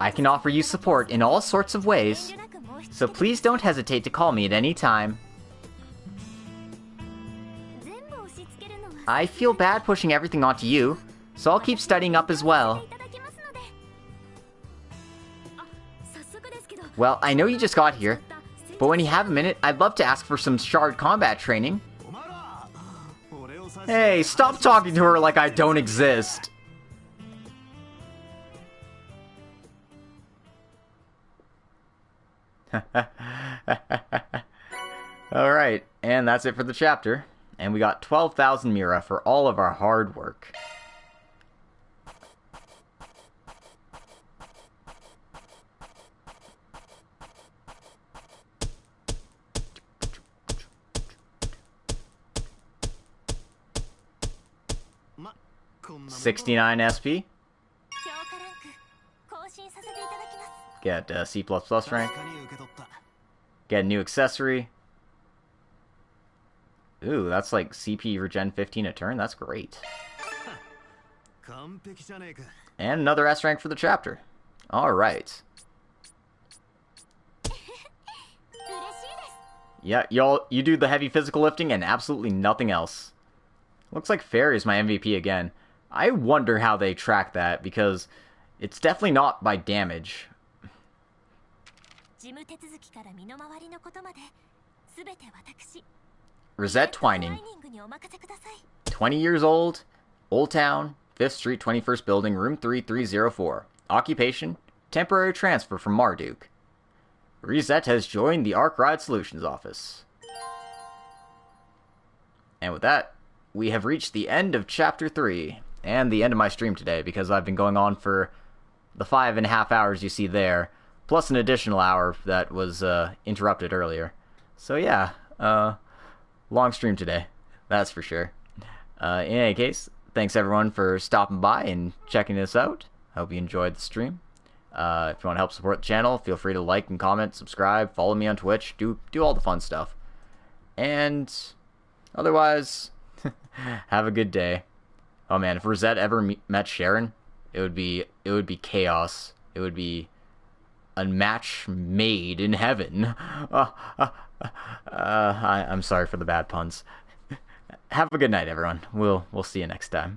I can offer you support in all sorts of ways, so please don't hesitate to call me at any time. I feel bad pushing everything onto you, so I'll keep studying up as well. Well, I know you just got here, but when you have a minute, I'd love to ask for some shard combat training. Hey, stop talking to her like I don't exist. Alright, and that's it for the chapter. And we got 12,000 Mira for all of our hard work. $69 SP. Get C++ rank. Get a new accessory. Ooh, that's like CP regen 15 a turn. That's great. And another S rank for the chapter. Alright. Yeah, you do the heavy physical lifting and absolutely nothing else. Looks like Fairy is my MVP again. I wonder how they track that, because it's definitely not by damage. Rosette Twining. 20 years old. Old Town. 5th Street, 21st Building, Room 3304. Occupation. Temporary transfer from Marduk. Rosette has joined the Arkride Solutions office. And with that, we have reached the end of Chapter 3. And the end of my stream today, because I've been going on for the 5.5 hours you see there, plus an additional hour that was interrupted earlier. So yeah, long stream today, that's for sure. In any case, thanks everyone for stopping by and checking this out. Hope you enjoyed the stream. If you want to help support the channel, feel free to like and comment, subscribe, follow me on Twitch, do all the fun stuff. And otherwise, have a good day. Oh man, if Rosette ever met Sharon, it would be chaos. It would be a match made in heaven. I'm sorry for the bad puns. Have a good night, everyone. We'll see you next time.